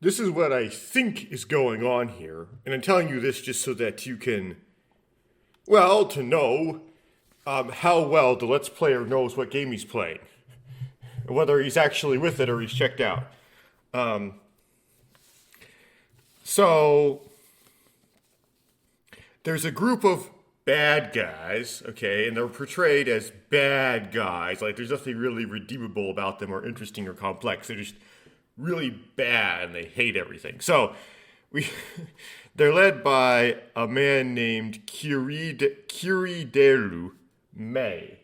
This is what I think is going on here, and I'm telling you this just so that you can, well, to know how well the Let's Player knows what game he's playing, whether he's actually with it or he's checked out. Um, so, there's a group of bad guys, okay, and they're portrayed as bad guys. Like, there's nothing really redeemable about them or interesting or complex. They're just really bad and they hate everything. So, we. They're led by a man named Kirideru May.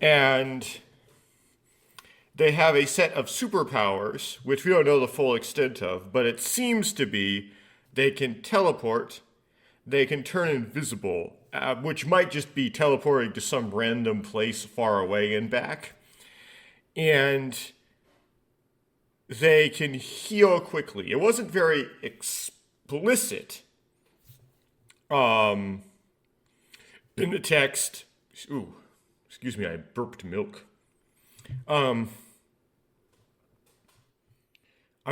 And they have a set of superpowers, which we don't know the full extent of, but it seems to be they can teleport, they can turn invisible, which might just be teleporting to some random place far away and back. And they can heal quickly. It wasn't very explicit in the text. Ooh, excuse me, I burped milk. I'm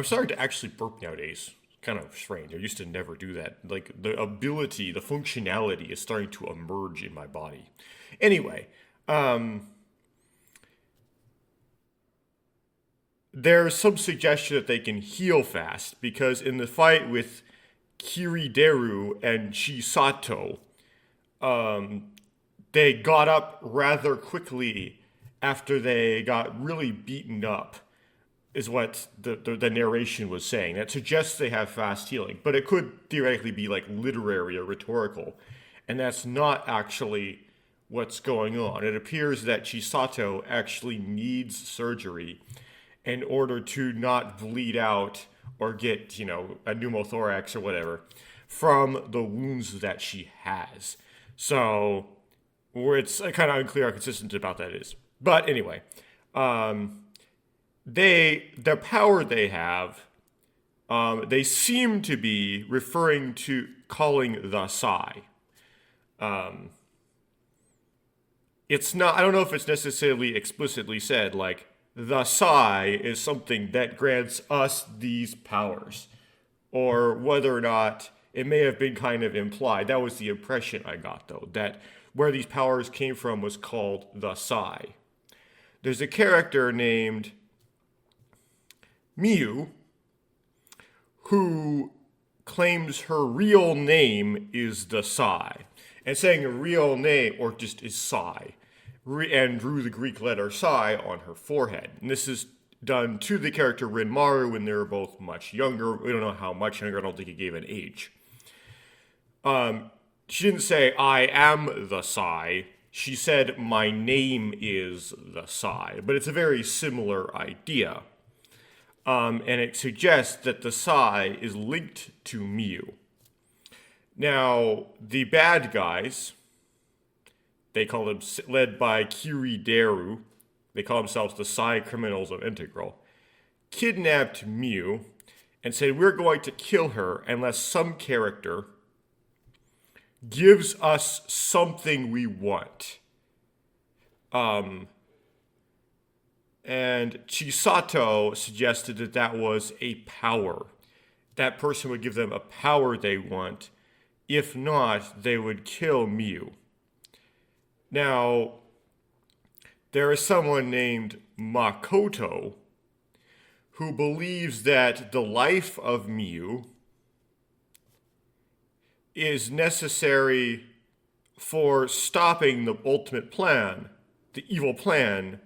starting to actually burp nowadays. It's kind of strange. I used to never do that. Like, the ability, the functionality is starting to emerge in my body. Anyway, there's some suggestion that they can heal fast because in the fight with Kirideru and Chisato, they got up rather quickly after they got really beaten up, is what the narration was saying. That suggests they have fast healing, but it could theoretically be like literary or rhetorical, and that's not actually what's going on. It appears that Chisato actually needs surgery in order to not bleed out or get, a pneumothorax or whatever from the wounds that she has. So, it's kind of unclear how consistent about that is. But anyway, the power they have, they seem to be referring to calling the Sai. It's not, I don't know if it's necessarily explicitly said, like, the Sai is something that grants us these powers, or whether or not it may have been kind of implied. That was the impression I got, though, that where these powers came from was called the Sai. There's a character named Miu who claims her real name is the Sai. And saying a real name, or just is Sai, and drew the Greek letter Psi on her forehead. And this is done to the character Rinmaru when they were both much younger. We don't know how much younger. I don't think he gave an age. She didn't say, I am the Psi. She said, my name is the Psi. But it's a very similar idea. And it suggests that the Psi is linked to Miu. Now, the bad guys, they call them, led by Kirideru, they call themselves the Psi Criminals of Integral, kidnapped Miu and said, we're going to kill her unless some character gives us something we want. And Chisato suggested that that was a power. That person would give them a power they want. If not, they would kill Miu. Now, there is someone named Makoto who believes that the life of Miu is necessary for stopping the ultimate plan, the evil plan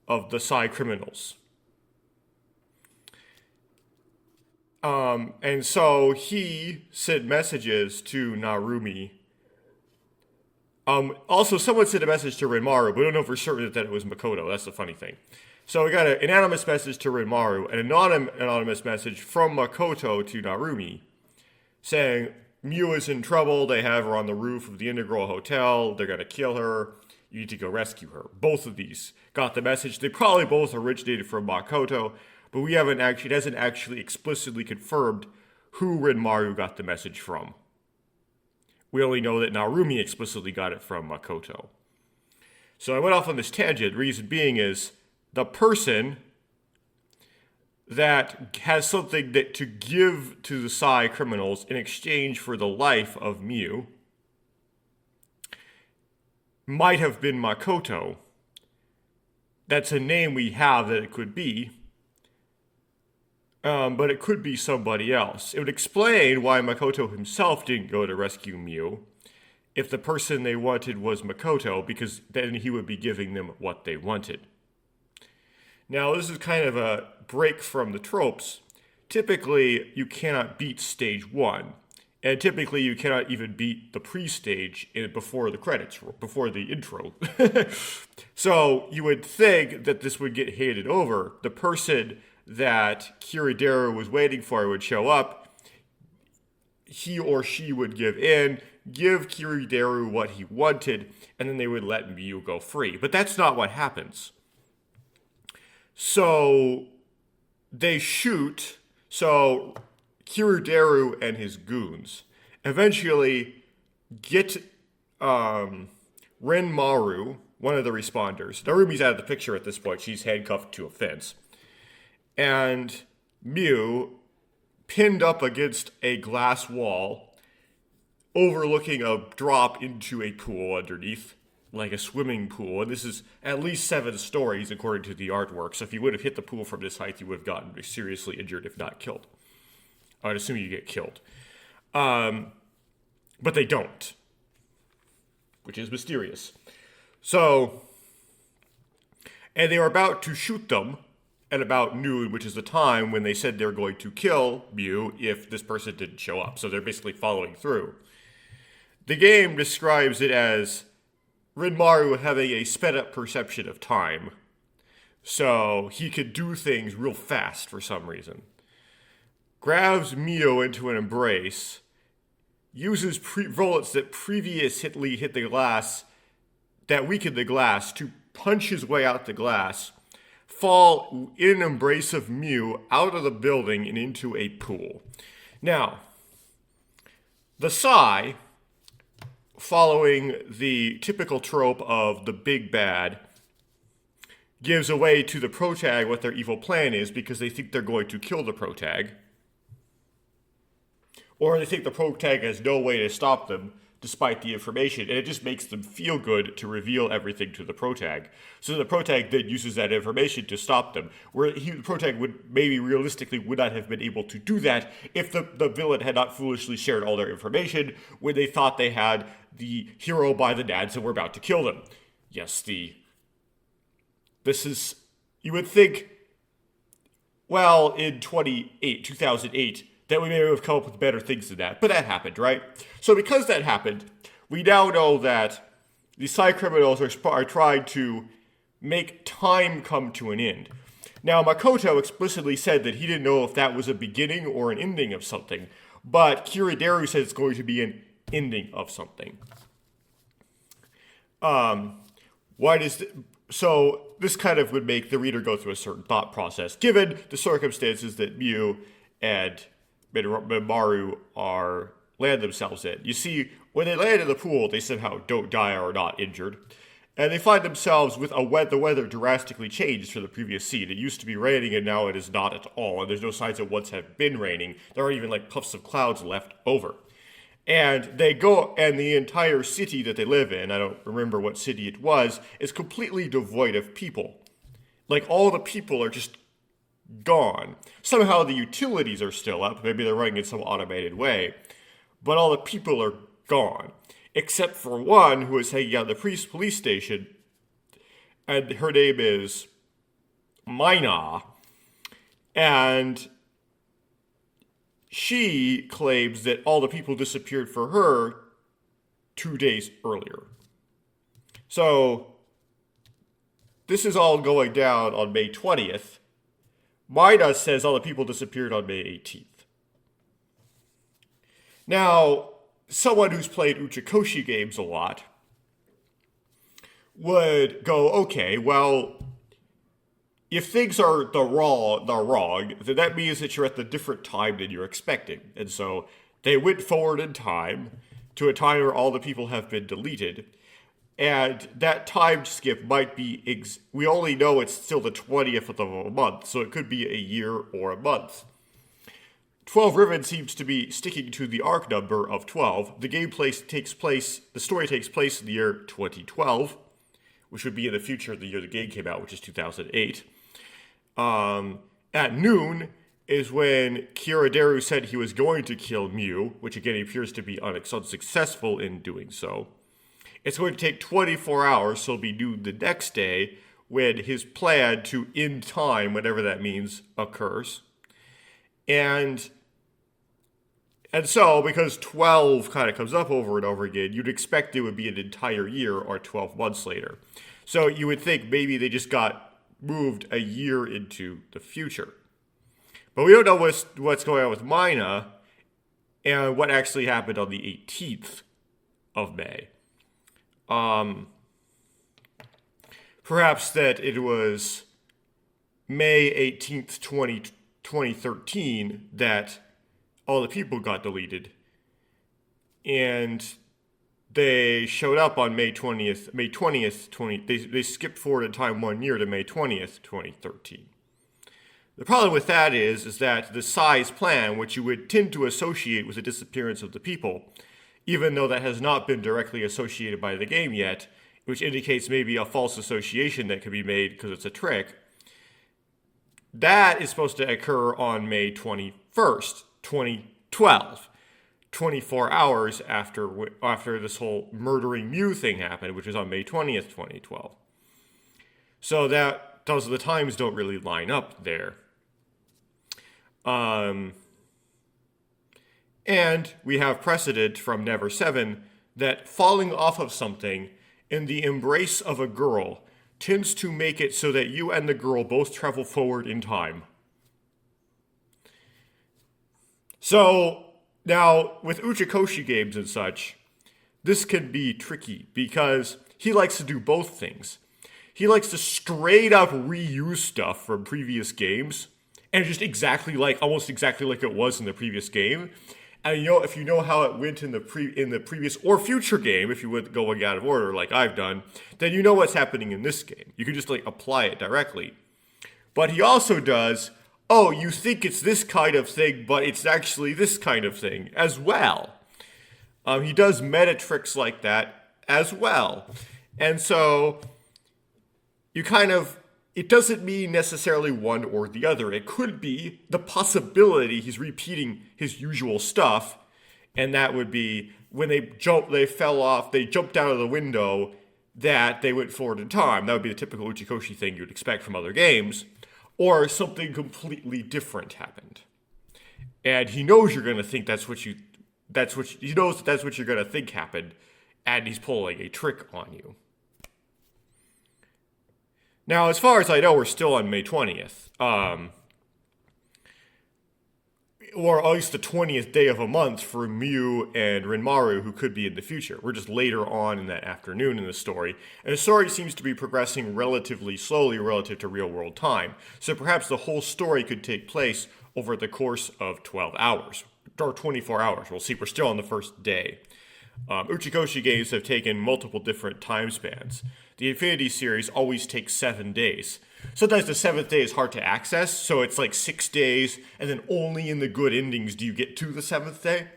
of the Psi criminals. And so he sent messages to Narumi. Also, someone sent a message to Rinmaru, but we don't know for certain that it was Makoto. That's the funny thing. So we got an anonymous message to Rinmaru, and an anonymous message from Makoto to Narumi, saying, Miu is in trouble, they have her on the roof of the Integral Hotel, they're gonna kill her, you need to go rescue her. Both of these got the message. They probably both originated from Makoto, but it hasn't actually explicitly confirmed who Rinmaru got the message from. We only know that Narumi explicitly got it from Makoto. So I went off on this tangent. The reason being is the person that has something that to give to the Psy criminals in exchange for the life of Mew might have been Makoto. That's a name we have that it could be. But it could be somebody else. It would explain why Makoto himself didn't go to rescue Mew if the person they wanted was Makoto, because then he would be giving them what they wanted. Now, this is kind of a break from the tropes. Typically, you cannot beat stage 1. And typically, you cannot even beat the pre-stage before the credits, before the intro. So, you would think that this would get handed over. The person that Kirideru was waiting for would show up. He or she would give in, give Kirideru what he wanted, and then they would let Mew go free. But that's not what happens. So they shoot. So Kirideru and his goons eventually get Renmaru, one of the responders. Narumi's out of the picture at this point. She's handcuffed to a fence. And Mew, pinned up against a glass wall, overlooking a drop into a pool underneath, like a swimming pool. And this is at least 7 stories according to the artwork. So if you would have hit the pool from this height, you would have gotten seriously injured, if not killed. I'd assume you get killed. But they don't, which is mysterious. So, and they were about to shoot them at about noon, which is the time when they said they were going to kill Mew if this person didn't show up. So they're basically following through. The game describes it as Renmaru having a sped up perception of time. So he could do things real fast for some reason. Grabs Mew into an embrace, uses bullets that previously hit the glass, that weakened the glass, to punch his way out the glass, fall in an embrace of Mew out of the building and into a pool. Now, the Psy, following the typical trope of the big bad, gives away to the protag what their evil plan is because they think they're going to kill the protag. Or they think the protag has no way to stop them despite the information, and it just makes them feel good to reveal everything to the protag. So the protag then uses that information to stop them, where the protag would maybe realistically would not have been able to do that if the villain had not foolishly shared all their information when they thought they had the hero by the nads and were about to kill them. Yes, this is, you would think, well, in 2008, that we may have come up with better things than that. But that happened, right? So because that happened, we now know that the Psy criminals are trying to make time come to an end. Now, Makoto explicitly said that he didn't know if that was a beginning or an ending of something. But Kirideru said it's going to be an ending of something. So this kind of would make the reader go through a certain thought process, given the circumstances that Mew and Maru land themselves in. You see, when they land in the pool, they somehow don't die or are not injured. And they find themselves with the weather drastically changed from the previous scene. It used to be raining and now it is not at all. And there's no signs it once had been raining. There aren't even like puffs of clouds left over. And they go, and the entire city that they live in, I don't remember what city it was, is completely devoid of people. Like all the people are just gone. Somehow the utilities are still up. Maybe they're running in some automated way. But all the people are gone. Except for one who is hanging out at the police station. And her name is Mina. And she claims that all the people disappeared for her 2 days earlier. So this is all going down on May 20th. Mina says all the people disappeared on May 18th. Now, someone who's played Uchikoshi games a lot would go, okay, well, if things are wrong, then that means that you're at the different time than you're expecting. And so they went forward in time to a time where all the people have been deleted. And that time skip might be, we only know it's still the 20th of a month, so it could be a year or a month. 12Riven seems to be sticking to the arc number of 12. The story takes place in the year 2012, which would be in the future of the year the game came out, which is 2008. At noon is when Kiraderu said he was going to kill Mew, which again appears to be unsuccessful in doing so. It's going to take 24 hours, so it'll be noon the next day, when his plan to end time, whatever that means, occurs. And so, because 12 kind of comes up over and over again, you'd expect it would be an entire year or 12 months later. So you would think maybe they just got moved a year into the future. But we don't know what's going on with Mina and what actually happened on the 18th of May. Perhaps that it was May 18th, 2013 that all the people got deleted. And they showed up on May 20th, they skipped forward in time 1 year to May 20th, 2013. The problem with that is that the size plan, which you would tend to associate with the disappearance of the people, even though that has not been directly associated by the game yet, which indicates maybe a false association that could be made because it's a trick, that is supposed to occur on May 21st, 2012, 24 hours after this whole murdering Mew thing happened, which was on May 20th, 2012. So those the times don't really line up there. And we have precedent from Never 7 that falling off of something in the embrace of a girl tends to make it so that you and the girl both travel forward in time. So, now, with Uchikoshi games and such, this can be tricky because he likes to do both things. He likes to straight up reuse stuff from previous games, and just almost exactly like it was in the previous game. And if you know how it went in the previous or future game, if you would going out of order like I've done, then you know what's happening in this game. You can just apply it directly. But he also does, you think it's this kind of thing, but it's actually this kind of thing as well. He does meta tricks like that as well. And so it doesn't mean necessarily one or the other. It could be the possibility he's repeating his usual stuff, and that would be when they jumped out of the window, that they went forward in time. That would be the typical Uchikoshi thing you'd expect from other games, or something completely different happened. And he knows you're going to think he knows that's what you're going to think happened, and he's pulling a trick on you. Now, as far as I know, we're still on May 20th. Or at least the 20th day of a month for Mew and Rinmaru, who could be in the future. We're just later on in that afternoon in the story. And the story seems to be progressing relatively slowly relative to real-world time. So perhaps the whole story could take place over the course of 12 hours. Or 24 hours. We'll see. We're still on the first day. Uchikoshi games have taken multiple different time spans. The Infinity series always takes 7 days. Sometimes the 7th day is hard to access, so it's 6 days, and then only in the good endings do you get to the 7th day.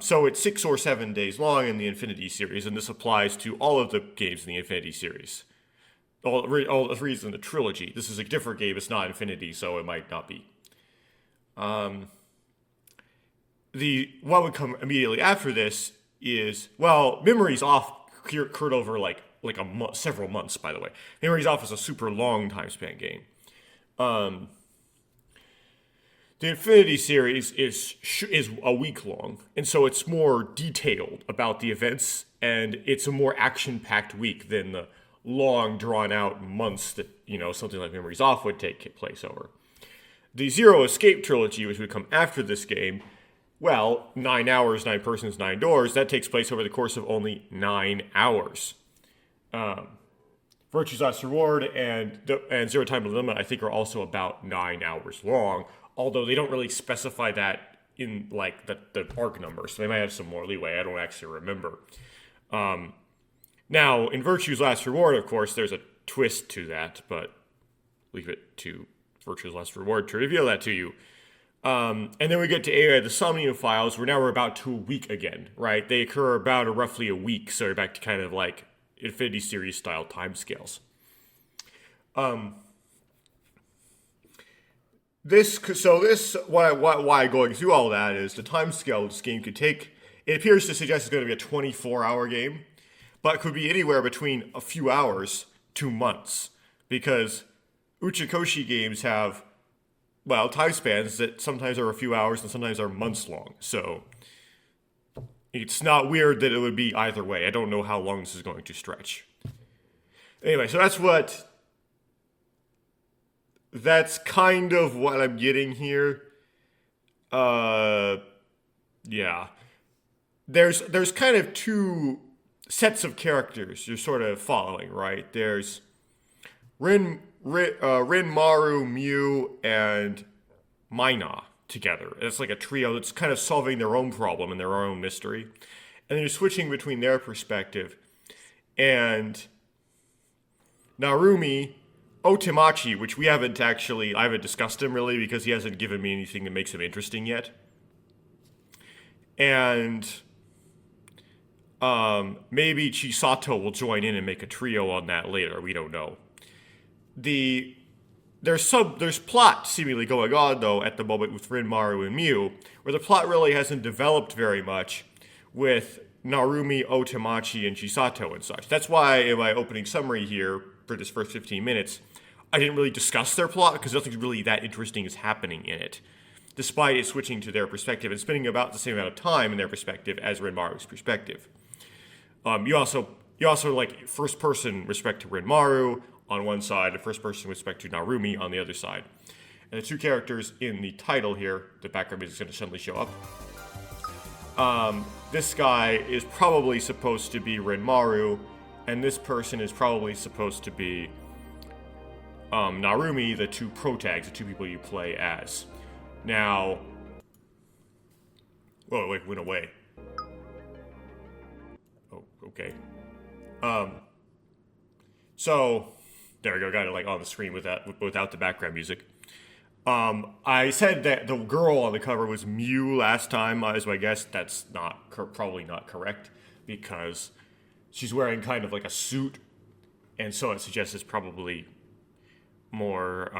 So it's 6 or 7 days long in the Infinity series, and this applies to all of the games in the Infinity series. All the reasons in the trilogy. This is a different game, it's not Infinity, so it might not be. What would come immediately after this is, Memories Off occurred over several months, by the way. Memories Off is a super long time span game. The Infinity series is a week long, and so it's more detailed about the events, and it's a more action-packed week than the long, drawn-out months that something like Memories Off would take place over. The Zero Escape trilogy, which would come after this game, 9 hours, 9 persons, 9 doors, that takes place over the course of only 9 hours. Virtue's Last Reward and Zero Time Limit, I think, are also about 9 hours long, although they don't really specify that in the arc number, so they might have some more leeway. I don't actually remember. 9 Now, in Virtue's Last Reward, of course, there's a twist to that, but leave it to Virtue's Last Reward to reveal that to you. And then we get to AI, the Somnium Files, where now we're about to a week again, right? They occur about roughly a week, so we're back to kind of like Infinity Series style timescales. Why going through all that is the timescale this game could take. It appears to suggest it's going to be a 24-hour game, but it could be anywhere between a few hours to months, because Uchikoshi games have, well, time spans that sometimes are a few hours and sometimes are months long. So it's not weird that it would be either way. I don't know how long this is going to stretch. Anyway, so that's kind of what I'm getting here. Yeah. There's kind of two sets of characters you're sort of following, right? There's Rin, Maru, Mew, and Mina together. It's like a trio that's kind of solving their own problem and their own mystery. And then you're switching between their perspective and Narumi, Otemachi, which I haven't discussed him really because he hasn't given me anything that makes him interesting yet. And maybe Chisato will join in and make a trio on that later. We don't know. There's plot seemingly going on though at the moment with Rin, Maru, and Mew, where the plot really hasn't developed very much with Narumi, Otemachi, and Chisato and such. That's why in my opening summary here for this first 15 minutes, I didn't really discuss their plot because nothing really that interesting is happening in it, despite it switching to their perspective and spending about the same amount of time in their perspective as Rin Maru's perspective. You also like first person respect to Rin Maru on one side, and first person respect to Narumi on the other side. And the two characters in the title here, the background music is going to suddenly show up. This guy is probably supposed to be Rin Maru, and this person is probably supposed to be Narumi, the two protags, the two people you play as. Now, whoa, wait, went away. Oh, okay. So there we go. Got it like on the screen without the background music. I said that the girl on the cover was Mew last time as my guess. That's probably not correct because she's wearing kind of like a suit, and so it suggests it's probably more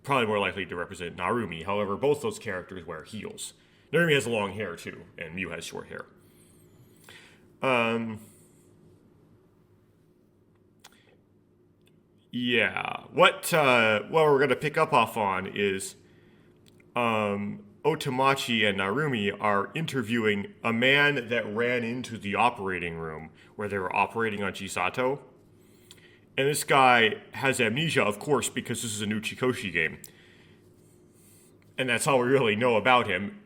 likely to represent Narumi. However, both those characters wear heels. Narumi has long hair too, and Mew has short hair. Yeah. What we're gonna pick up off on is Otemachi and Narumi are interviewing a man that ran into the operating room where they were operating on Chisato. And this guy has amnesia, of course, because this is a new Uchikoshi game. And that's all we really know about him.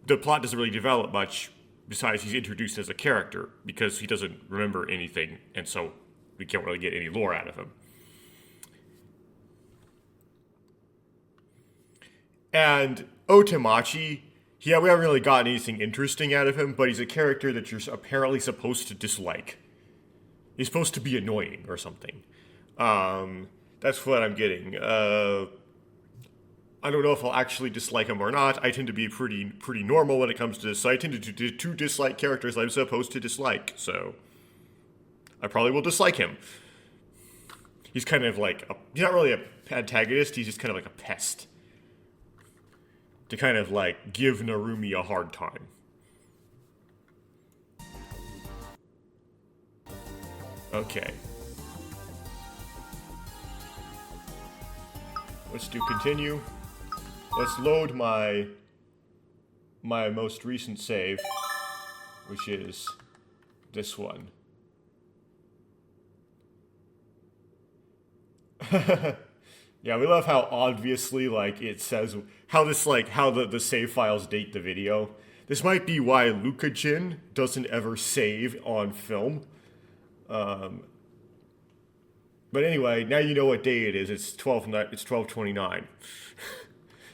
The plot doesn't really develop much, besides he's introduced as a character, because he doesn't remember anything, and so we can't really get any lore out of him. And Otemachi, we haven't really gotten anything interesting out of him, but he's a character that you're apparently supposed to dislike. He's supposed to be annoying or something. That's what I'm getting. I don't know if I'll actually dislike him or not. I tend to be pretty normal when it comes to this, so I tend to dislike characters I'm supposed to dislike, so I probably will dislike him. He's kind of like, he's not really an antagonist, he's just kind of like a pest. To kind of like give Narumi a hard time. Okay. Let's do continue. Let's load my most recent save, which is this one. Yeah, we love how obviously like it says how the save files date the video. This might be why Luka-Jin doesn't ever save on film. But anyway, now you know what day it is. It's 12:29.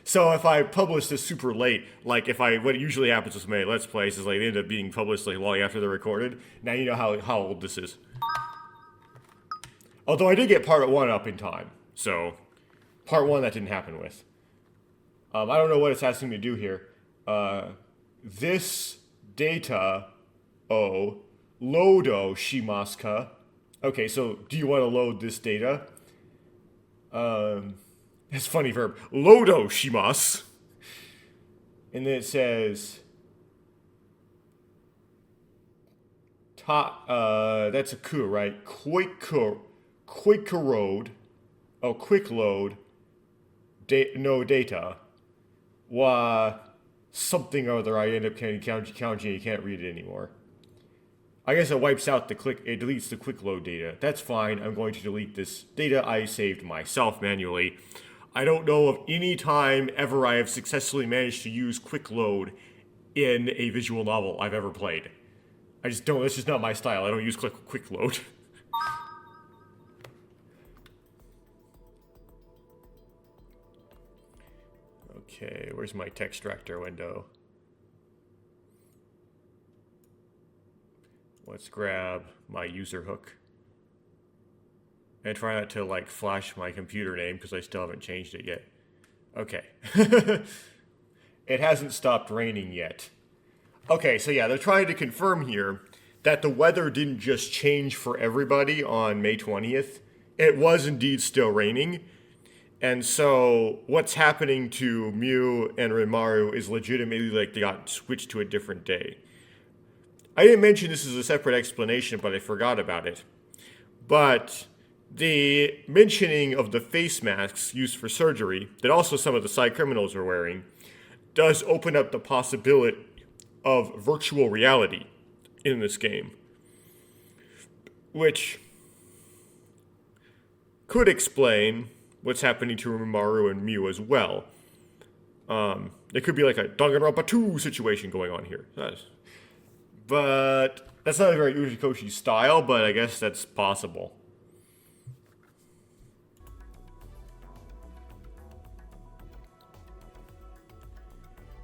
So if I publish this super late, like if I, what usually happens with my Let's Plays is like they end up being published like long after they're recorded. Now you know how old this is. Although I did get part 1 up in time. So part 1 that didn't happen with. I don't know what it's asking me to do here. This data, loado shimasu. Okay, so do you want to load this data? That's a funny verb. Loado shimasu. And then it says, that's a ku, right? Quick load. Oh, quick load. No data. Something or other. I end up counting. You can't read it anymore. I guess it wipes out it deletes the quick load data. That's fine. I'm going to delete this data I saved myself manually. I don't know of any time ever I have successfully managed to use quick load in a visual novel I've ever played. I just don't. That's just not my style. I don't use quick load. Okay, where's my textractor window? Let's grab my user hook. And try not to like flash my computer name because I still haven't changed it yet. Okay. It hasn't stopped raining yet. Okay, so yeah, they're trying to confirm here that the weather didn't just change for everybody on May 20th. It was indeed still raining. And so what's happening to Mew and Rinmaru is legitimately like they got switched to a different day. I didn't mention this as a separate explanation, but I forgot about it. But the mentioning of the face masks used for surgery, that also some of the side criminals are wearing, does open up the possibility of virtual reality in this game. Which could explain what's happening to Rinmaru and Mew as well. It could be like a Danganronpa 2 situation going on here. But that's not a very Ujikoshi style, but I guess that's possible.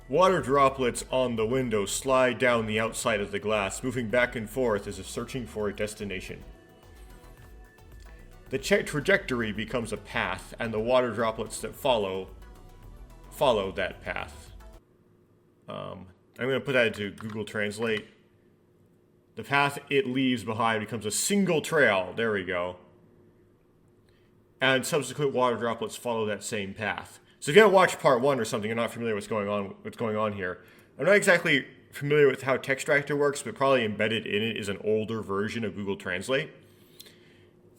Water droplets on the window slide down the outside of the glass, moving back and forth as if searching for a destination. The trajectory becomes a path, and the water droplets that follow that path. I'm going to put that into Google Translate. The path it leaves behind becomes a single trail. There we go. And subsequent water droplets follow that same path. So if you haven't watched part 1 or something, you're not familiar with what's going on here. I'm not exactly familiar with how Textractor works, but probably embedded in it is an older version of Google Translate.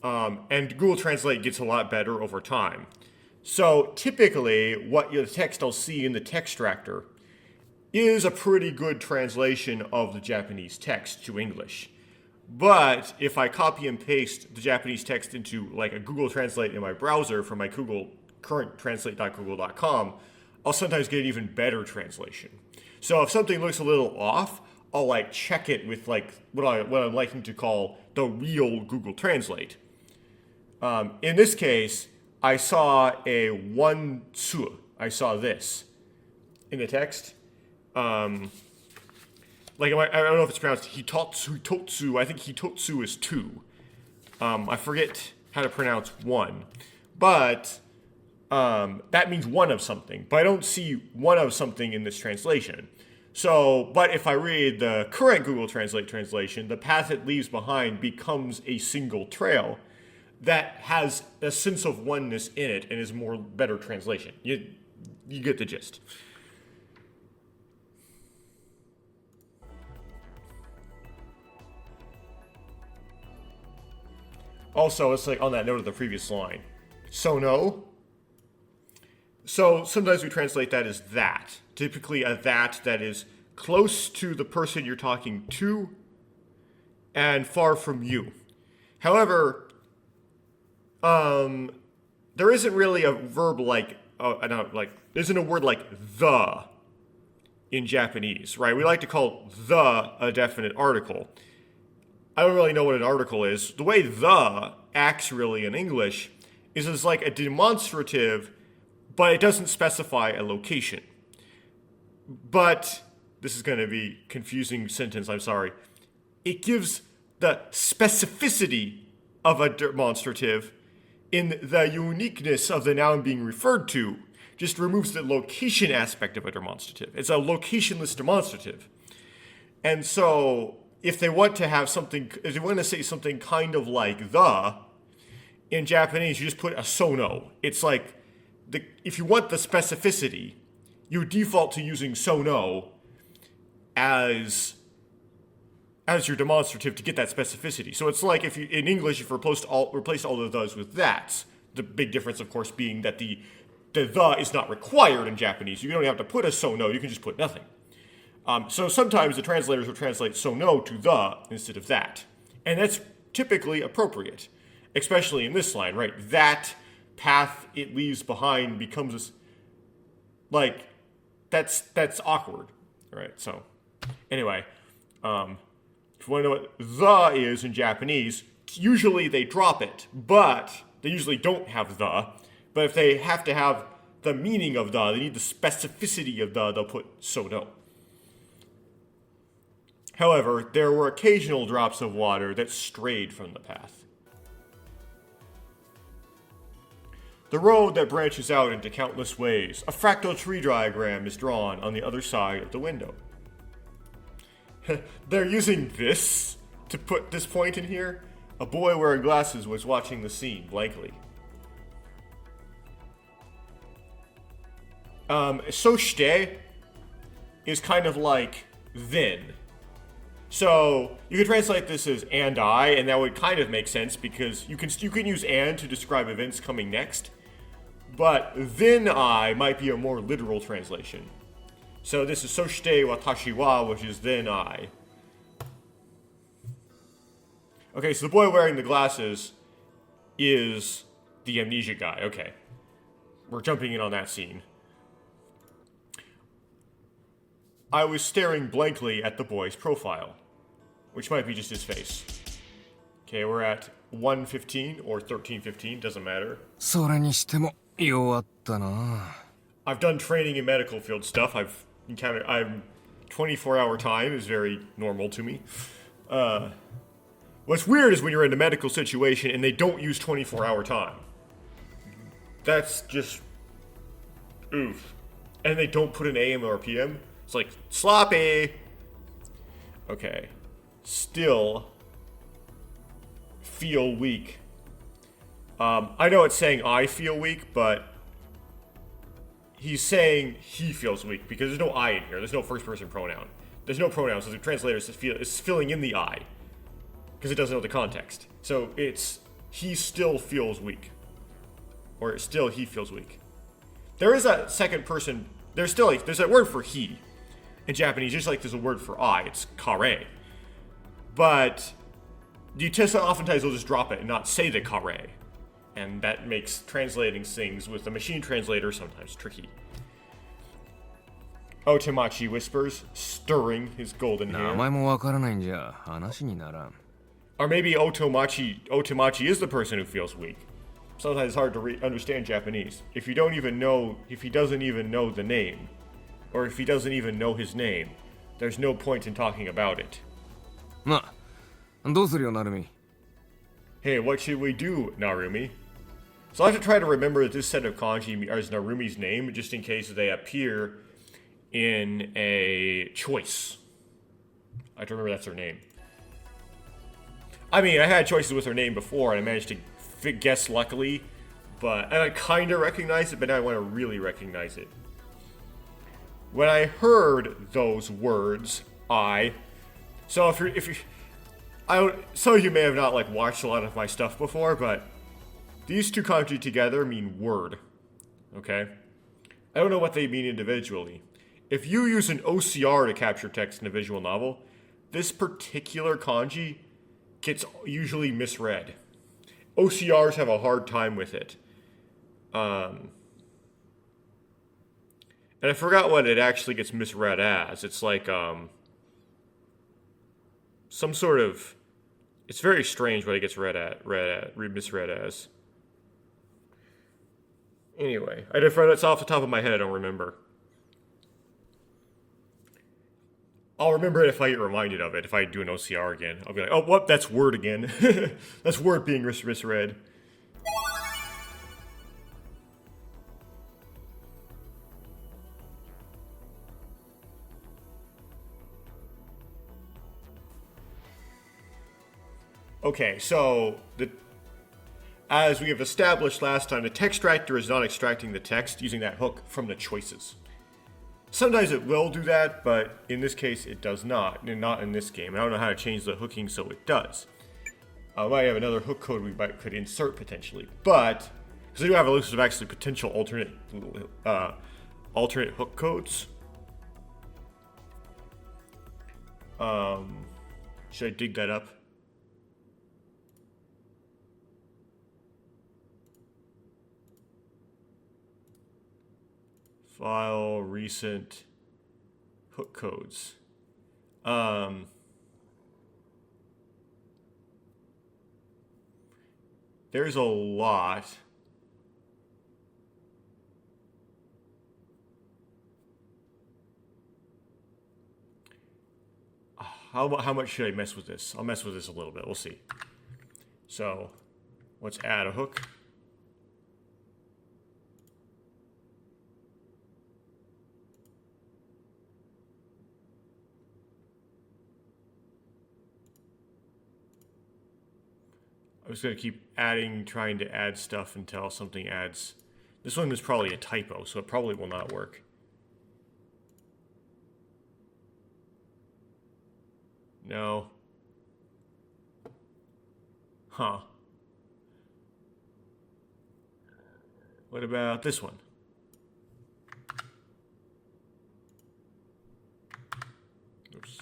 And Google Translate gets a lot better over time. So typically, what the text I'll see in the Textractor is a pretty good translation of the Japanese text to English. But if I copy and paste the Japanese text into like a Google Translate in my browser from my current translate.google.com, I'll sometimes get an even better translation. So if something looks a little off, I'll like check it with like what I'm liking to call the real Google Translate. In this case, I saw a one tsu. I saw this in the text. Like I don't know if it's pronounced hitotsu. I think hitotsu is 2. I forget how to pronounce 1, but that means one of something. But I don't see one of something in this translation. So, but if I read the current Google Translate translation, the path it leaves behind becomes a single trail that has a sense of oneness in it and is more better translation. You get the gist. Also, it's like on that note of the previous line. So sometimes we translate that as that. Typically a that is close to the person you're talking to and far from you. However, there isn't really a verb isn't a word like the in Japanese, right? We like to call the a definite article. I don't really know what an article is. The way the acts really in English is as like a demonstrative, but it doesn't specify a location. But this is going to be a confusing sentence, I'm sorry. It gives the specificity of a demonstrative in the uniqueness of the noun being referred to, just removes the location aspect of a demonstrative. It's a locationless demonstrative. And so if they want to have something, if they want to say something kind of like the, in Japanese you just put a sono. It's like, if you want the specificity, you default to using sono as your demonstrative to get that specificity. So it's like if you, in English, if you replaced all of those with that. The big difference, of course, being that the is not required in Japanese. You don't have to put a sono, you can just put nothing. So sometimes the translators will translate sono to the instead of that. And that's typically appropriate, especially in this line, right? That path it leaves behind becomes like, that's awkward, right? So anyway, if you want to know what the is in Japanese, usually they drop it, but they usually don't have the. But if they have to have the meaning of the, they need the specificity of the, they'll put sono. However, there were occasional drops of water that strayed from the path. The road that branches out into countless ways, a fractal tree diagram is drawn on the other side of the window. They're using this to put this point in here. A boy wearing glasses was watching the scene blankly. Soshite is kind of like then. So you could translate this as and I, and that would kind of make sense because you can use and to describe events coming next. But then I might be a more literal translation. So this is soshite watashi wa, which is then I. Okay, so the boy wearing the glasses is the amnesia guy. Okay. We're jumping in on that scene. I was staring blankly at the boy's profile, which might be just his face. Okay, we're at 1:15 or 13:15, doesn't matter. それにしても弱ったな。 I've done training in medical field stuff. I've encountered. 24-hour time is very normal to me. What's weird is when you're in a medical situation and they don't use 24-hour time. That's just oof. And they don't put an AM or PM. It's like sloppy. Okay. Still feel weak. I know it's saying I feel weak, but he's saying he feels weak because there's no I in here. There's no first person pronoun. There's no pronoun, so the translator is filling in the I because it doesn't know the context. So it's he still feels weak, or it's still he feels weak. There is a second person. There's a word for he in Japanese, just like there's a word for I. It's kare, but you oftentimes will just drop it and not say the kare. And that makes translating things with a machine translator sometimes tricky. Otemachi whispers, stirring his golden hair. 名前もわからないんじゃ話にならん。 Or maybe Otemachi is the person who feels weak. Sometimes it's hard to understand Japanese. If he doesn't even know the name, or if he doesn't even know his name, there's no point in talking about it. な、どうするよ、なるみ。 Hey, what should we do, Narumi? So I have to try to remember that this set of kanji is Narumi's name, just in case they appear in a choice. I have to remember that's her name. I mean, I had choices with her name before, and I managed to guess luckily, and I kind of recognize it, but now I want to really recognize it. When I heard those words, some of you may have not watched a lot of my stuff before, but these two kanji together mean word. Okay? I don't know what they mean individually. If you use an OCR to capture text in a visual novel, this particular kanji gets usually misread. OCRs have a hard time with it. And I forgot what it actually gets misread as. It's like, some sort of... It's very strange what it gets misread as. Anyway, I defer that's off the top of my head. I don't remember. I'll remember it if I get reminded of it. If I do an OCR again, I'll be like, "Oh, what? That's word again. That's word being misread." Okay, so as we have established last time, the textractor is not extracting the text using that hook from the choices. Sometimes it will do that, but in this case it does not, and not in this game. I don't know how to change the hooking so it does. I might have another hook code we could insert potentially, but because I do have a list of actually potential alternate hook codes. Should I dig that up? File, recent, hook codes. There's a lot. How much should I mess with this? I'll mess with this a little bit. We'll see. So, let's add a hook. I'm just going to keep trying to add stuff until something adds. This one is probably a typo, so it probably will not work. No. Huh. What about this one? Oops.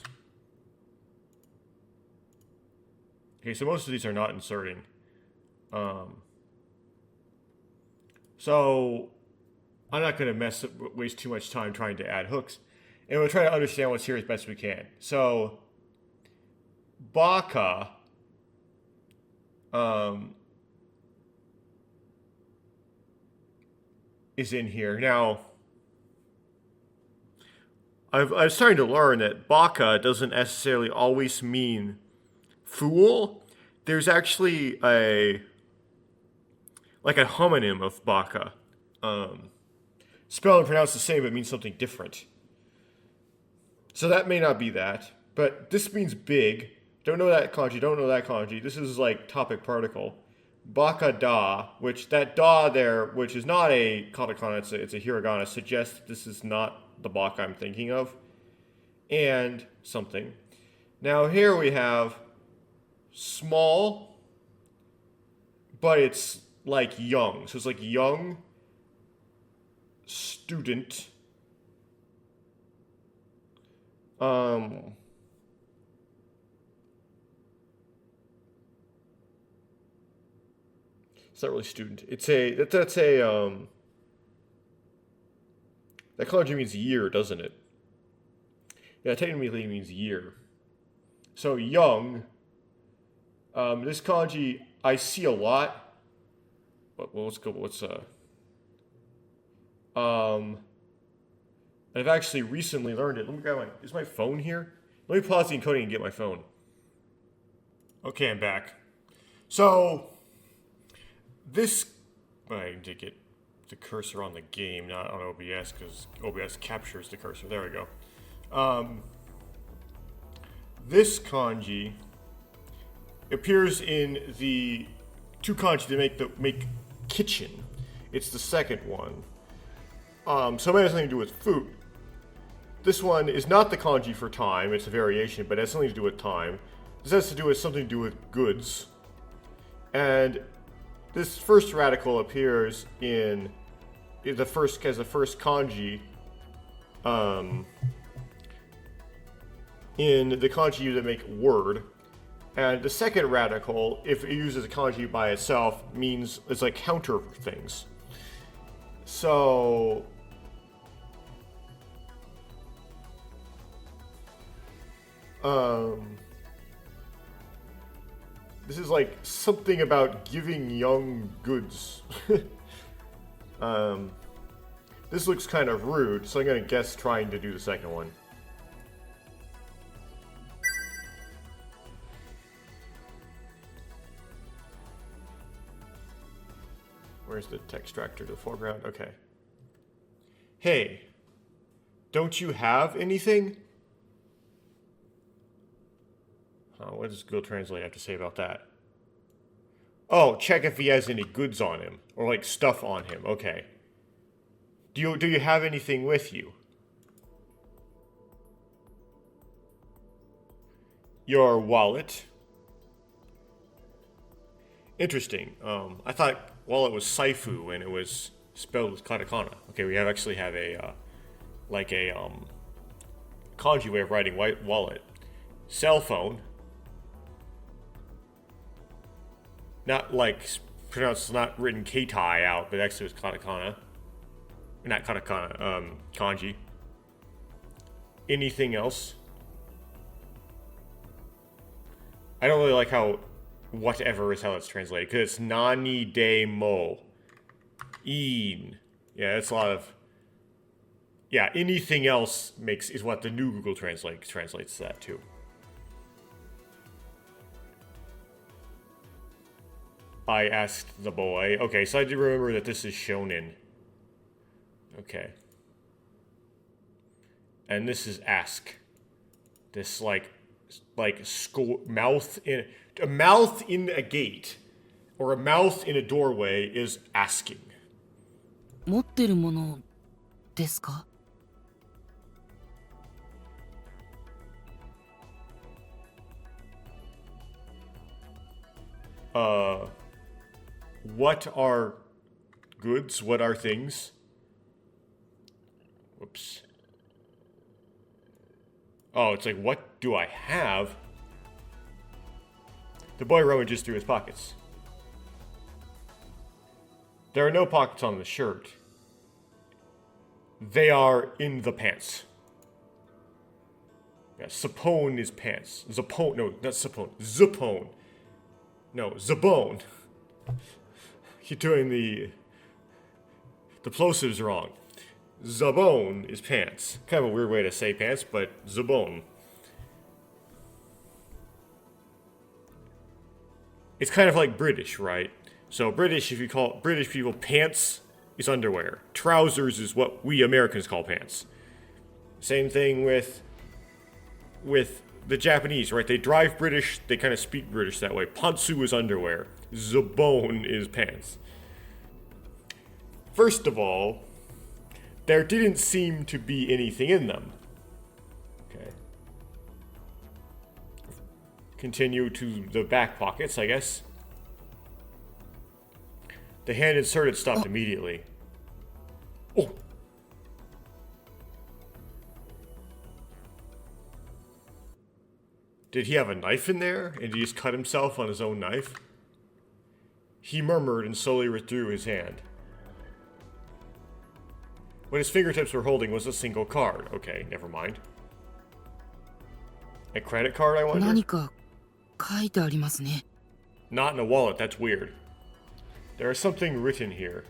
Okay, so most of these are not inserting. So I'm not going to waste too much time trying to add hooks, and we'll try to understand what's here as best we can. So Baka is in here now. I'm starting to learn that Baka doesn't necessarily always mean fool. There's actually a homonym of Baka. Spelled and pronounced the same, but means something different. So that may not be that, but this means big. Don't know that kanji, don't know that kanji. This is like topic particle. Baka da, which that da there, which is not a katakana, it's a hiragana, suggests this is not the Baka I'm thinking of. And something. Now here we have small, but it's like young. So it's like young student. It's not really student. It's that kanji means year, doesn't it? Yeah, technically it means year. So young. This kanji I see a lot. Well, let's go. I've actually recently learned it. Let me grab is my phone here? Let me pause the encoding and get my phone. Okay, I'm back. So this, I need to get the cursor on the game, not on OBS, because OBS captures the cursor. There we go. This kanji appears in the two kanji that make kitchen. It's the second one. So it has something to do with food. This one is not the kanji for time, it's a variation, but it has something to do with time. This has to do with something to do with goods. And this first radical appears in the first kanji in the kanji that make word. And the second radical, if it uses a kanji by itself, means it's like counter things. So this is like something about giving young goods. This looks kind of rude, so I'm gonna guess trying to do the second one. Where's the textractor to the foreground? Okay. Hey, don't you have anything? Oh, what does Google Translate have to say about that? Oh, check if he has any goods on him. Or like stuff on him. Okay. Do you have anything with you? Your wallet. Interesting. I thought wallet was saifu and it was spelled with katakana. Okay, we actually have a kanji way of writing white wallet. Cell phone. Not like pronounced, not written keitai out, but actually was katakana. Not katakana, kanji. Anything else? I don't really like how whatever is how it's translated, because it's nani de mo. In. Yeah, that's a lot of... Yeah, anything else is what the new Google Translate translates that to. I asked the boy. Okay, so I do remember that this is shonen. Okay. And this is ask. This mouth in a gate or a mouth in a doorway is asking. 持ってるものですか? What are goods? What are things? Whoops. Oh, it's like, what do I have? The boy rummages through his pockets. There are no pockets on the shirt. They are in the pants. Yeah, sapone is pants. Zapone, no, not sapone. Zapone. No, zabone. You're doing the plosives wrong. Zabone is pants. Kind of a weird way to say pants, but zabone. It's kind of like British, right? So British, if you call British people pants, is underwear. Trousers is what we Americans call pants. Same thing with the Japanese, right? They drive British, they kind of speak British that way. Pantsu is underwear. Zabone is pants. First of all, there didn't seem to be anything in them. Okay. Continue to the back pockets, I guess. The hand inserted stopped immediately. Oh! Did he have a knife in there? And did he just cut himself on his own knife? He murmured and slowly withdrew his hand. What his fingertips were holding was a single card. Okay, never mind. A credit card, I wonder? 何か書いてありますね. Not in a wallet, that's weird. There is something written here.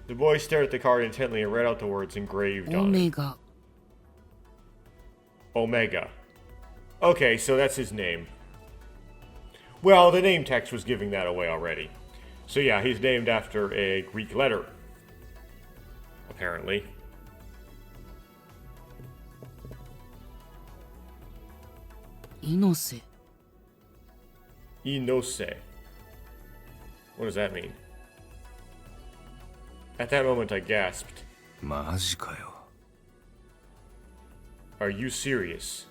The boy stared at the card intently and read out the words engraved on it. Omega. Omega. Okay, so that's his name. Well, the name text was giving that away already. So yeah, he's named after a Greek letter. Apparently. Inose. Inose. What does that mean? At that moment I gasped. マジかよ。 Are you serious?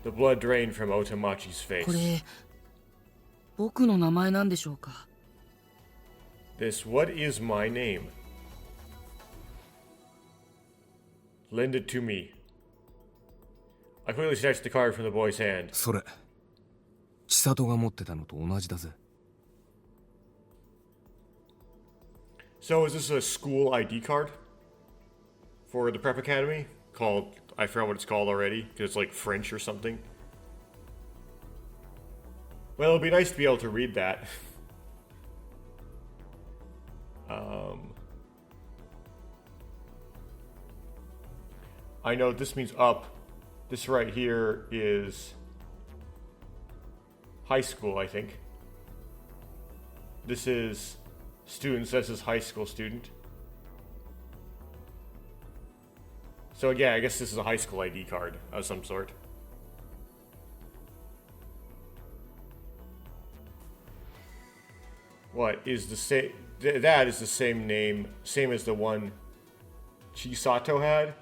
The blood drained from Otamachi's face. これ僕の名前なんでしょうか? This, what is my name? Lend it to me. I quickly snatched the card from the boy's hand. それ、千里が持ってたのと同じだぜ。So is this a school ID card? For the prep academy? Called, I forgot what it's called already, because it's like French or something. Well, it'd be nice to be able to read that. I know this means up. This right here is high school, I think. This is student, so this is high school student. So yeah, I guess this is a high school ID card of some sort. What is the same? That is the same name, same as the one Chisato had.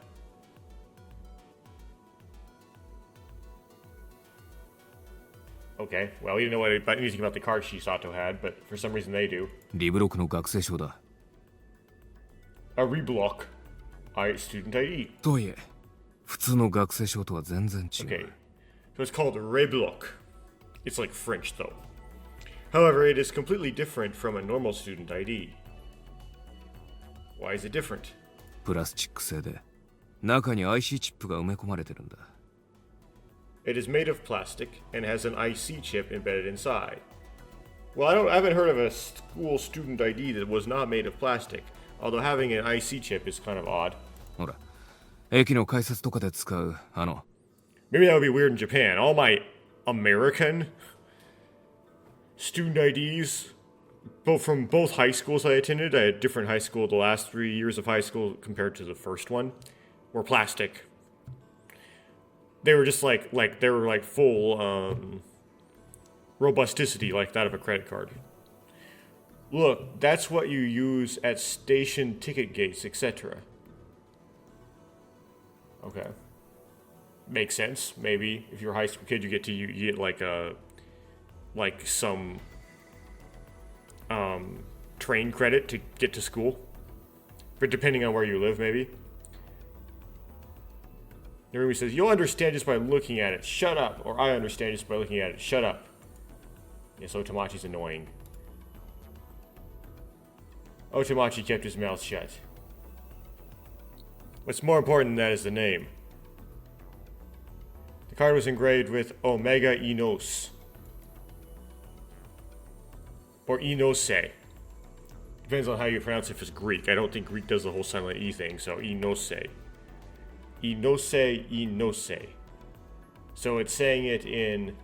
Okay, well, we didn't know anything about the card Chisato had, but for some reason they do. リブロックの学生証だ。 A reblock. Student ID. とはいえ、普通の学生証とは全然違う。 Okay, so it's called reblock. It's like French though. However, it is completely different from a normal student ID. Why is it different? プラスチック製で、中に IC チップが埋め込まれてるんだ。 It is made of plastic and has an IC chip embedded inside. Well, I haven't heard of a school student ID that was not made of plastic, although having an IC chip is kind of odd. ほら、駅の改札とかで使う、Maybe that would be weird in Japan. All my American student IDs, both from both high schools I attended, I had different high school the last 3 years of high school compared to the first one, were plastic. They were just like they were like full robusticity like that of a credit card. Look, that's what you use at station ticket gates, etc. Okay. Makes sense. Maybe if you're a high school kid, you get like some train credit to get to school. But depending on where you live, maybe. Narumi says, you'll understand just by looking at it. Shut up. Or I understand just by looking at it. Shut up. Yes, Otamachi's annoying. Otamachi kept his mouth shut. What's more important than that is the name. The card was engraved with Omega Inos. Or Inose. Depends on how you pronounce it if it's Greek. I don't think Greek does the whole silent E thing, so Inose. Inose, Inose. So it's saying it in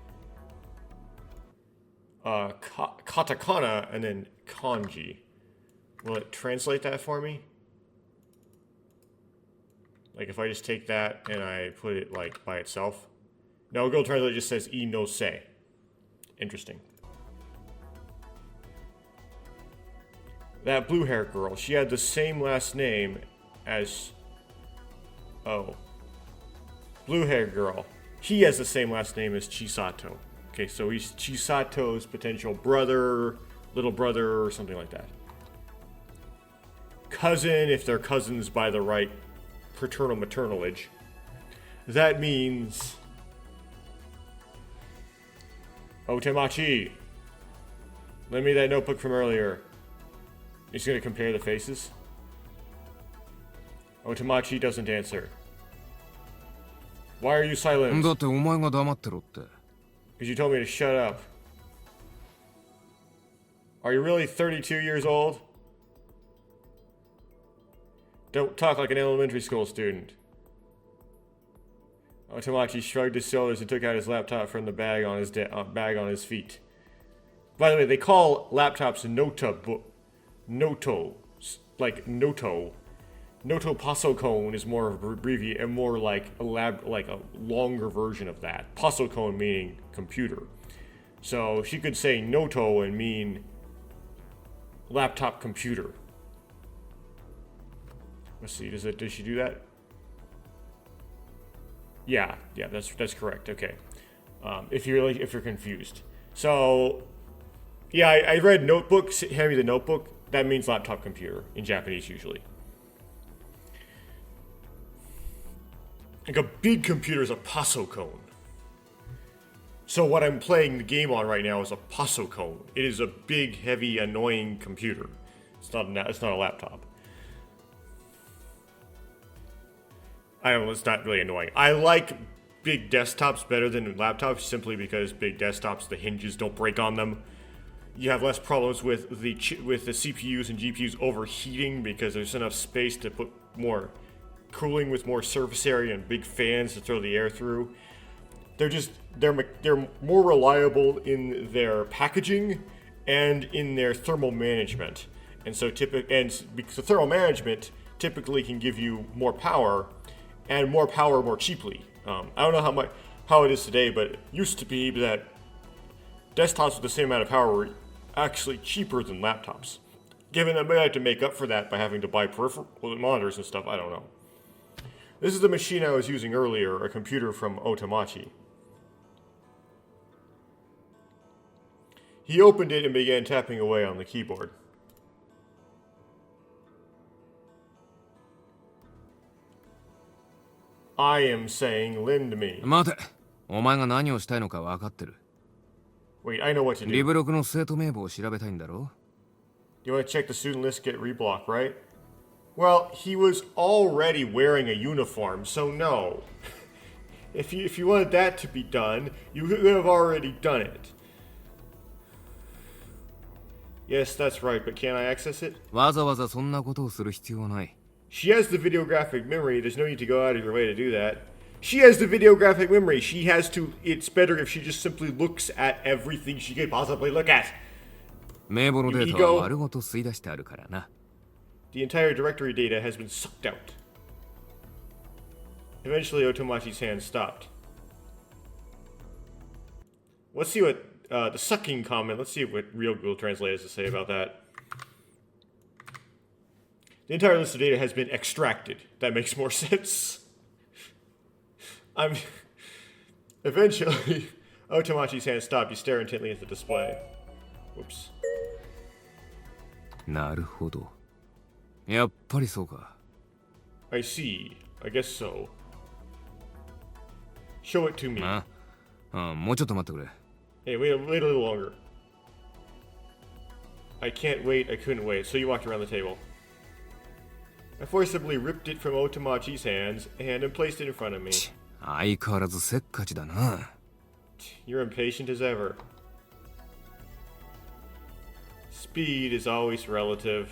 katakana and then kanji. Will it translate that for me? Like if I just take that and I put it like by itself? No, Google Translate just says Inose. Interesting. That blue hair girl, she had the same last name as... Oh. Blue hair girl. He has the same last name as Chisato. Okay, so he's Chisato's potential brother, little brother, or something like that. Cousin, if they're cousins by the right paternal maternalage. That means... Otemachi! Lend me that notebook from earlier. He's gonna compare the faces. Otemachi doesn't answer. Why are you silent? だってお前が黙ってろって。 Because you told me to shut up. Are you really 32 years old? Don't talk like an elementary school student. Otemachi shrugged his shoulders and took out his laptop from the bag on his feet. By the way, they call laptops Noto, like Noto. Noto Pasocone is more of abbreviate and more like a longer version of that. Pasocone meaning computer. So she could say Noto and mean laptop computer. Let's see, does she do that? Yeah, that's correct. Okay. If you're confused. So yeah, I read notebook, hand me the notebook. That means laptop computer in Japanese usually. Like a big computer is a pasocone. So what I'm playing the game on right now is a pasocone. It is a big, heavy, annoying computer. It's not a laptop. I don't know, it's not really annoying. I like big desktops better than laptops simply because big desktops, the hinges don't break on them. you have less problems with the CPUs and GPUs overheating because there's enough space to put more cooling with more surface area and big fans to throw the air through. They're more reliable in their packaging and in their thermal management. And so because the thermal management typically can give you more power and more power more cheaply. I don't know how it is today, but it used to be that desktops with the same amount of power were actually cheaper than laptops. Given that they had to make up for that by having to buy peripheral monitors and stuff, I don't know. This is the machine I was using earlier, a computer from Otamachi. He opened it and began tapping away on the keyboard. I am saying lend me. 待て。お前が何をしたいのか分かってる。Wait, I know what to リ do. ブロクの生徒名簿を調べたいんだろ You want to check the student list, get reblock, right? Well, he was already wearing a uniform, so no. If you wanted that to be done, you could have already done it. Yes, that's right, but can I access it? わざわざそんなことをする必要はない。She has the videographic memory. There's no need to go out of your way to do that. She has the videographic memory. She has to. It's better if she just simply looks at everything she could possibly look at. 名簿のデータは丸ごと吸い出してあるからな。The entire directory data has been sucked out. Eventually, Otomachi's hand stopped. Let's see what the sucking comment. Let's see what real Google Translate has to say about that. The entire list of data has been extracted. That makes more sense. Eventually, Otomachi's hand stopped. You stare intently at the display. Whoops. なるほど。やっぱりそうか。I see. I guess so. Show it to me. もうちょっと待ってくれ。Hey, wait a little longer. I can't wait. I couldn't wait. So you walked around the table. I forcibly ripped it from Otomachi's hand and placed it in front of me. 相変わらずせっかちだな。You're impatient as ever. Speed is always relative.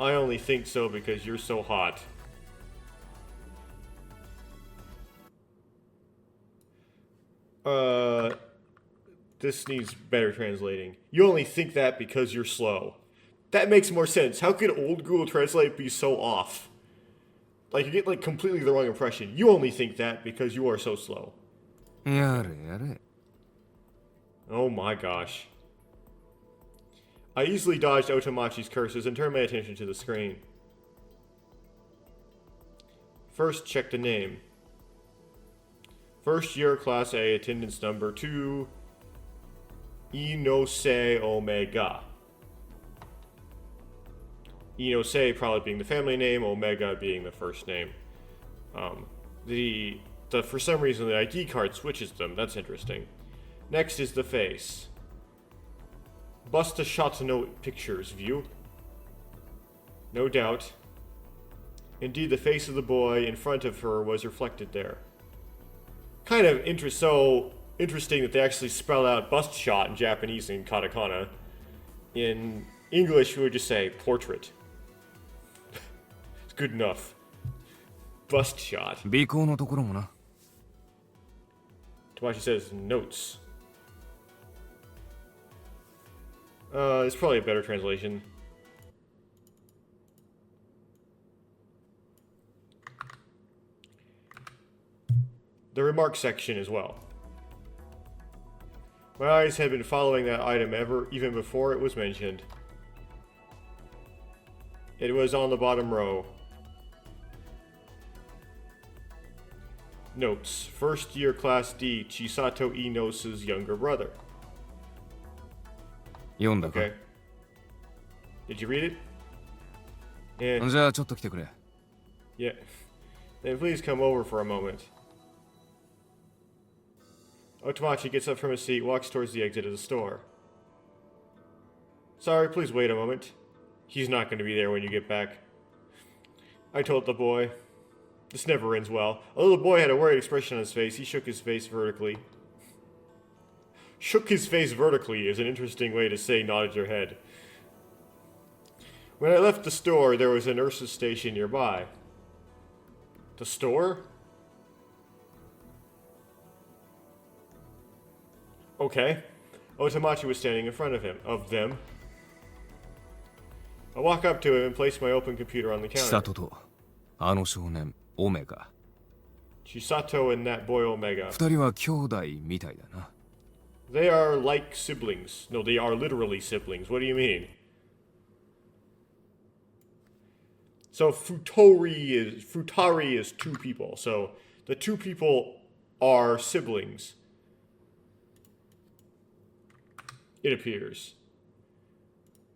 I only think so because you're so hot. This needs better translating. You only think that because you're slow. That makes more sense. How could old Google Translate be so off? Like, you get, like, completely the wrong impression. You only think that because you are so slow. やれやれ。Oh my gosh. I easily dodged Otomachi's curses and turned my attention to the screen. First, check the name. First year, Class A, attendance number 2, Inose Omega. Inose probably being the family name, Omega being the first name. For some reason, the ID card switches them. That's interesting. Next is the face. Bust a shot to no pictures view. No doubt. Indeed, the face of the boy in front of her was reflected there. Kind of interesting that they actually spell out bust shot in Japanese in katakana. In English, we would just say portrait. It's good enough. Bust shot. 尾行のところもな。Tomashi says notes. It's probably a better translation. The remarks section as well. My eyes had been following that item even before it was mentioned. It was on the bottom row. Notes. First year Class D, Chisato Inosu's younger brother. 読んだか Okay. Did you read it? Yeah. じゃあちょっと来てくれ。Yeah. Then please come over for a moment. Otomachi gets up from his seat, walks towards the exit of the store. Sorry, please wait a moment. He's not going to be there when you get back. I told the boy. This never ends well. Although the boy had a worried expression on his face, he shook his face vertically. Shook his face vertically is an interesting way to say nodded your head. When I left the store, there was a nurse's station nearby. The store? Okay. Otamachi was standing in front of them. I walk up to him and place my open computer on the 千 counter. 里とあの少年オメガ Chisato and that boy Omega. 二人は兄弟みたいだな They are like siblings. No, they are literally siblings. What do you mean? So Futari is two people. So the two people are siblings. It appears.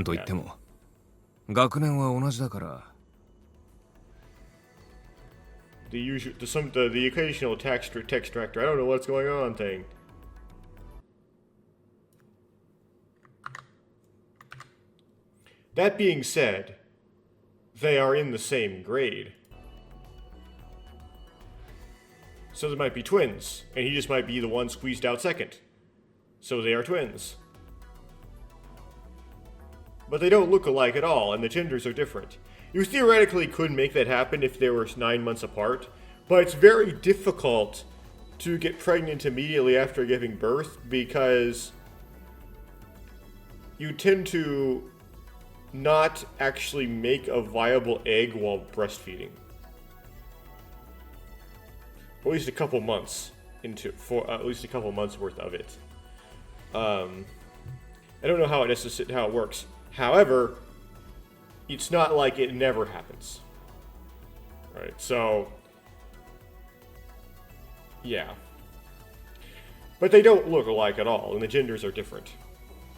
と言っても学年は同じだから The occasional text director. I don't know what's going on thing. That being said, they are in the same grade. So they might be twins, and he just might be the one squeezed out second. So they are twins. But they don't look alike at all, and the genders are different. You theoretically could make that happen if they were 9 months apart, but it's very difficult to get pregnant immediately after giving birth because you tend to not actually make a viable egg while breastfeeding. At least a couple months at least a couple months worth of it. I don't know how it works. However, it's not like it never happens. Right, so yeah. But they don't look alike at all, and the genders are different.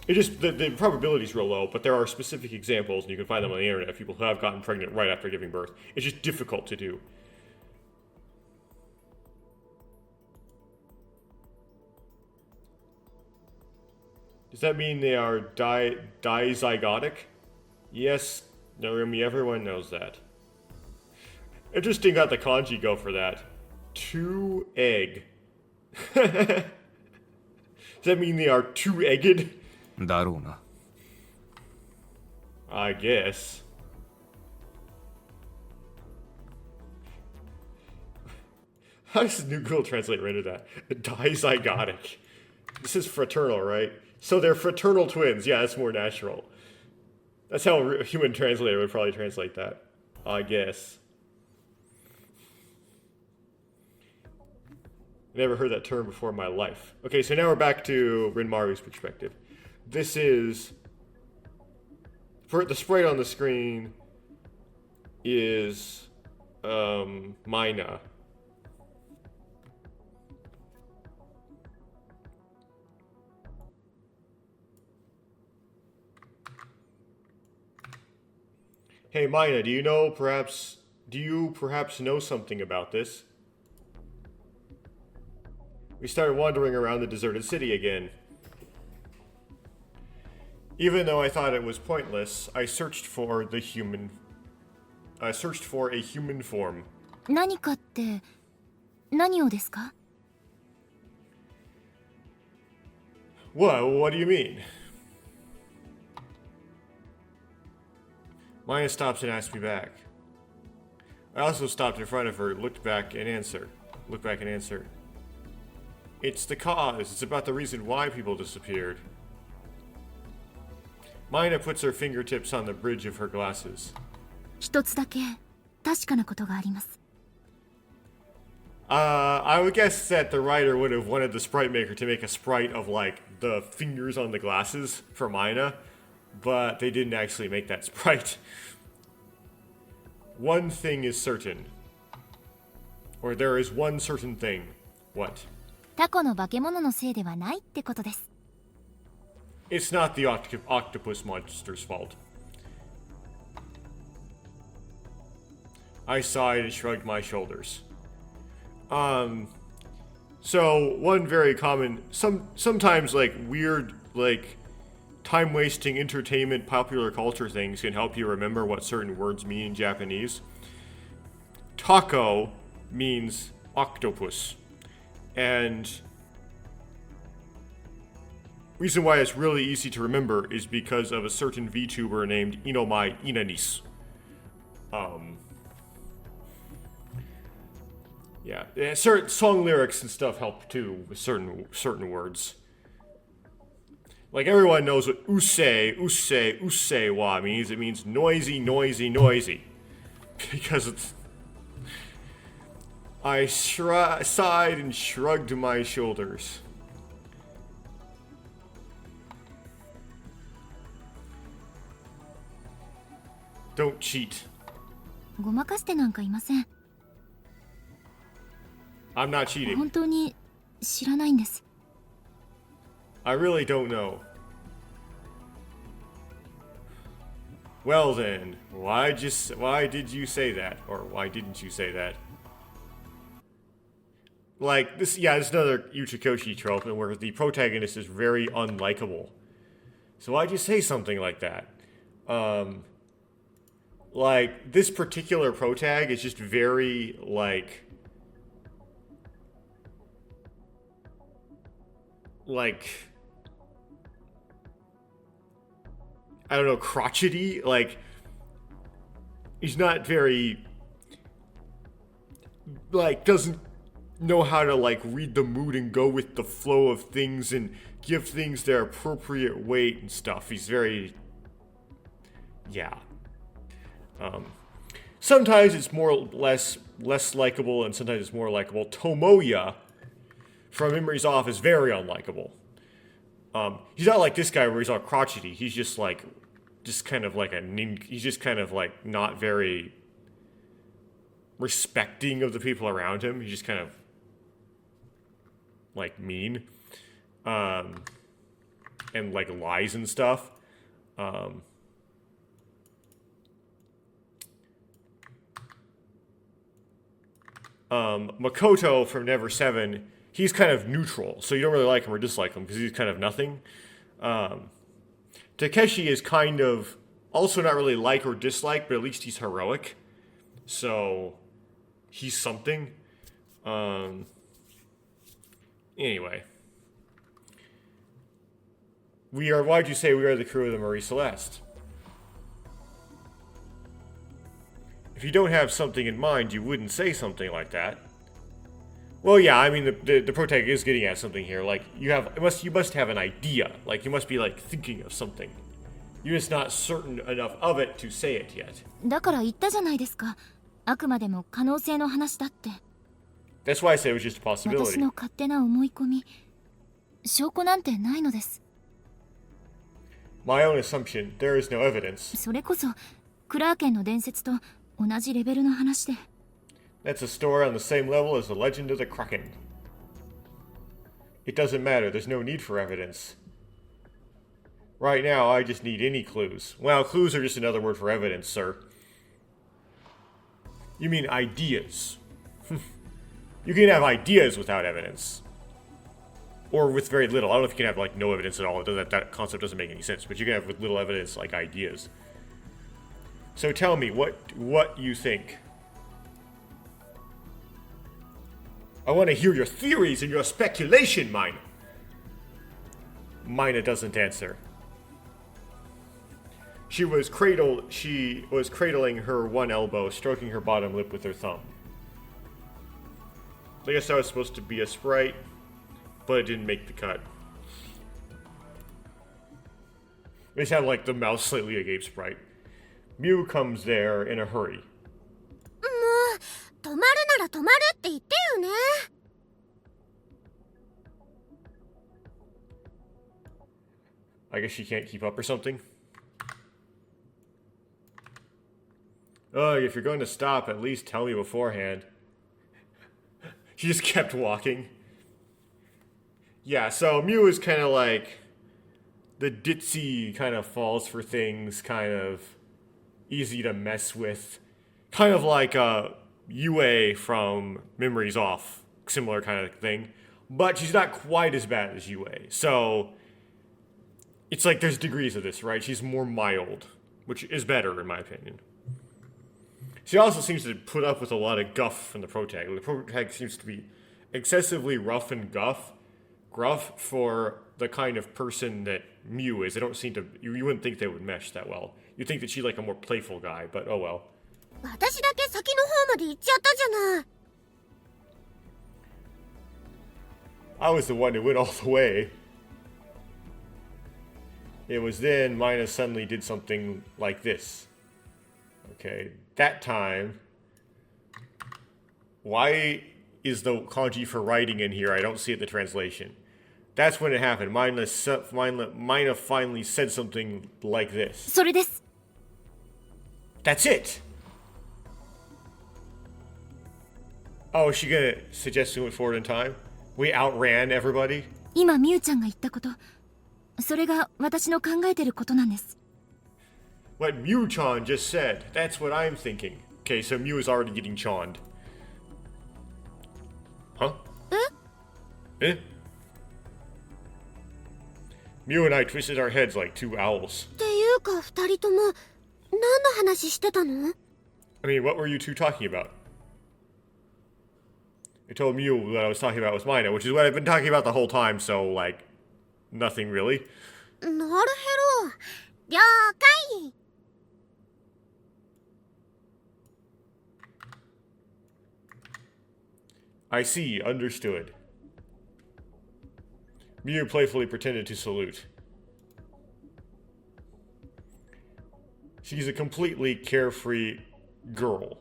It just the probability is real low, but there are specific examples, and you can find them on the internet of people who have gotten pregnant right after giving birth. It's just difficult to do. Does that mean they are dizygotic? Yes, Narumi, everyone knows that. Interesting got the kanji go for that. 2 egg. Does that mean they are 2-egged? だろうな I guess. How does the new Google Translate render that? Dizygotic. This is fraternal, right? So they're fraternal twins. Yeah, that's more natural. That's how a human translator would probably translate that. I guess. Never heard that term before in my life. Okay, so now we're back to Rinmaru's perspective. This is... For the sprite on the screen is... Mina. Hey, Mina, do you perhaps know something about this? We started wandering around the deserted city again. Even though I thought it was pointless, I searched for a human form. 何かって何をですか? What do you mean? Maya stops and asks me back. I also stopped in front of her, looked back and answered. It's the cause. It's about the reason why people disappeared. Mina puts her fingertips on the bridge of her glasses. 一つだけ確かなことがあります。 I would guess that the writer would have wanted the sprite maker to make a sprite of, like, the fingers on the glasses for Mina, but they didn't actually make that sprite. One thing is certain. Or there is one certain thing. What? タコの化け物のせいではないってことです。 It's not the octopus monster's fault. I sighed and shrugged my shoulders. So one very common, sometimes like weird, like time-wasting entertainment, popular culture things can help you remember what certain words mean in Japanese. Taco means octopus, and reason why it's really easy to remember is because of a certain VTuber named Inomai Inanis. Yeah, certain song lyrics and stuff help too with certain words. Like everyone knows what use wa means. It means noisy, noisy, noisy. Because it's... I sighed and shrugged my shoulders. Don't cheat. ごまかしてなんかいません。 I'm not cheating. 本当に知らないんです。 I really don't know. Well then, why did you say that? Or why didn't you say that? Like, this is another Uchikoshi trope where the protagonist is very unlikable. So why'd you say something like that? Like, this particular protag is just very, like, I don't know, crotchety. Like, he's not very, like, doesn't know how to, like, read the mood and go with the flow of things and give things their appropriate weight and stuff. He's very, yeah. Sometimes it's less likable, and sometimes it's more likable. Tomoya from Memories Off is very unlikable. He's not like this guy where he's all crotchety. He's just like, he's just kind of like not very respecting of the people around him. He's just kind of like mean, and like lies and stuff. Makoto from Never 7, he's kind of neutral, so you don't really like him or dislike him because he's kind of nothing. Takeshi is kind of also not really like or dislike, but at least he's heroic, so he's something. Anyway, why'd you say we are the crew of the Marie Celeste? If you don't have something in mind, you wouldn't say something like that. Well, yeah, I mean, the protagonist is getting at something here. Like, you must have an idea. Like, you must be, like, thinking of something. You're just not certain enough of it to say it yet. だから言ったじゃないですか。あくまでも可能性の話だって。 That's why I said it was just a 私 possibility. の勝手な思い込み、証拠なんてないのです。 My own assumption, there is no evidence. それこそクラーケンの伝説と同じレベルの話で。 That's a story on the same level as the legend of the Kraken. It doesn't matter, there's no need for evidence. Right now, I just need any clues. Well, clues are just another word for evidence, sir. You mean ideas. You can have ideas without evidence. Or with very little. I don't know if you can have, like, no evidence at all. That concept doesn't make any sense. But you can have with little evidence, like, ideas. So tell me, what you think. I want to hear your theories and your speculation, Mina. Mina doesn't answer. She was cradling her one elbow, stroking her bottom lip with her thumb. I guess that was supposed to be a sprite, but it didn't make the cut. They just have, like, the mouth slightly agape sprite. Mew comes there in a hurry. もう止まるなら止まるって言ってよね。 I guess she can't keep up or something. Oh, if you're going to stop, at least tell me beforehand. She just kept walking. Yeah, so Mew is kind of like the ditzy, kind of falls for things, kind of easy to mess with. Kind of like Yue from Memories Off, similar kind of thing. But she's not quite as bad as Yue. So it's like there's degrees of this, right? She's more mild, which is better in my opinion. She also seems to put up with a lot of guff from the protag. The protag seems to be excessively rough and gruff for the kind of person that Mew is. They don't seem to. You wouldn't think they would mesh that well. You'd think that she's like a more playful guy, but oh well. 私だけ先の方まで行っちゃったじゃない。 I was the one who went all the way. It was then Mina suddenly did something like this. Okay, that time. Why is the kanji for writing in here? I don't see it in the translation. That's when it happened. Mina finally said something like this. それです。 That's it! Oh, is she gonna suggest we went forward in time? We outran everybody? 今ミュウちゃんが言ったこと、それが私の考えてることなんです。 What Mew-chan just said. That's what I'm thinking. Okay, so Mew is already getting choned. Huh? Eh? Mew and I twisted our heads like two owls. っていうか二人とも何の話してたの？ I mean, what were you two talking about? I told Mew what I was talking about was Mina, which is what I've been talking about the whole time, so, like, nothing really. なるへろ。了解。 I see, understood. Mew playfully pretended to salute. She's a completely carefree girl.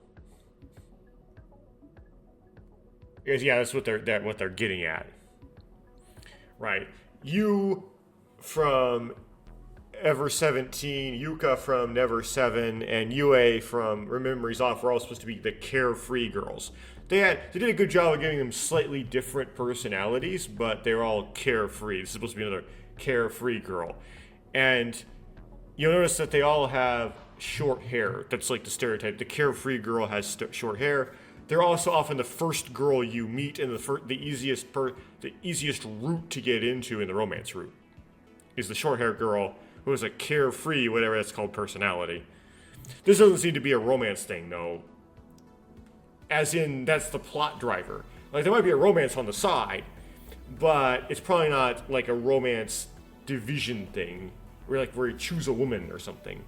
Yeah, that's what they're getting at. Right. You from Ever 17, Yuka from Never 7, and Yue from Memories Off were all supposed to be the carefree girls. They did a good job of giving them slightly different personalities, but they're all carefree. This is supposed to be another carefree girl. And you'll notice that they all have short hair. That's like the stereotype. The carefree girl has short hair. They're also often the first girl you meet and the easiest route to get into in the romance route. Is the short-haired girl who has a carefree, whatever that's called, personality. This doesn't seem to be a romance thing, though. As in, that's the plot driver. Like, there might be a romance on the side, but it's probably not like a romance division thing, where you choose a woman or something.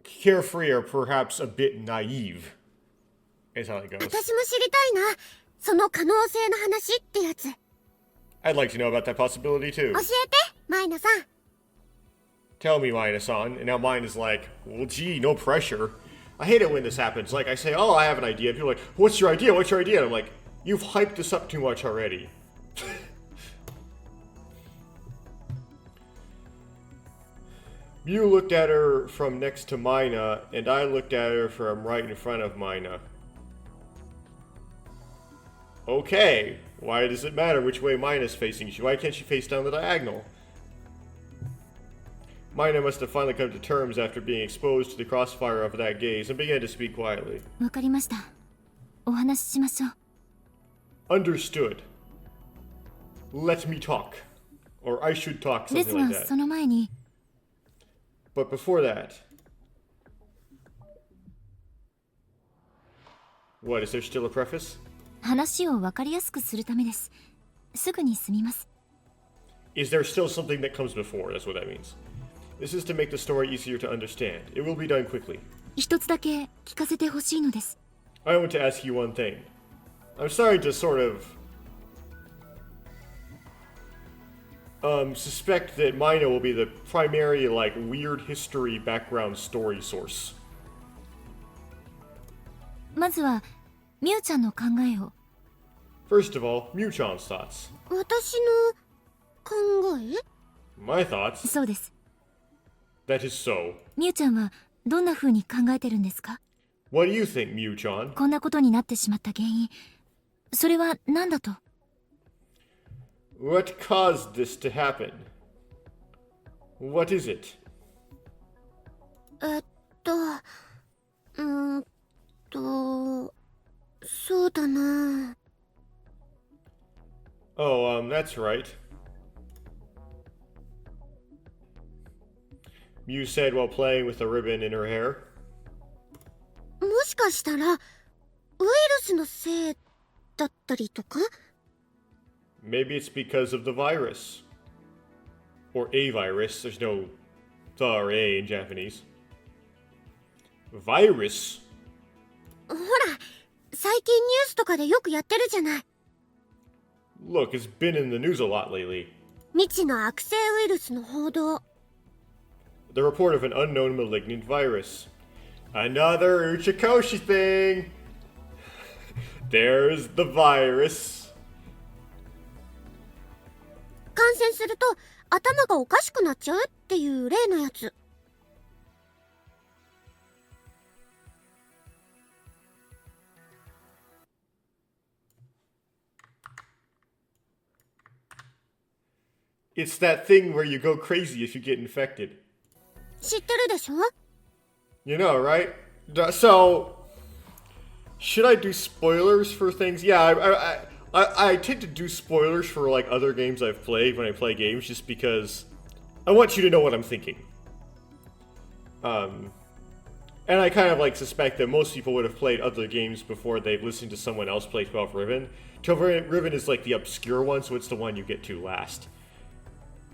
Carefree or perhaps a bit naive, is how it goes. 私も知りたいな。その可能性の話ってやつ。 I'd like to know about that possibility too. 教えて、マイナさん。 Tell me, Mina-san. And now mine is like, well, gee, no pressure. I hate it when this happens. Like, I say, oh, I have an idea. People are like, what's your idea? What's your idea? And I'm like, you've hyped this up too much already. You looked at her from next to Mina, and I looked at her from right in front of Mina. Okay, why does it matter which way Mina's facing? Why can't she face down the diagonal? Mina must have finally come to terms after being exposed to the crossfire of that gaze and began to speak quietly. わかりました。お話ししましょう。 Understood. Let me talk. Or I should talk, で something す like が、 that. その前に、 But before that... What, is there still a preface? 話をわかりやすくするためです。すぐに済みます。 Is there still something that comes before? That's what that means. This is to make the story easier to understand. It will be done quickly. 一つだけ聞かせてほしいのです。 I want to ask you one thing. I'm sorry to sort of... suspect that Mina will be the primary, like, weird history background story source. まずは、ミュウちゃんの考えを。 First of all, Mew-chan's thoughts. 私の考え？ My thoughts? そうです。 That is so. ミュウちゃんはどんな風に考えてるんですか？ What do you think, Mew-chan? こんなことになってしまった原因、それは何だと？ What caused this to happen? What is it? そうだな。 Oh, that's right. Mew said while playing with a ribbon in her hair. もしかしたらウイルスのせいだったりとか？ Maybe it's because of the virus. Or a virus. There's no the or a in Japanese. Virus? ほら、最近ニュースとかでよくやってるじゃない。 Look, it's been in the news a lot lately. 未知の悪性ウイルスの報道。 The report of an unknown malignant virus. Another Uchikoshi thing! There's the virus. 感染すると頭がおかしくなっちゃうっていう例のやつ。 It's that thing where you go crazy if you get infected. 知ってるでしょ？ You know, right? So, should I do spoilers for things? Yeah, I tend to do spoilers for like other games I've played when I play games, just because I want you to know what I'm thinking. And I kind of like suspect that most people would have played other games before they've listened to someone else play 12Riven. 12Riven is like the obscure one, so it's the one you get to last.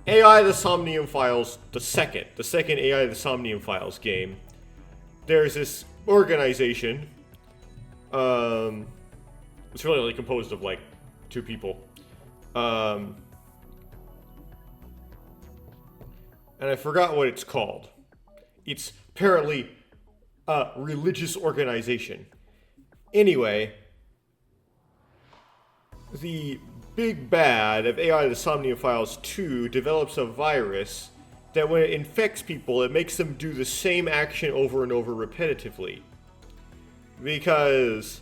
AI the Somnium Files, the second AI the Somnium Files game. There's this organization. It's really only composed of like 2 people. And I forgot what it's called. It's apparently a religious organization. Anyway, the big bad of AI the Somnium Files 2 develops a virus that when it infects people, it makes them do the same action over and over repetitively. Because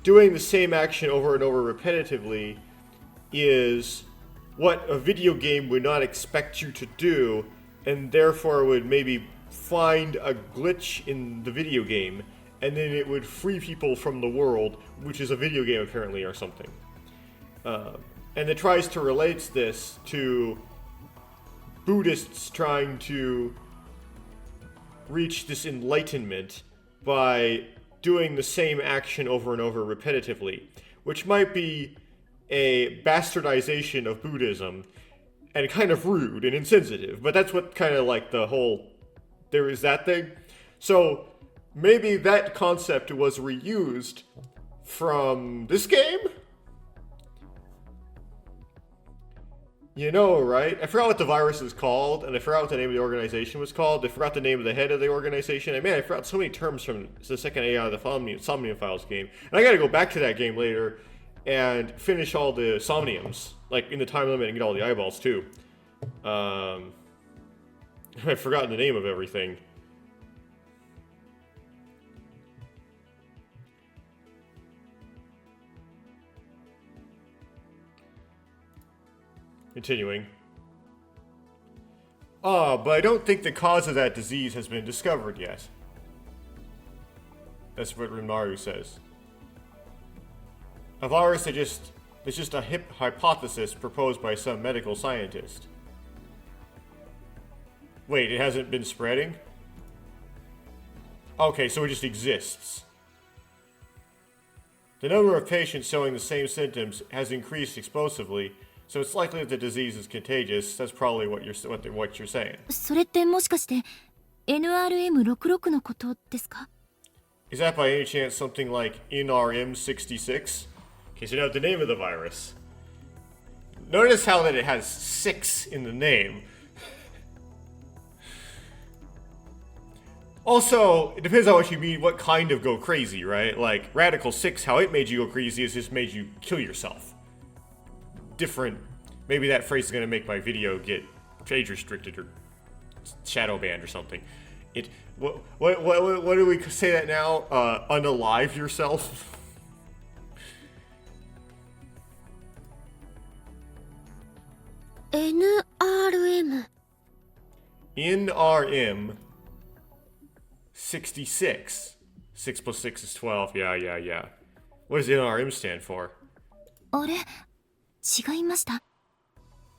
doing the same action over and over repetitively is what a video game would not expect you to do, and therefore would maybe find a glitch in the video game, and then it would free people from the world, which is a video game apparently or something. And it tries to relate this to Buddhists trying to reach this enlightenment by doing the same action over and over repetitively, which might be a bastardization of Buddhism and kind of rude and insensitive, but that's what kind of like the whole there is that thing. So maybe that concept was reused from this game? You know, right? I forgot what the virus is called, and I forgot what the name of the organization was called. I forgot the name of the head of the organization. And man, I forgot so many terms from the second AI of the Somnium Files game. And I gotta go back to that game later and finish all the Somniums, like in the time limit, and get all the eyeballs too. I've forgotten the name of everything. Continuing. But I don't think the cause of that disease has been discovered yet. That's what Rinmaru says. A virus is just a hypothesis proposed by some medical scientist. Wait, it hasn't been spreading? Okay, so it just exists. The number of patients showing the same symptoms has increased explosively, so it's likely that the disease is contagious. That's probably what you're saying. それってもしかして NRM66 のことですか？ Is that by any chance something like NRM66? Okay, so now the name of the virus. Notice how that it has 6 in the name. Also, it depends on what you mean, what kind of go crazy, right? Like, Radical 6, how it made you go crazy is just made you kill yourself. Different. Maybe that phrase is going to make my video get age restricted or shadow banned or something. What do we say that now? Unalive yourself? NRM NRM 66. 6 plus 6 is 12. Yeah. What does NRM stand for? あれ、違いました。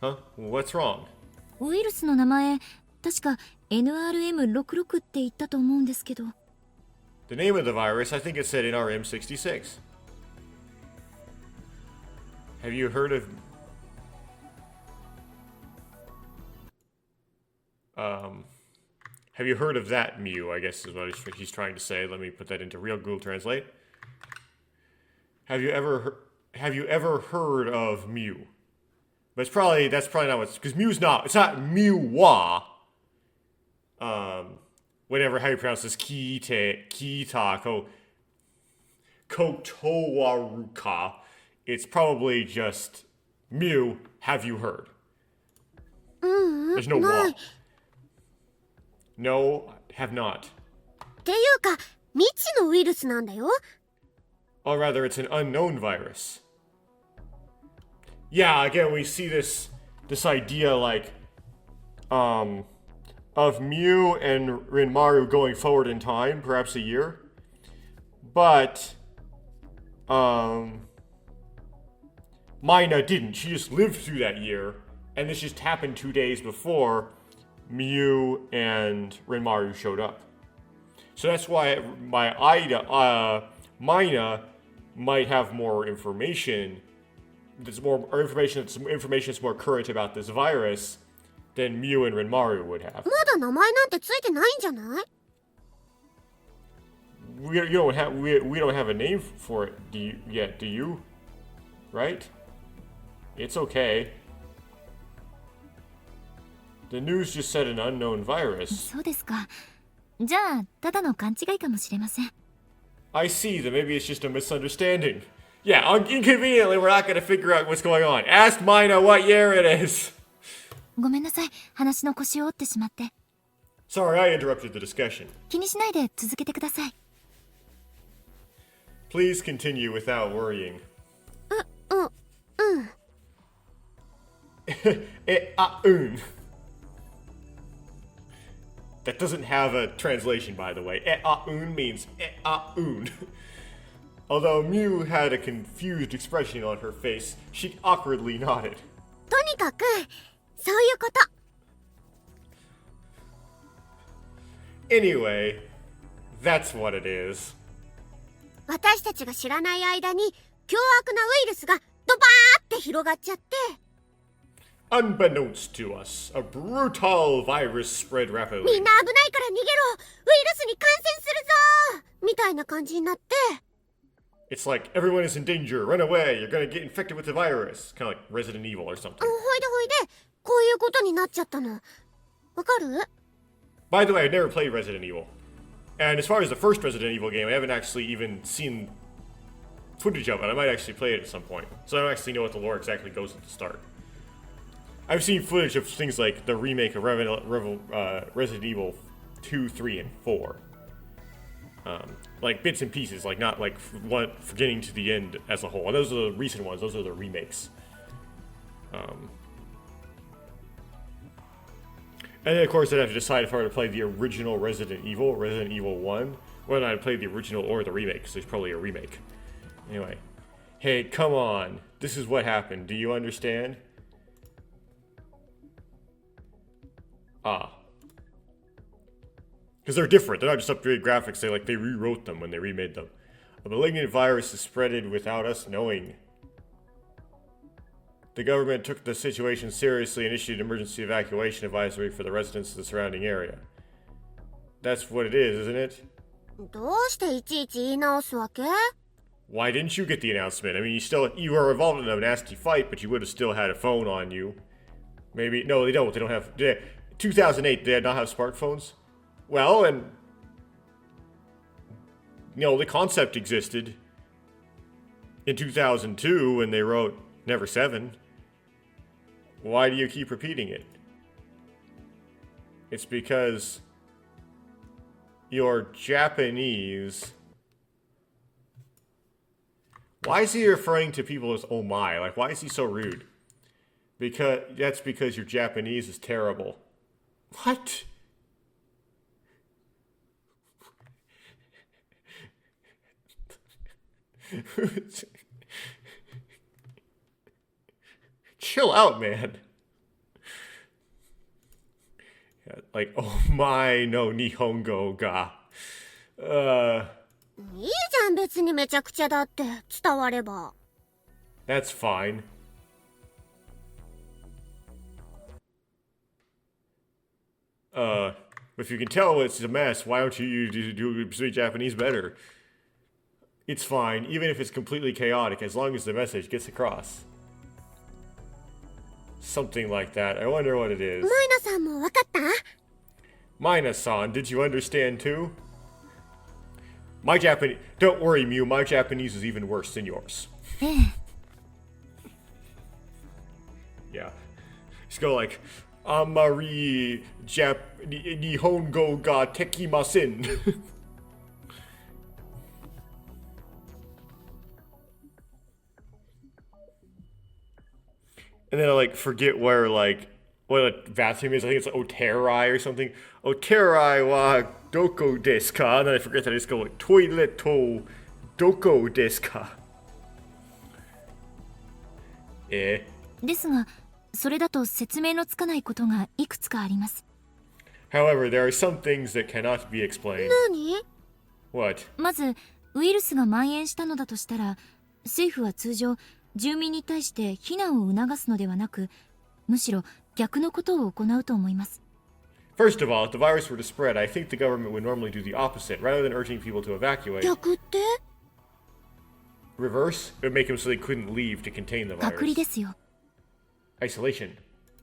Huh? What's wrong? ウイルスの名前、確か NRM66 って言ったと思うんですけど。 The name of the virus, I think it said NRM66. Have you heard of... Have you heard of that, Mew, I guess is what he's trying to say. Let me put that into real Google Translate. Have you ever heard of Mew? But that's probably not what's... Because Mew's not... It's not Mew-wa. Whatever, how you pronounce this, Kotowaruka. It's probably just Mew, have you heard? There's no wa. No, have not. っていうか、未知のウイルスなんだよ。 Or rather, it's an unknown virus. Yeah, again, we see this idea, like, of Mew and Rinmaru going forward in time, perhaps a year. But, Mina didn't. She just lived through that year, and this just happened 2 days before Mew and Rinmaru showed up. So that's why Mina might have more information. There's more information that's more current about this virus than Mew and Rinmaru would have. まだ名前なんてついてないんじゃない？ We don't have a name for it yet, do you? Right? It's okay. The news just said an unknown virus. そうですか。じゃあただの勘違いかもしれません。 I see that maybe it's just a misunderstanding. Yeah, inconveniently, we're not going to figure out what's going on. Ask Mina what year it is. ごめんなさい、話の腰を折ってしまって。 Sorry, I interrupted the discussion. 気にしないで続けてください。 Please continue without worrying. うん。That doesn't have a translation, by the way. E'a'un means e'a'un. Although Mew had a confused expression on her face, she awkwardly nodded. とにかく、そういうこと。 Anyway, that's what it is. 私たちが知らない間に凶悪なウイルスがドバーって広がっちゃって、 Unbeknownst to us, a brutal virus spread み rapidly. んな危ないから逃げろ、ウイルスに感染するぞみたいな感じになって、 It's like everyone is in danger, run away, you're gonna get infected with the virus. Kind of like Resident Evil or something. ほいでほいでこういうことになっちゃったの。わかる？ By the way, I've never played Resident Evil. And as far as the first Resident Evil game, I haven't actually even seen footage of it. I might actually play it at some point. So I don't actually know what the lore exactly goes at the start. I've seen footage of things like the remake of Resident Evil 2, 3, and 4. Like bits and pieces, like not like for getting to the end as a whole. And those are the recent ones, those are the remakes. And then, of course, I'd have to decide if I were to play the original Resident Evil 1, whether I'd play the original or the remake, because there's probably a remake. Anyway. Hey, come on. This is what happened. Do you understand? Ah. Because they're different. They're not just upgraded graphics. They rewrote them when they remade them. A malignant virus is spreaded without us knowing. The government took the situation seriously and issued an emergency evacuation advisory for the residents of the surrounding area. That's what it is, isn't it? どうしていちいち言い直すわけ？ Why didn't you get the announcement? I mean, you were involved in a nasty fight, but you would have still had a phone on you. Maybe, no, they don't. They don't have, 2008, they did not have smartphones. Well, and, the concept existed in 2002 when they wrote Never 7. Why do you keep repeating it? It's because you're Japanese. Why is he referring to people as oh my? Like, why is he so rude? That's because your Japanese is terrible. What? Chill out, man. Yeah, Like, oh my no Nihongo ga. いいじゃん、別にめちゃくちゃだって伝われば。That's fine. If you can tell it's a mess, why don't you speak Japanese better? It's fine, even if it's completely chaotic, as long as the message gets across. Something like that. I wonder what it is. マイナさんもわかった？ Mina-san, did you understand too? My Japanese... Don't worry, Mew, my Japanese is even worse than yours. Yeah. Just go like... Amari... Nihongo ga tekimasen. And then I like forget where like what a bathroom is. I think it's like Oterai or something. Oterai wa doko desu ka? And then I forget that I just go like toilet to doko desu ka? ですが、それだと説明のつかないことがいくつかあります。However, there are some things that cannot be explained. 何？ What? まず、ウイルスが蔓延したのだとしたら、政府は通常、住民に対して避難を促すのではなく、むしろ逆のことを行うと思います。First of all, if the virus were to spread, I think the government would normally do the opposite. Rather than urging people to evacuate, 逆って？ reverse, it would make them so they couldn't leave to contain the 隔離 virus. ですよ。 Isolation.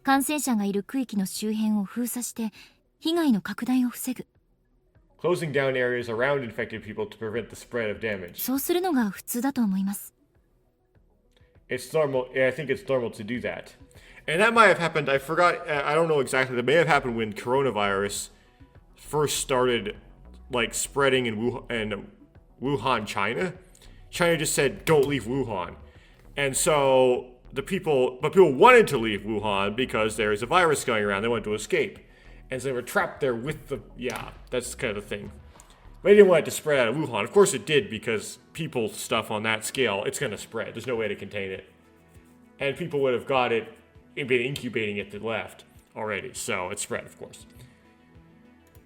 感染者がいる区域の周辺を封鎖して、被害の拡大を防ぐ。Closing down areas around infected people to prevent the spread of damage. そうするのが普通だと思います。It's normal. I think it's normal to do that. And that might have happened. I forgot. I don't know exactly. That may have happened when coronavirus first started, like spreading in Wuhan, China. China just said, "Don't leave Wuhan," and so people wanted to leave Wuhan because there's a virus going around. They wanted to escape, and so they were trapped there with the. Yeah, that's kind of the thing. But they didn't want it to spread out of Wuhan. Of course it did, because people stuff on that scale, it's going to spread. There's no way to contain it. And people would have got it, been incubating it that left already. So it spread, of course.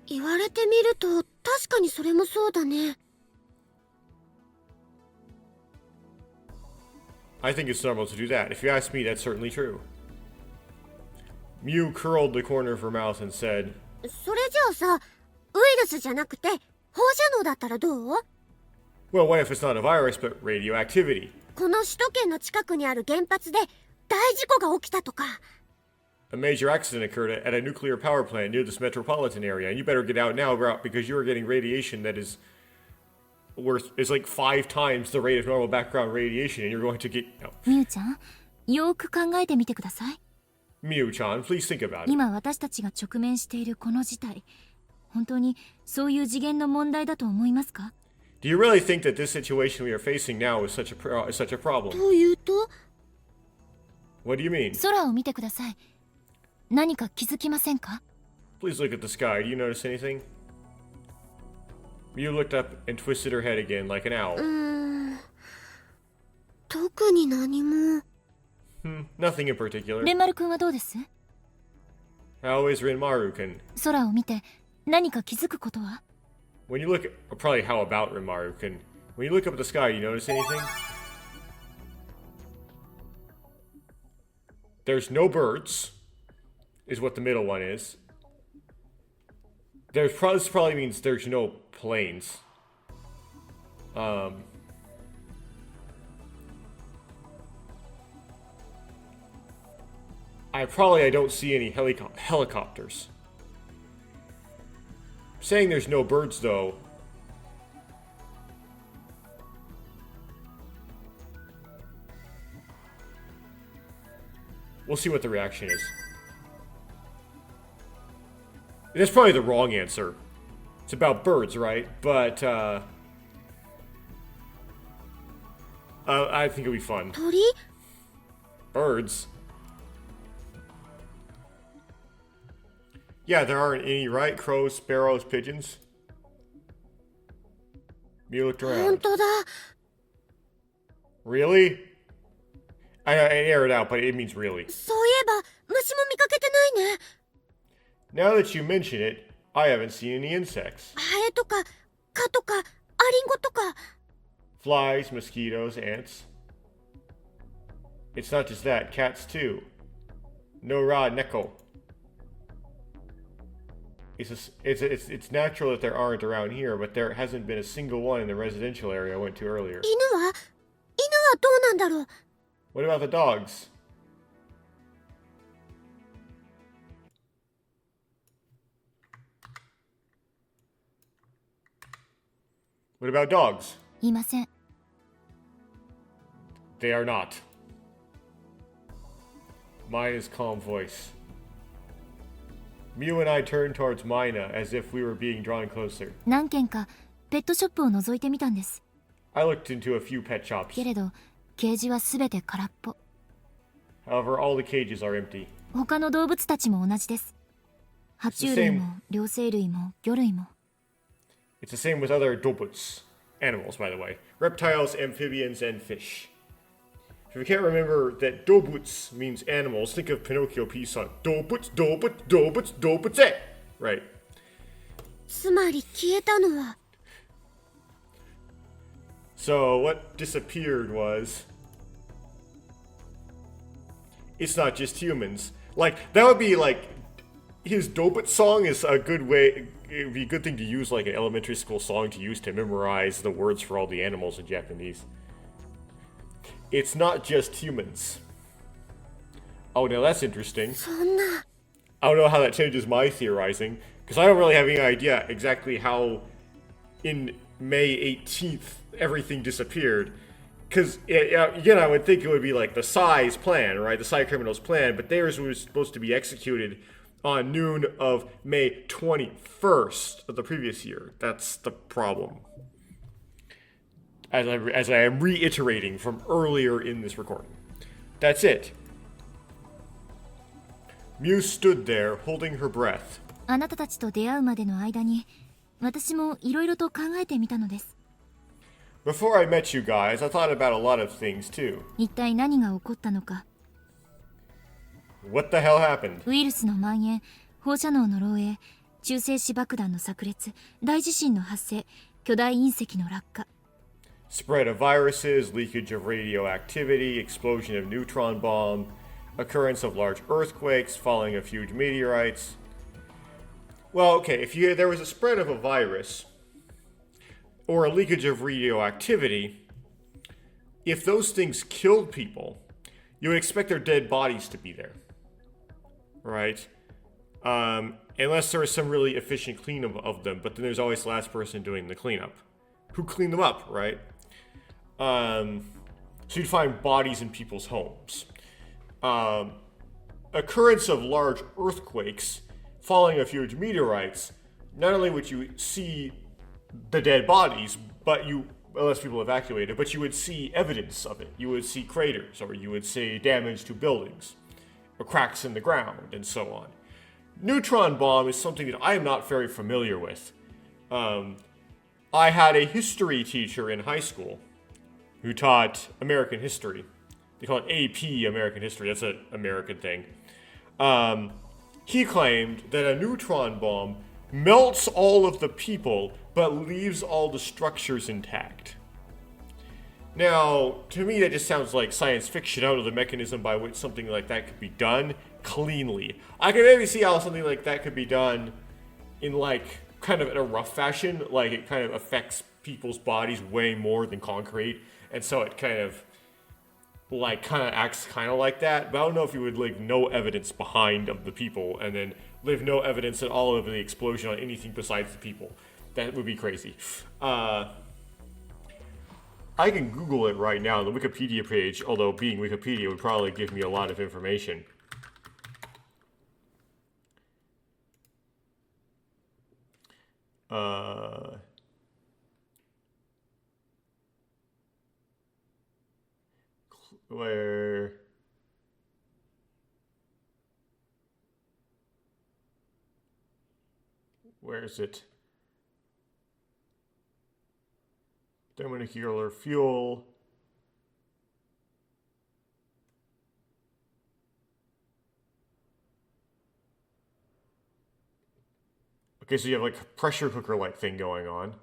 言われてみると確かにそれもそうだね。I think it's normal to do that. If you ask me, that's certainly true. Mew curled the corner of her mouth and said, それじゃあさ、ウイルスじゃなくて放射能だったらどう？ Well, what if it's not a virus, but radioactivity? この首都圏の近くにある原発で大事故が起きたとか。A major accident occurred at a nuclear power plant near this metropolitan area, and you better get out now, because you are getting radiation that is like 5 times the rate of normal background radiation, and you're going to get... No. みゆちゃん、よーく考えてみてください。 Mew-chan, please think about it. 今私たちが直面しているこの事態、本当にそういう次元の問題だと思いますか？ Do you really think that this situation we are facing now is such a problem? というと？ What do you mean? 空を見てください。何か気づきませんか？ Please look at the sky. Do you notice anything? Mew looked up and twisted her head again like an owl. 特に何も。Nothing in particular. レンマル君はどうです？ How is Rinmaru-kun? 空を見て何か気づくことは？ When you look at... Probably how about Rinmaru-kun? When you look up at the sky, do you notice anything? There's no birds, is what the middle one is. This probably means there's no planes. I don't see any helicopters. Saying there's no birds, though. We'll see what the reaction is. That's probably the wrong answer. It's about birds, right? But, I think it'll be fun. 鳥？ Birds? Yeah, there aren't any, right? Crows, sparrows, pigeons? You looked 本 around. 当だ。 Really? I aired it out, but it means really. そういえば虫も見かけてないね。Now that you mention it, I haven't seen any insects. ハエとか蚊とかアリンゴとか。 Flies, mosquitoes, ants. It's not just that, cats too. No ra neko. It's natural that there aren't around here, but there hasn't been a single one in the residential area I went to earlier. 犬はどうなんだろう。 What about the dogs? What about dogs? いません。 They are not. Mina's calm voice. Mew and I turned towards Mina as if we were being drawn closer. 何軒かペットショップを覗いてみたんです。 I looked into a few pet shops. けれどケージは全て空っぽ。 However, all the cages are empty. 他の動物たちも同じです。爬虫類も両生類も魚類も。 It's the same with other dobuts. Animals, by the way. Reptiles, amphibians, and fish. If you can't remember that dobuts means animals, think of Pinocchio Peace song. Dobuts, dobuts, dobuts, dobuts, eh! Right. つまり消えたのは So what disappeared was... It's not just humans. Like, that would be like... His Dobut song is a good way... It would be a good thing to use, like an elementary school song to use to memorize the words for all the animals in Japanese. It's not just humans. Oh, now that's interesting. そんな I don't know how that changes my theorizing, because I don't really have any idea exactly how in May 18th everything disappeared. Because, again, I would think it would be like the Psy's plan, right? The Psy criminals' plan, but theirs was supposed to be executed on noon of May 21st of the previous year. That's the problem. As I am reiterating from earlier in this recording. That's it. Mew stood there, holding her breath. あなたたちと出会うまでの間に私もいろいろと考えてみたのです。 Before I met you guys, I thought about a lot of things too. 一体何が起こったのか。 What the hell happened? ウイルスの蔓延、放射能の漏洩、中性子爆弾の炸裂、大地震の発生、巨大隕石の落下。 Spread of viruses, leakage of radioactivity, explosion of neutron bomb, occurrence of large earthquakes, falling of huge meteorites. Well, okay, if there was a spread of a virus or a leakage of radioactivity, if those things killed people, you would expect their dead bodies to be there, right? Unless there was some really efficient cleanup of them, but then there's always the last person doing the cleanup. Who cleaned them up, right? So you'd find bodies in people's homes. Occurrence of large earthquakes, falling of huge meteorites, not only would you see the dead bodies, but unless people evacuated, but you would see evidence of it. You would see craters, or you would see damage to buildings, or cracks in the ground, and so on. Neutron bomb is something that I am not very familiar with. I had a history teacher in high school who taught American history. They call it AP American history. That's an American thing. He claimed that a neutron bomb melts all of the people but leaves all the structures intact. Now, to me, that just sounds like science fiction. I don't know the mechanism by which something like that could be done cleanly. I can maybe see how something like that could be done in, like, kind of in a rough fashion. Like, it kind of affects people's bodies way more than concrete. And so it kind of acts kind of like that. But I don't know if you would leave no evidence behind of the people and then leave no evidence at all of the explosion on anything besides the people. That would be crazy. I can Google it right now, the Wikipedia page, although being Wikipedia would probably give me a lot of information. Where is it? Thermonuclear fuel. Okay, so you have like a pressure cooker-like thing going on.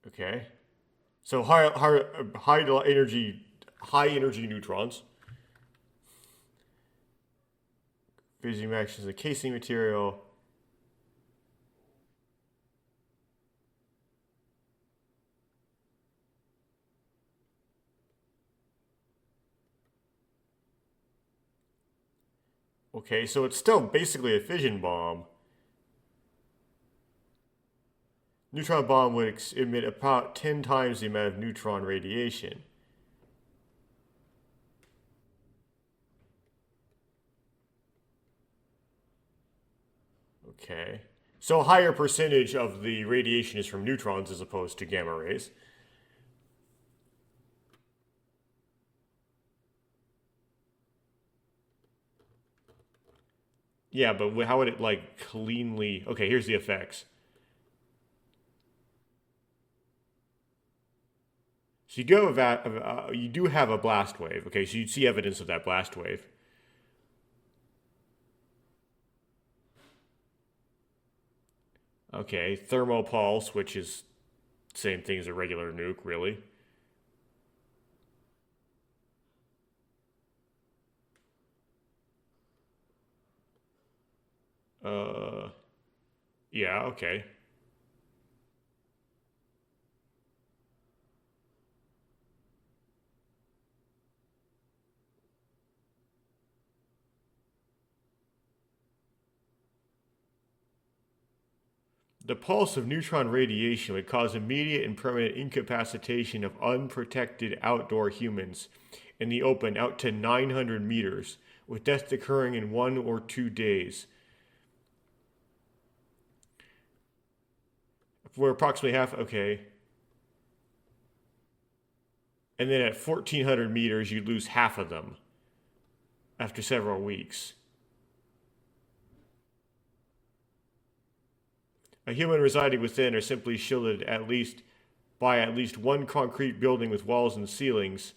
Okay. So high energy neutrons. Fusing reactions, the casing material. Okay, so it's still basically a fission bomb. Neutron bomb would emit about 10 times the amount of neutron radiation. Okay. So a higher percentage of the radiation is from neutrons as opposed to gamma rays. Yeah, but how would it like cleanly... Okay, here's the effects. So you do have a blast wave. Okay, so you'd see evidence of that blast wave. Okay, thermal pulse, which is same thing as a regular nuke, really. Yeah, okay. The pulse of neutron radiation would cause immediate and permanent incapacitation of unprotected outdoor humans in the open out to 900 meters, with death occurring in 1 or 2 days. For approximately half, okay. And then at 1400 meters, you'd lose half of them after several weeks. A human residing within are simply shielded by at least one concrete building with walls and ceilings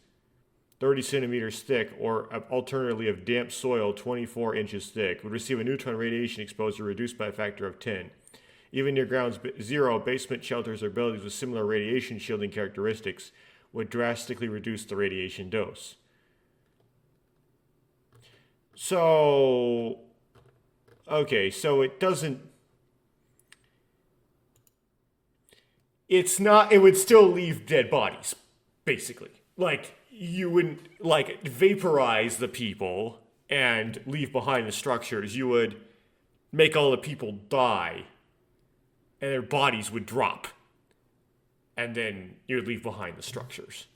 30 centimeters thick, or alternatively of damp soil 24 inches thick, would receive a neutron radiation exposure reduced by a factor of 10. Even near ground zero, basement shelters or buildings with similar radiation shielding characteristics would drastically reduce the radiation dose. So, okay, so it doesn't... It's not... It would still leave dead bodies, basically. Like, you wouldn't, like, vaporize the people and leave behind the structures. You would make all the people die, and their bodies would drop. And then you would leave behind the structures.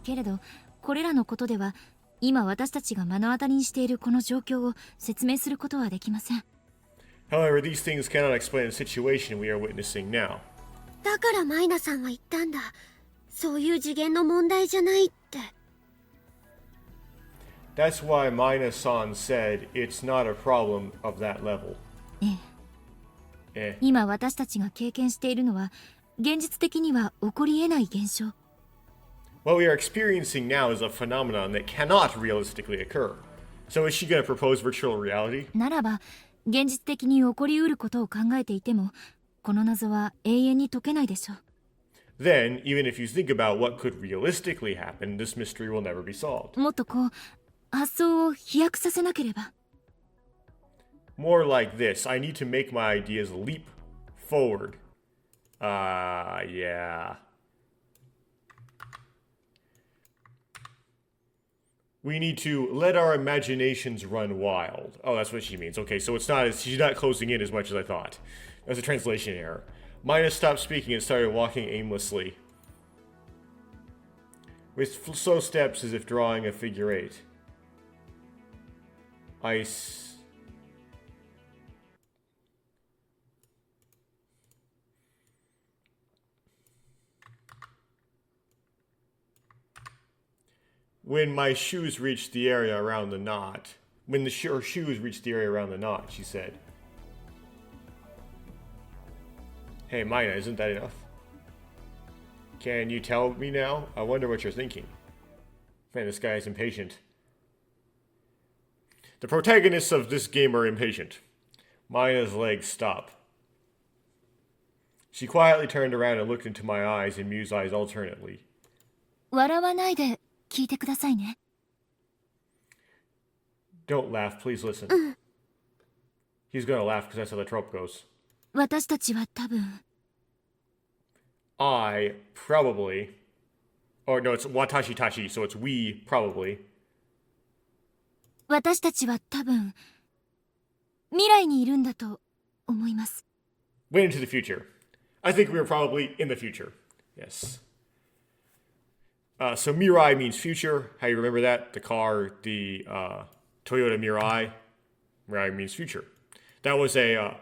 けれど、これらのことでは、今私たちが目の当たりにしているこの状況を説明することはできません。However, these things cannot explain the situation we are witnessing now. だからマイナさんは言ったんだ。そういう次元の問題じゃないって。That's why Mina-san said it's not a problem of that level. 今私たちが経験しているのは、現実的には起こり得ない現象。What we are experiencing now is a phenomenon that cannot realistically occur. So is she going to propose virtual reality? ならば、現実的に起こりうることを考えていても、この謎は永遠に解けないでしょう。Then, even if you think about what could realistically happen, this mystery will never be solved. もっとこう、発想を飛躍させなければ。More like this. I need to make my ideas leap forward. Yeah. We need to let our imaginations run wild. Oh, that's what she means. Okay, so she's not closing in as much as I thought. That's a translation error. Mina stopped speaking and started walking aimlessly, with slow steps as if drawing a figure eight. When my shoes reached the area around the knot. When her shoes reached the area around the knot, she said. Hey, Mina, isn't that enough? Can you tell me now? I wonder what you're thinking. Man, this guy is impatient. The protagonists of this game are impatient. Maya's legs stop. She quietly turned around and looked into my eyes and Miu's eyes alternately. 笑わないで聞いてくださいね。 Don't laugh, please listen. He's gonna laugh because that's how the trope goes. 私たちは多分 I probably... Or no, it's watashi tashi, so it's we probably. 私たちは多分未来にいるんだと思います。 Went into the future. I think we were probably in the future. Yes. So Mirai means future. How you remember that? The car, the Toyota Mirai. Mirai means future. That was a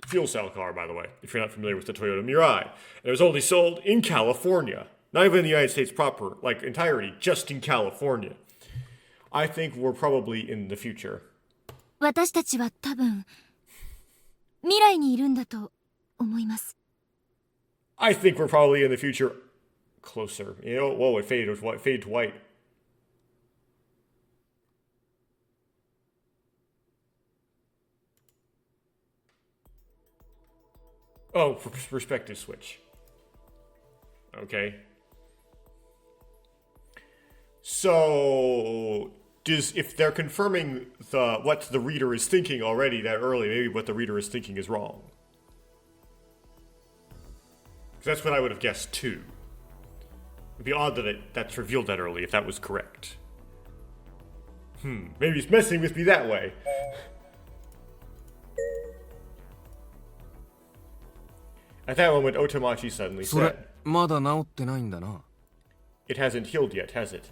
fuel cell car, by the way, if you're not familiar with the Toyota Mirai. And it was only sold in California. Not even in the United States proper, like entirety, just in California. I think we're probably in the future. 私たちは多分未来にいるんだと思います。 I think we're probably in the future closer. You know, whoa, it faded to white. Oh, perspective switch. Okay. So, if they're confirming what the reader is thinking already that early, maybe what the reader is thinking is wrong. Because that's what I would have guessed too. It'd be odd that that's revealed that early if that was correct. Maybe he's messing with me that way. At that moment, Otamachi suddenly それ said, まだ治ってないんだな。 It hasn't healed yet, has it?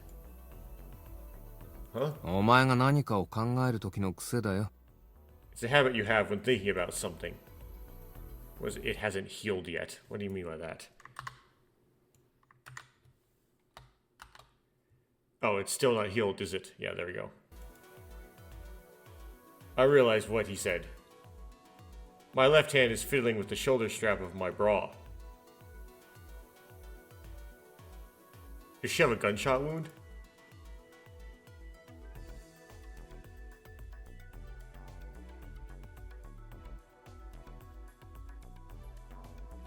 Huh? お前が何かを考える時の癖だよ。 It's a habit you have when thinking about something. It hasn't healed yet. What do you mean by that? Oh, it's still not healed, is it? Yeah, there we go. I realized what he said. My left hand is fiddling with the shoulder strap of my bra. Does she have a gunshot wound?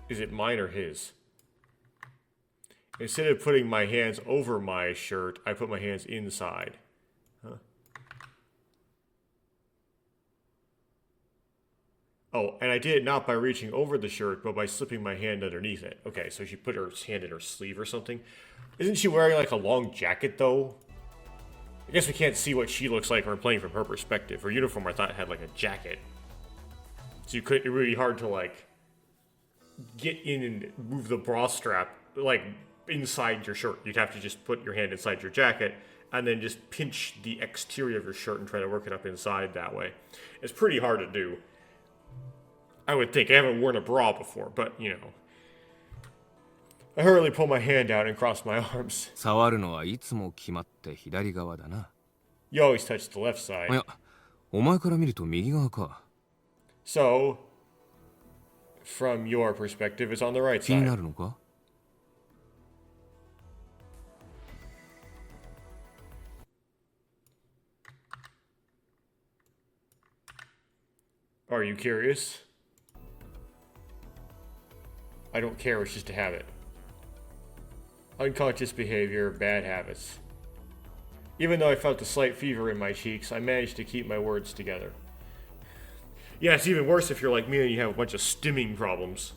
Is it mine or his? Instead of putting my hands over my shirt, I put my hands inside. Huh? Oh, and I did it not by reaching over the shirt, but by slipping my hand underneath it. Okay, so she put her hand in her sleeve or something. Isn't she wearing like a long jacket though? I guess we can't see what she looks like when we're playing from her perspective. Her uniform I thought had like a jacket. So it's really hard to like get in and move the bra strap like inside your shirt. You'd have to just put your hand inside your jacket and then just pinch the exterior of your shirt and try to work it up inside that way. It's pretty hard to do. I would think. I haven't worn a bra before, but you know. I hurriedly pull my hand out and cross my arms. 触るのはいつも決まって左側だな。 You always touch the left side. いや、お前から見ると右側か。 So, from your perspective, it's on the right 気に side. なるのか？ Are you curious? I don't care, it's just a habit. Unconscious behavior, bad habits. Even though I felt a slight fever in my cheeks, I managed to keep my words together. Yeah, it's even worse if you're like me and you have a bunch of stimming problems.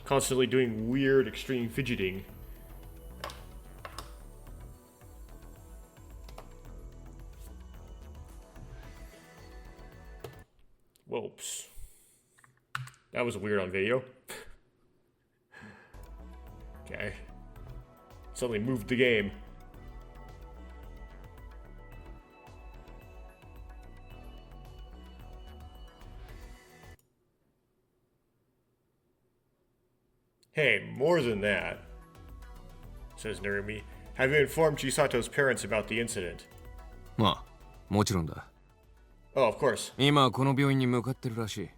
Constantly doing weird, extreme fidgeting. Whoops. That was weird on video. Okay. Suddenly moved the game. Hey, more than that, says Narumi. Have you informed Chisato's parents about the incident? まあ、もちろんだ。 Oh, of course. 今この病院に向かってるらしい。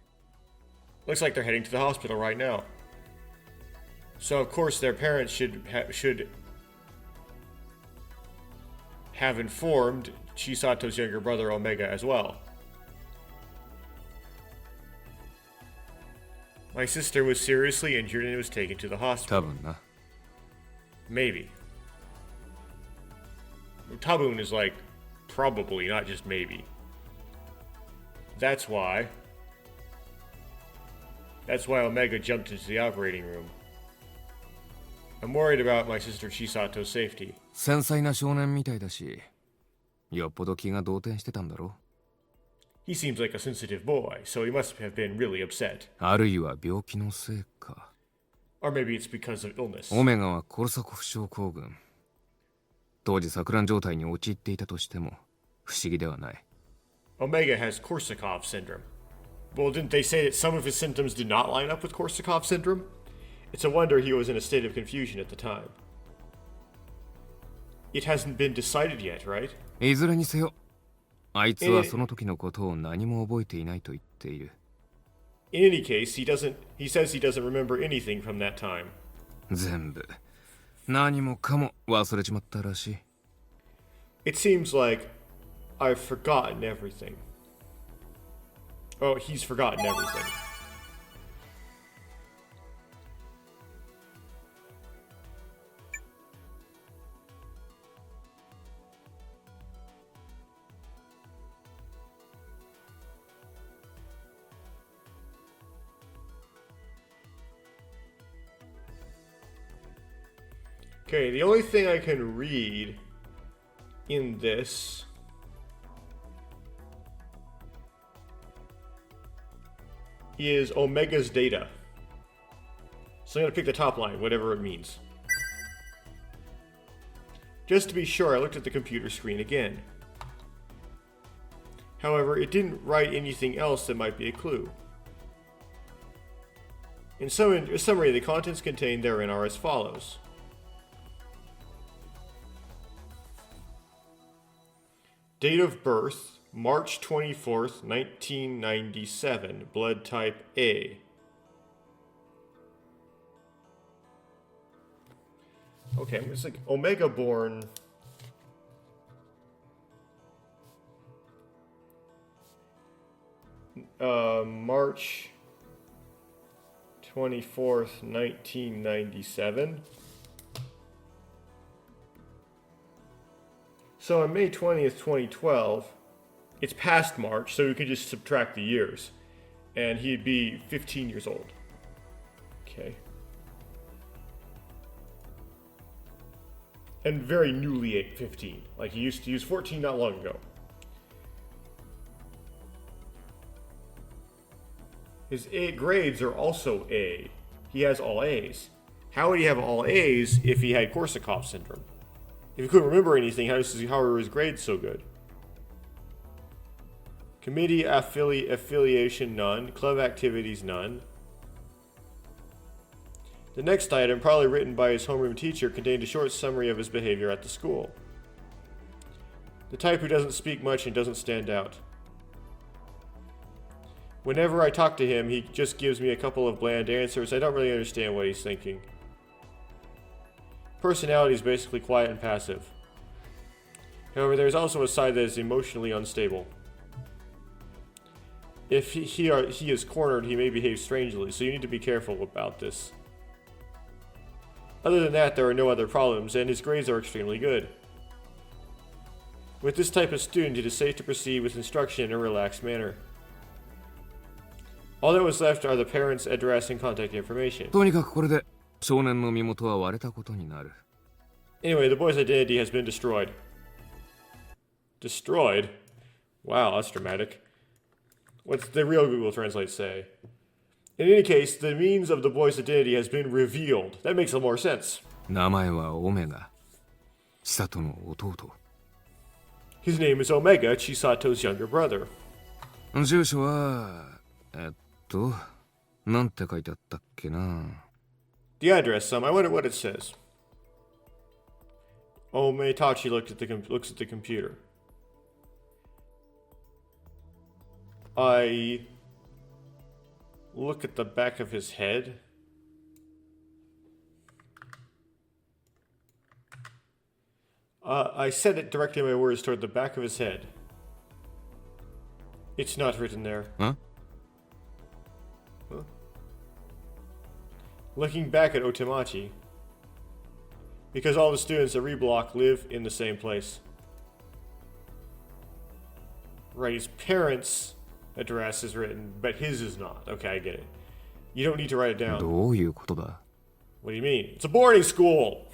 Looks like they're heading to the hospital right now. So of course their parents should have informed Chisato's younger brother Omega as well. My sister was seriously injured and was taken to the 多 hospital. 分な。 Maybe. Tabun is like probably, not just maybe. That's why Omega jumped into the operating room. I'm worried about my sister Chisato's safety. 繊細な少年みたいだし、よっぽど気が動転してたんだろ He seems like a sensitive boy, so he must have been really upset. あるいは病気のせいか。 Or maybe it's because of illness. オメガはコルサコフ症候群。当時錯乱状態に陥っていたとしても不思議ではない。 Omega has Korsakoff syndrome. Well, didn't they say that some of his symptoms did not line up with Korsakoff syndrome? It's a wonder he was in a state of confusion at the time. It hasn't been decided yet, right? いずれにせよ、あいつはその時のことを何も覚えていないと言っている。In any case, he says he doesn't remember anything from that time. 全部何もかも忘れちまったらしい。 It seems like I've forgotten everything. Oh, he's forgotten everything. Okay, the only thing I can read in this is Omega's data. So I'm going to pick the top line, whatever it means. Just to be sure, I looked at the computer screen again. However, it didn't write anything else that might be a clue. In summary, the contents contained therein are as follows. Date of birth, March 24th, 1997, blood type A. Okay, it's like Omega born. March 24th, 1997. So on May 20th, 2012, it's past March, so we can just subtract the years. And he'd be 15 years old. Okay. And very newly 15. Like he was 14 not long ago. His A grades are also A. He has all A's. How would he have all A's if he had Korsakoff syndrome? If he couldn't remember anything, how are his grades so good? Committee affiliation, none. Club activities, none. The next item, probably written by his homeroom teacher, contained a short summary of his behavior at the school. The type who doesn't speak much and doesn't stand out. Whenever I talk to him, he just gives me a couple of bland answers. I don't really understand what he's thinking. Personality is basically quiet and passive. However, there's also a side that is emotionally unstable. If he is cornered, he may behave strangely, so you need to be careful about this. Other than that, there are no other problems, and his grades are extremely good. With this type of student, it is safe to proceed with instruction in a relaxed manner. All that was left are the parents' address and contact information. とにかくこれで少年の身元は割れたことになる。 Anyway, the boy's identity has been destroyed. Destroyed? Wow, that's dramatic. What's the real Google Translate say? In any case, the means of the boy's identity has been revealed. That makes a little more sense. 名前はオメガ。千里の弟。 His name is Omega, Chisato's younger brother. 住所はなんて書いてあったっけな。 The address, I wonder what it says. Ometachi looks at the computer. I look at the back of his head. I said it directing my words toward the back of his head. It's not written there. Huh? Looking back at Otemachi, because all the students at Reblock live in the same place. Right, his parents' address is written, but his is not. Okay, I get it. You don't need to write it down. どういうことだ What do you mean? It's a boarding school!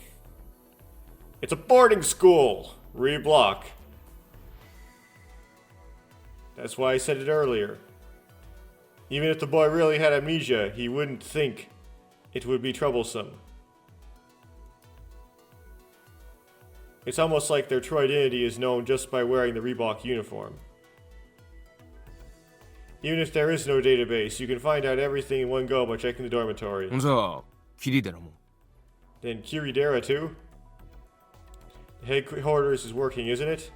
It's a boarding school! Reblock. That's why I said it earlier. Even if the boy really had amnesia, he wouldn't think it would be troublesome. It's almost like their true identity is known just by wearing the Reebok uniform. Even if there is no database, you can find out everything in one go by checking the dormitory. じゃあキリデラも Then Kiridera too? The headquarters is working, isn't it?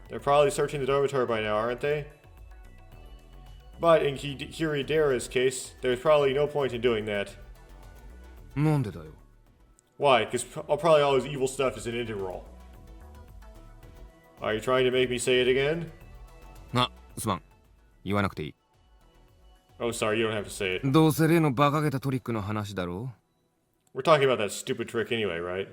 They're probably searching the dormitory by now, aren't they? But in Kiridera's case, there's probably no point in doing that. なんでだよ Why? Because probably all his evil stuff is an integral. Are you trying to make me say it again? あすまん言わなくていい Oh, sorry, you don't have to say it. どうせ例のバカげたトリックの話だろ We're talking about that stupid trick anyway, right?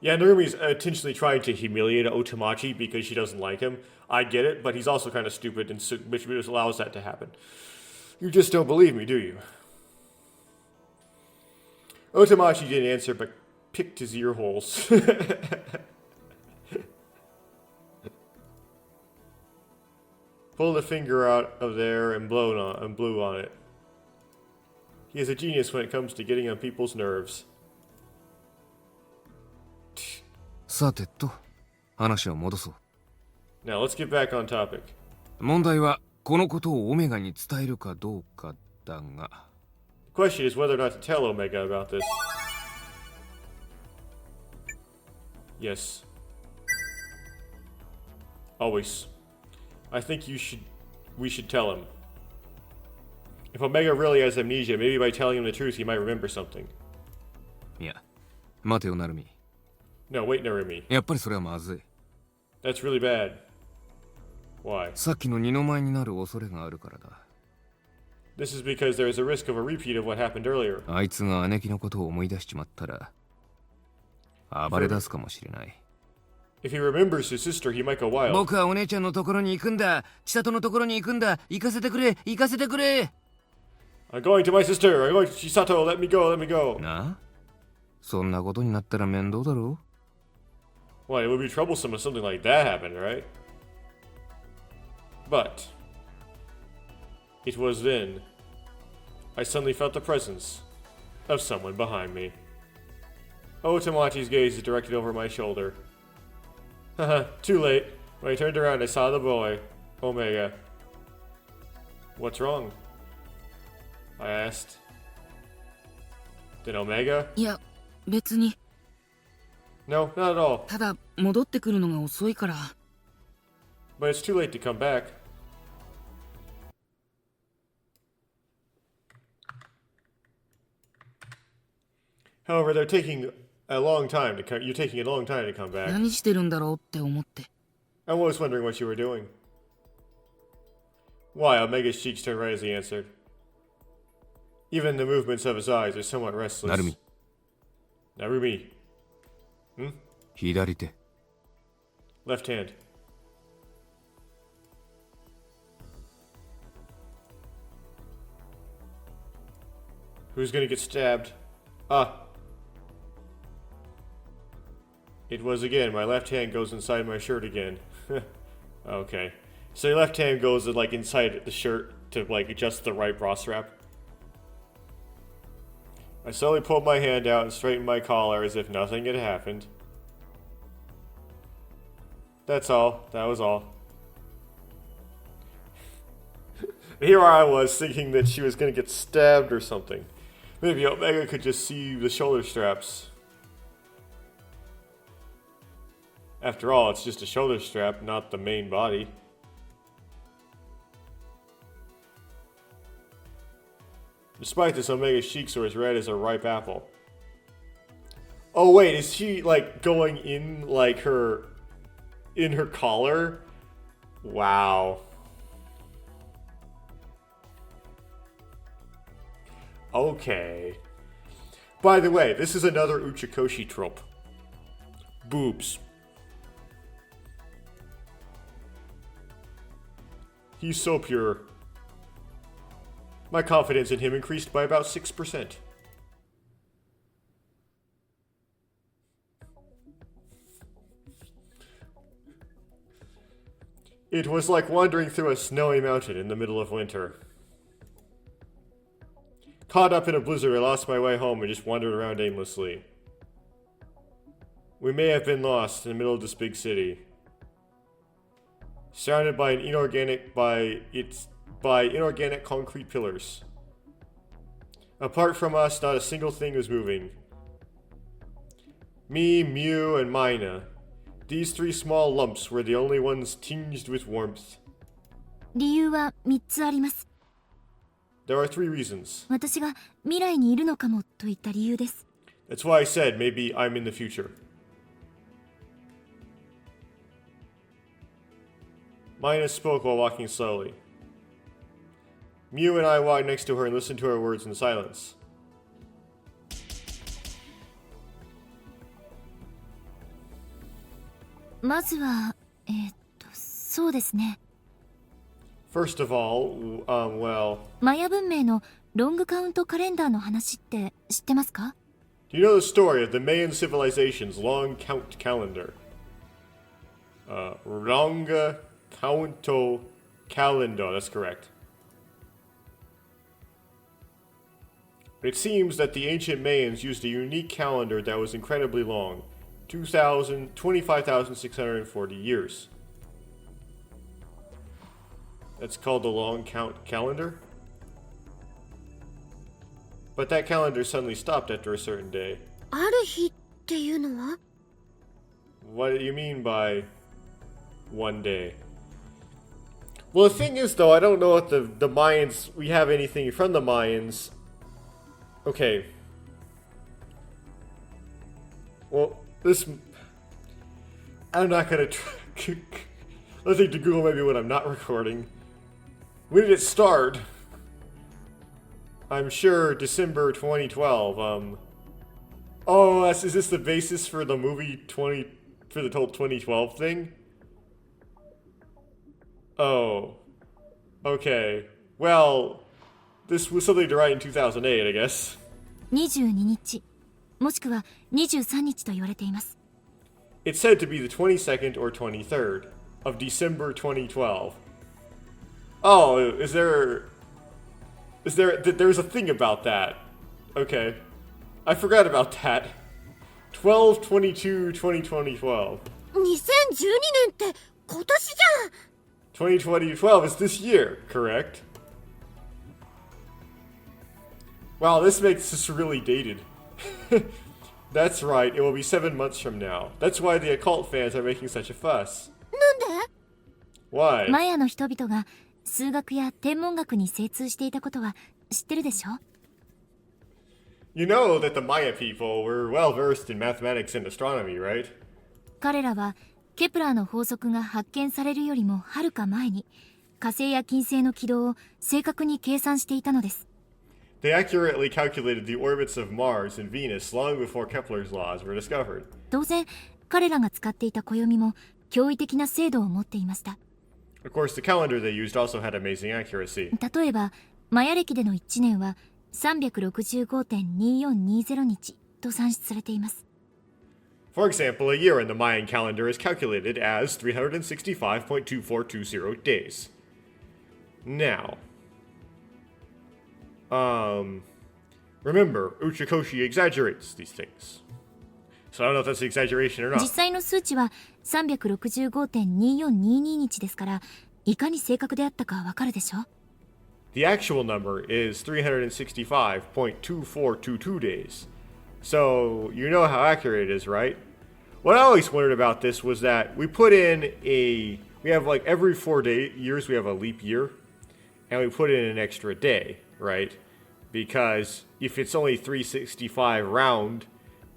Yeah, Narumi's intentionally trying to humiliate Otemachi because she doesn't like him. I get it, but he's also kind of stupid, and which allows that to happen. You just don't believe me, do you? Otemachi didn't answer, but picked his ear holes. Pulled a finger out of there and blew on it. He is a genius when it comes to getting on people's nerves. さてと話を戻そう Now let's get back on topic. 問題はこのことをオメガに伝えるかどうかだが The question is whether or not to tell Omega about this. Yes. Always. I think we should tell him. If Omega really has amnesia, maybe by telling him the truth he might remember something. いや待てよナルミ No, wait, Narumi. やっぱりそれはまずい That's really bad. Why? さっきの二の舞になる恐れがあるからだ This is because there is a risk of a repeat of what happened earlier. あいつが姉貴のことを思い出しちまったら暴れ出すかもしれない If he remembers his sister, he might go wild. 僕はお姉ちゃんのところに行くんだ千里のところに行くんだ行かせてくれ行かせてくれ I'm going to my sister. I'm going to Chisato. Let me go. Let me go. なあそんなことになったら面倒だろ Well, it would be troublesome if something like that happened, right? But it was then I suddenly felt the presence of someone behind me. Otemachi's gaze is directed over my shoulder. Haha, too late. When I turned around, I saw the boy, Omega. What's wrong? I asked. Did Omega? いや別に No, not at all. ただ戻ってくるのが遅いから But it's too late to come back. However, they're taking a long time to come. You're taking a long time to come back. 何してるんだろうって思って I was wondering what you were doing. Why? Omega's cheeks turned red as he answered. Even the movements of his eyes are somewhat restless. ナルミ Narumi. 左手 Left hand. Who's gonna get stabbed? Ah. It was again. My left hand goes inside my shirt again. Okay. So your left hand goes like inside the shirt to like adjust the right bra strap. I slowly pulled my hand out and straightened my collar as if nothing had happened. That's all. That was all. Here I was thinking that she was going to get stabbed or something. Maybe Omega could just see the shoulder straps. After all, it's just a shoulder strap, not the main body. Despite this, Omega's cheeks were as red as a ripe apple. Oh wait, is she like going in like her collar? Wow. Okay. By the way, this is another Uchikoshi trope. Boobs. He's so pure. My confidence in him increased by about 6%. It was like wandering through a snowy mountain in the middle of winter. Caught up in a blizzard, I lost my way home and just wandered around aimlessly. We may have been lost in the middle of this big city. Surrounded by inorganic concrete pillars. Apart from us, not a single thing was moving. Me, Mew, and Mina. These 3 small lumps were the only ones tinged with warmth. 理由は3つあります。 There are 3 reasons. 私が未来にいるのかもといった理由です。 That's why I said maybe I'm in the future. Mina spoke while walking slowly. Mew and I walked next to her and listened to her words in silence. First of all, well... マヤ文明のロングカウントカレンダーの話って知ってますか? Do you know the story of the Mayan civilization's long count calendar? Longa Counto Calendo, that's correct. It seems that the ancient Mayans used a unique calendar that was incredibly long, 25,640 years. That's called the long count calendar? But that calendar suddenly stopped after a certain day. ある日っていうのは? What do you mean by one day? Well, the thing is, though, I don't know if the Mayans, we have anything from the Mayans. Okay. Well, this... I'm not gonna try... Let's think to Google maybe when I'm not recording. When did it start? I'm sure December 2012. Oh, is this the basis for the movie for the whole 2012 thing? Oh. Okay. Well, this was something to write in 2008, I guess. 22日、もしくは23日と言われています。 It's said to be the 22nd or 23rd of December 2012. Oh, there's a thing about that. Okay. I forgot about that. 12/22/2012. 2012年って今年じゃん。 2012 is this year, correct? Wow, this makes this really dated. That's right, it will be 7 months from now. That's why the occult fans are making such a fuss. なんで? Why? マヤの人々が数学や天文学に精通していたことは知ってるでしょ? You know that the Maya people were well versed in mathematics and astronomy, right? 彼らはケプラーの法則が発見されるよりもはるか前に火星や金星の軌道を正確に計算していたのです。 They accurately calculated the orbits of Mars and Venus long before Kepler's laws were discovered. 当然、彼らが使っていた暦も驚異的な精度を持っていました。 Of course, the calendar they used also had amazing accuracy. 例えば、マヤ暦での1年は 365.2420 日と算出されています。 For example, a year in the Mayan calendar is calculated as 365.2420 days. Now, remember, Uchikoshi exaggerates these things. So I don't know if that's an exaggeration or not. 実際の数値は 365.2422 日ですから、いかに正確であったかわかるでしょ? The actual number is 365.2422 days. So, you know how accurate it is, right? What I always wondered about this was that we put in we have like every 4 years we have a leap year, and we put in an extra day, right? Because if it's only 365 round,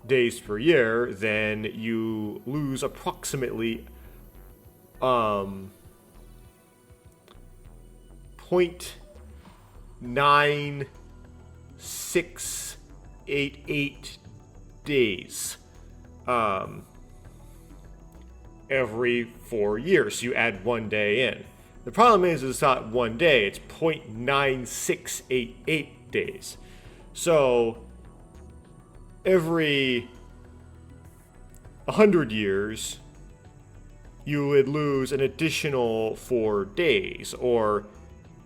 days per year, then you lose approximately 0.9688 days every 4 years. So you add 1 day in. The problem is it's not 1 day, it's 0.9688 days. So every 100 years, you would lose an additional 4 days, or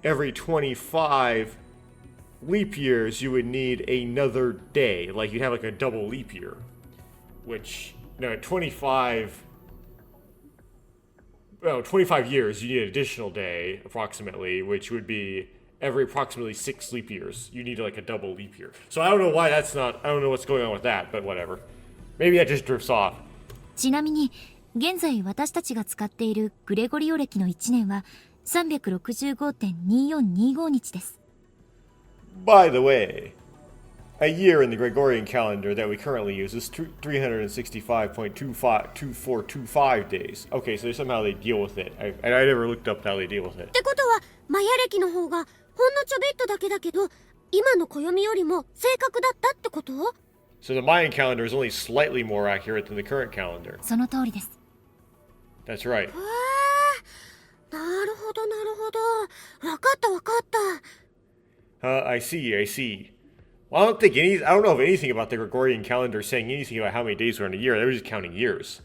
every 25 leap years, you would need another day. Like, you'd have like a double leap year, which, 25 years, you need an additional day, approximately, which would be every approximately 6 leap years. You need like a double leap year. So I don't know why that's not, I don't know what's going on with that, but whatever. Maybe that just drifts off. ちなみに現在私たちが使っているグレゴリオ暦の1年は 365.2425 日です。 By the way, a year in the Gregorian calendar that we currently use is 365.2425 days. Okay, so somehow they deal with it. I never looked up how they deal with it. ってことはマヤ暦の方がほんのちょびっとだけだけど今の暦よりも正確だったってこと？ So the Mayan calendar is only slightly more accurate than the current calendar. その通りです。 That's right. なるほどなるほど。わかったわかった。I see. Well, I don't know of anything about the Gregorian calendar saying anything about how many days were in a year. They were just counting years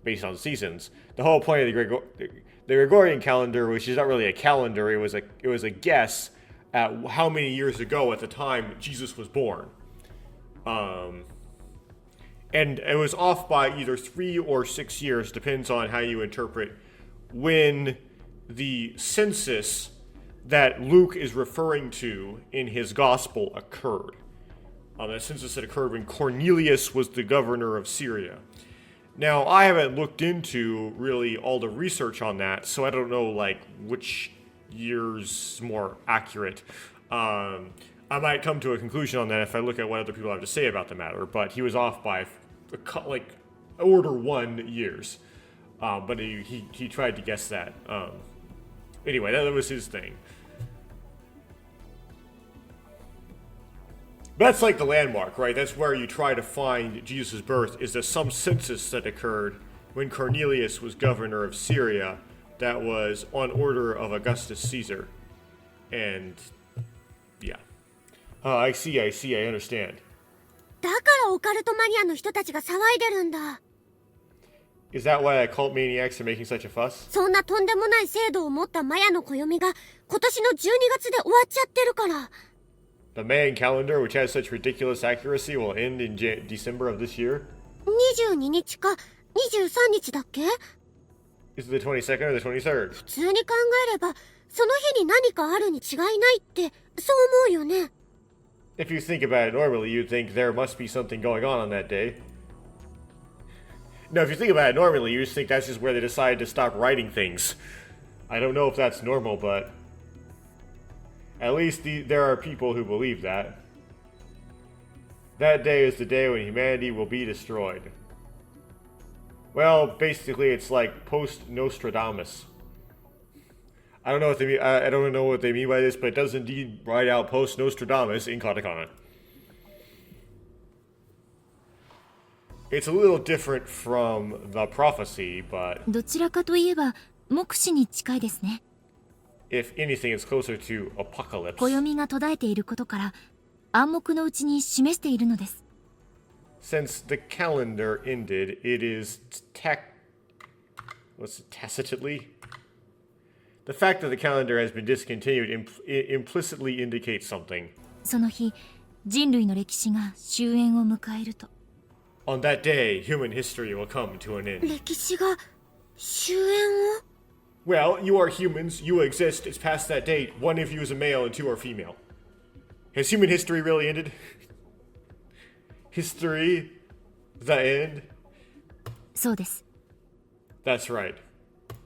based on seasons. The whole point of the Gregorian calendar, which is not really a calendar, it was a guess at how many years ago at the time Jesus was born. And it was off by either 3 or 6 years, depends on how you interpret when the census that Luke is referring to in his gospel occurred. That census that occurred when Cornelius was the governor of Syria. Now, I haven't looked into really all the research on that, so I don't know like which year's more accurate. I might come to a conclusion on that if I look at what other people have to say about the matter, but he was off by order 1 years. But he tried to guess that. Anyway, that was his thing. That's like the landmark, right? That's where you try to find Jesus' birth, is there some census that occurred when Cornelius was governor of Syria that was on order of Augustus Caesar. And, yeah. I see, I understand. だからオカルトマニアの人たちが騒いでるんだ。 Is that why occult maniacs are making such a fuss? そんなとんでもない制度を持ったマヤの暦が今年の12月で終わっちゃってるから。 The Mayan calendar, which has such ridiculous accuracy, will end in December of this year? 22日か23日だっけ？ Is it the 22nd or the 23rd? 普通に考えればその日に何かあるに違いないってそう思うよね。 If you think about it normally, you'd think there must be something going on that day. No, if you think about it normally, you just think that's just where they decided to stop writing things. I don't know if that's normal, but at least there are people who believe that. That day is the day when humanity will be destroyed. Well, basically, it's like post-Nostradamus. I don't know what they mean. I don't know what they mean by this, but it does indeed write out post-Nostradamus in katakana. It's a little different from the prophecy, but どちらかといえば目視に近いですね。 if anything, it's closer to apocalypse. 暦が途絶えていることから暗黙のうちに示しているのです。 Since the calendar ended, it is tacitly? The fact that the calendar has been discontinued implicitly indicates something. その日、人類の歴史が終焉を迎えると。 On that day, human history will come to an end. 歴史が終焉を？ Well, you are humans, you exist, it's past that date. One of you is a male and 2 are female. Has human history really ended? History? The end? そうです。 That's right.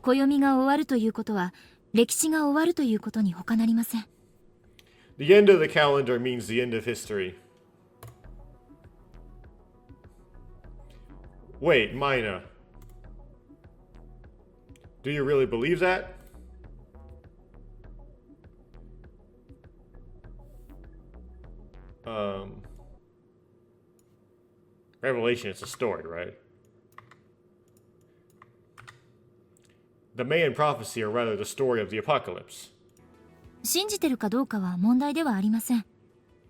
暦が終わるということは歴史が終わるということに他なりません。 The end of the calendar means the end of history. Wait, Mina. Do you really believe that? Revelation is a story, right? The Mayan prophecy, or rather the story of the apocalypse. 信じてるかどうかは問題ではありません。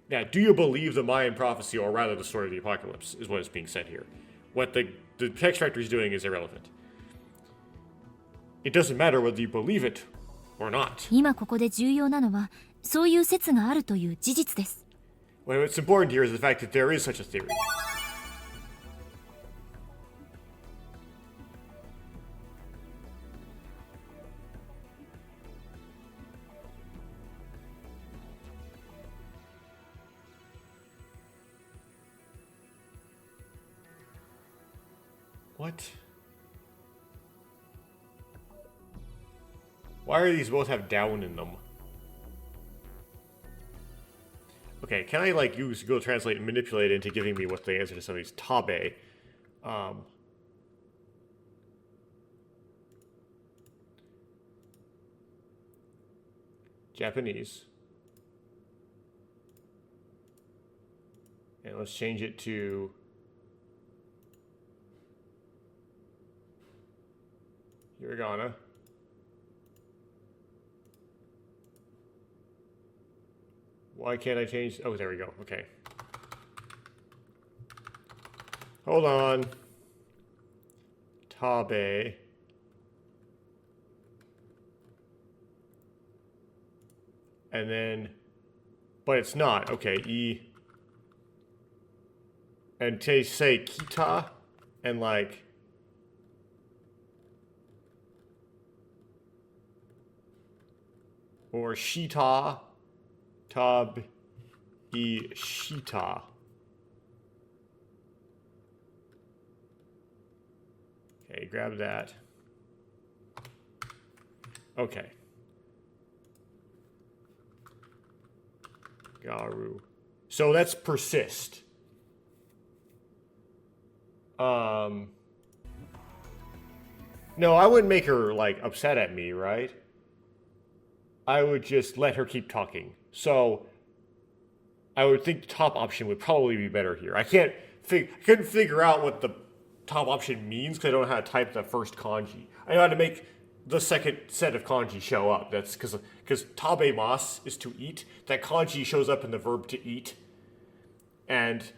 Now, do you believe the Mayan prophecy, or rather the story of the apocalypse, is what is being said here? What the text factory is doing is irrelevant. It doesn't matter whether you believe it or not. 今ここで重要なのは、そういう説があるという事実です。 Well, what's important here is the fact that there is such a theory. What? Why are these both have down in them? Okay, can I like use Google Translate and manipulate it into giving me what the answer to some of these? Tabe. Japanese. And let's change it to Hiragana. Why can't I change? Oh, there we go. Okay. Hold on. Tabe. And then, but it's not. Okay, E. And say Kita and like. Or Shita. Tab E Shita. Okay, grab that. Okay. Garu. So that's persist. No, I wouldn't make her like upset at me, right? I would just let her keep talking. So I would think the top option would probably be better here. I couldn't figure out what the top option means because I don't know how to type the first kanji. I know how to make the second set of kanji show up. That's because tabemas is to eat. That kanji shows up in the verb to eat. And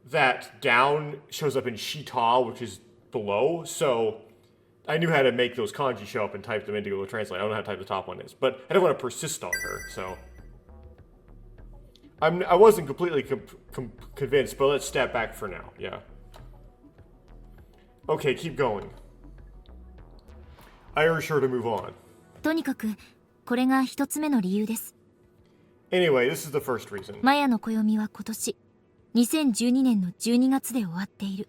that down shows up in shita, which is below. So I knew how to make those kanji show up and type them into Google Translate. I don't know how to type the top one is. But I don't want to persist on her, so I wasn't completely convinced, but let's step back for now. Yeah. Okay, keep going. I urge her to move on. とにかく、これが一つ目の理由です。 Anyway, this is the first reason. マヤの暦は今年、2012年の12月で終わっている。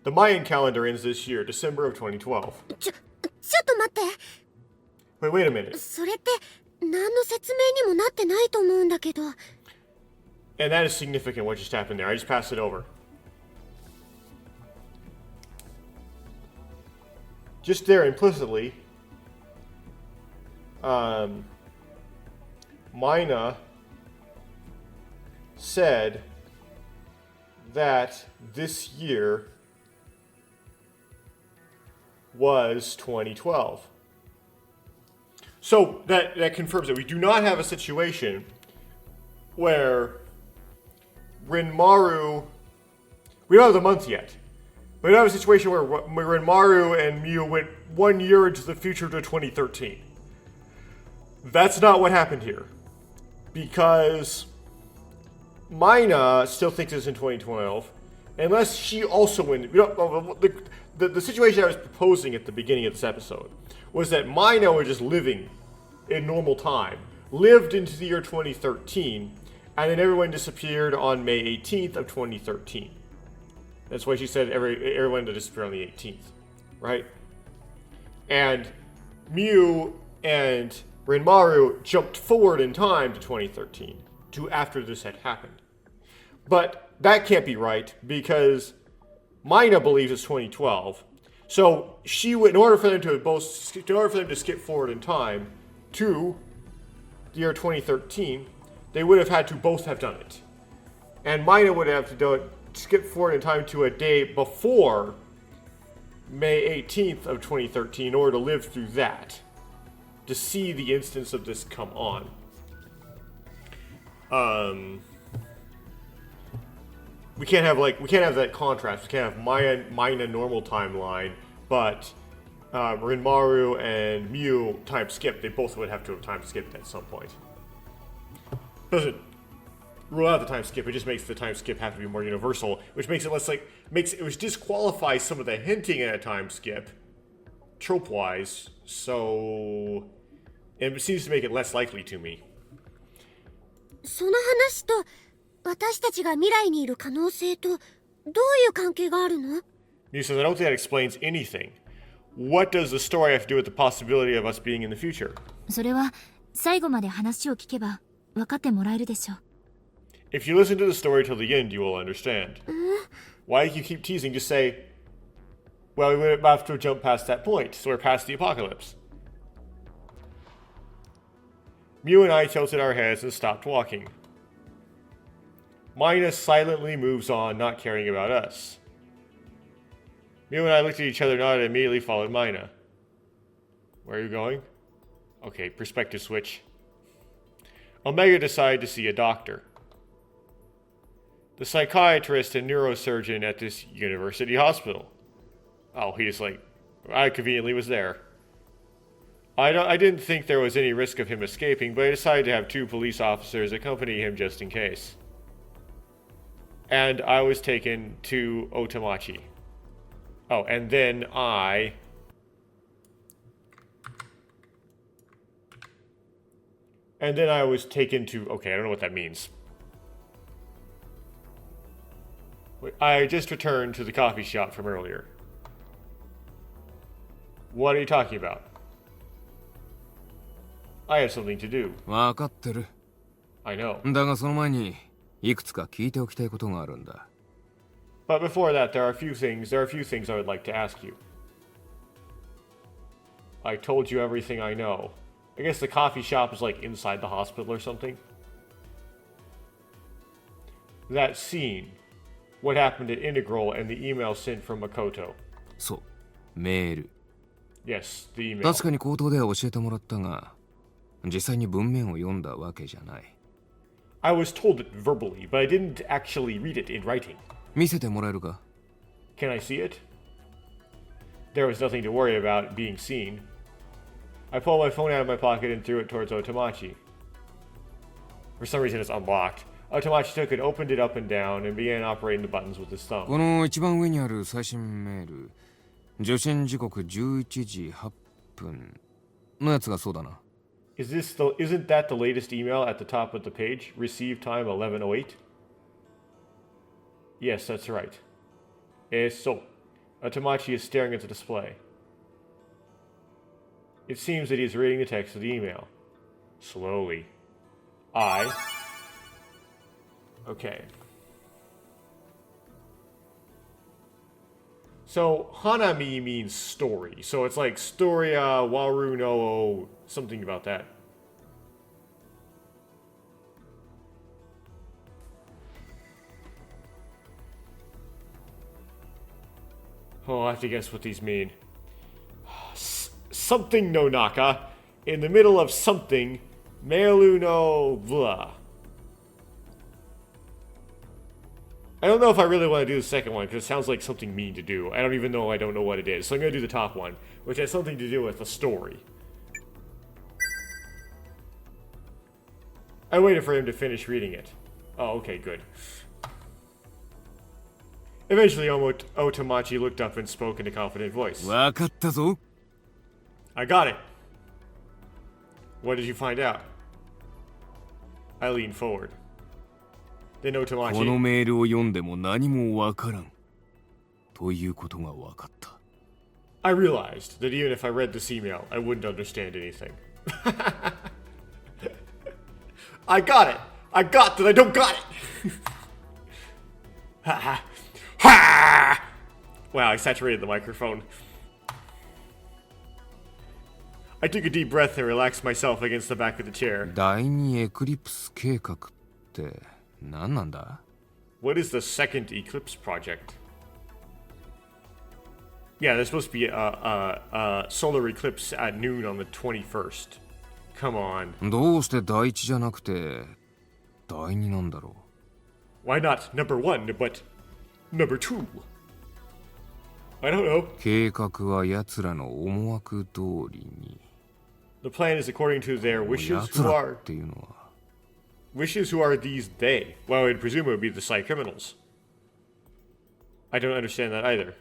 The Mayan calendar ends this year, December of 2012. ちょっと待って。 Wait a minute. それって何の説明にもなってないと思うんだけど。 And that is significant what just happened there. I just passed it over. Just there implicitly, Mina said that this year was 2012. So that confirms that we do not have a situation where Rinmaru, we don't have the month yet. We don't have a situation where Rinmaru and Miu went 1 year into the future to 2013. That's not what happened here. Because Mina still thinks it's in 2012, unless she also went. The situation I was proposing at the beginning of this episode was that Mina was just living in normal time, lived into the year 2013, and then everyone disappeared on May 18th of 2013. That's why she said everyone to disappear on the 18th, right? And Miu and Rinmaru jumped forward in time to 2013, to after this had happened. But that can't be right, because Mina believes it's 2012. So she would, in order for them to skip forward in time to the year 2013, they would have had to both have done it. And Mina would have to do it, skip forward in time to a day before May 18th of 2013 in order to live through that, to see the instance of this come on. We can't have that contrast. We can't have Mina normal timeline, but Rinmaru and Mew time skip. They both would have to have time skipped at some point. Doesn't rule out the time skip. It just makes the time skip have to be more universal, which makes it less which disqualifies some of the hinting at a time skip, trope wise. So it seems to make it less likely to me. その話と私たちが未来にいる可能性とどういう関係があるの？ Mew says, I don't think that explains anything. What does the story have to do with the possibility of us being in the future? それは最後まで話を聞けば分かってもらえるでしょう。 If you listen to the story till the end, you will understand. Why do you keep teasing? Just say, well, we would have to jump past that point, so we're past the apocalypse. Mew and I tilted our heads and stopped walking. Mina silently moves on, not caring about us. Mew and I looked at each other, nodded, and immediately followed Mina. Where are you going? Okay, perspective switch. Omega decided to see a doctor. The psychiatrist and neurosurgeon at this university hospital. Oh, I conveniently was there. I didn't think there was any risk of him escaping, but I decided to have 2 police officers accompany him just in case. And I was taken to Otamachi. Oh, and then I was taken to... Okay, I don't know what that means. I just returned to the coffee shop from earlier. What are you talking about? I have something to do. わかってる。 I know. だがその前にいくつか聞いておきたいことがあるんだ。 But before that, there are a few things I would like to ask you. I told you everything I know. I guess the coffee shop is like inside the hospital or something. That scene. What happened at Integral and the email sent from Makoto. そう、メール。 Yes, the email. 確かに口頭では教えてもらったが、実際に文面を読んだわけじゃない。 I was told it verbally, but I didn't actually read it in writing. 見せてもらえるか？ Can I see it? There was nothing to worry about being seen. I pulled my phone out of my pocket and threw it towards Otamachi. For some reason, it's unlocked. Otamachi took it, opened it up and down, and began operating the buttons with his thumb. この一番上にある最新メール、受信時刻11時8分のやつがそうだな。Isn't that the latest email at the top of the page? Receive time 11:08? Yes, that's right. So, Otamachi is staring at the display. It seems that he is reading the text of the email. Slowly. Okay. So, Hanami means story. So it's like Storia, Waru no, something about that. Oh, I have to guess what these mean. Something no Naka. In the middle of something, Meru no blah. I don't know if I really want to do the second one, because it sounds like something mean to do. I don't know what it is. So I'm going to do the top one, which has something to do with the story. I waited for him to finish reading it. Oh, okay, good. Eventually, Otamachi looked up and spoke in a confident voice. わかったぞ。 I got it. What did you find out? I leaned forward. Then この Otamachi... メールを読んでも何もわからん。ということがわかった。 I realized that even if I read this email, I wouldn't understand anything. I got it! I got that I don't got it! Ha ha! Ha! Wow, I saturated the microphone. I took a deep breath and relaxed myself against the back of the chair. 第二エクリプス計画って何なんだ？ What is the second eclipse project? Yeah, there's supposed to be a solar eclipse at noon on the 21st. Come on. どうして第一じゃなくて第二なんだろ Why not number 1, but number 2? I don't know. う。計画は奴らの思惑通りに。 The plan is according to their wishes 奴 who ら are... っていうのは Wishes who are these they? Well, I'd presume it would be the Psy criminals. I don't understand that either.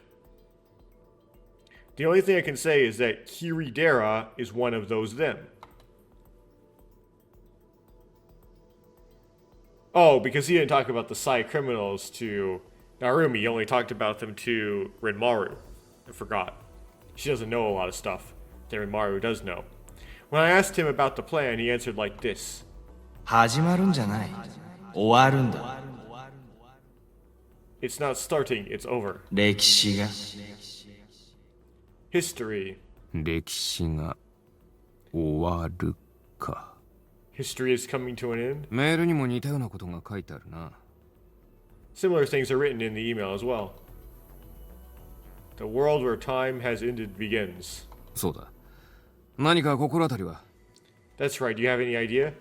The only thing I can say is that Kiridera is one of those them. Oh, because he didn't talk about the Psy criminals to Narumi, he only talked about them to Renmaru. I forgot. She doesn't know a lot of stuff that Renmaru does know. When I asked him about the plan, he answered like this. 始まるんじゃない。終わるんだ。 It's not starting, it's over. 歴史が。 History. 歴史が終わるか。 History is coming to an end. メールにも似たようなことが書いてあるな。 Similar things are written in the email as well. The world where time has ended begins. そうだ。何か心当たりは？ That's right, do you have any idea?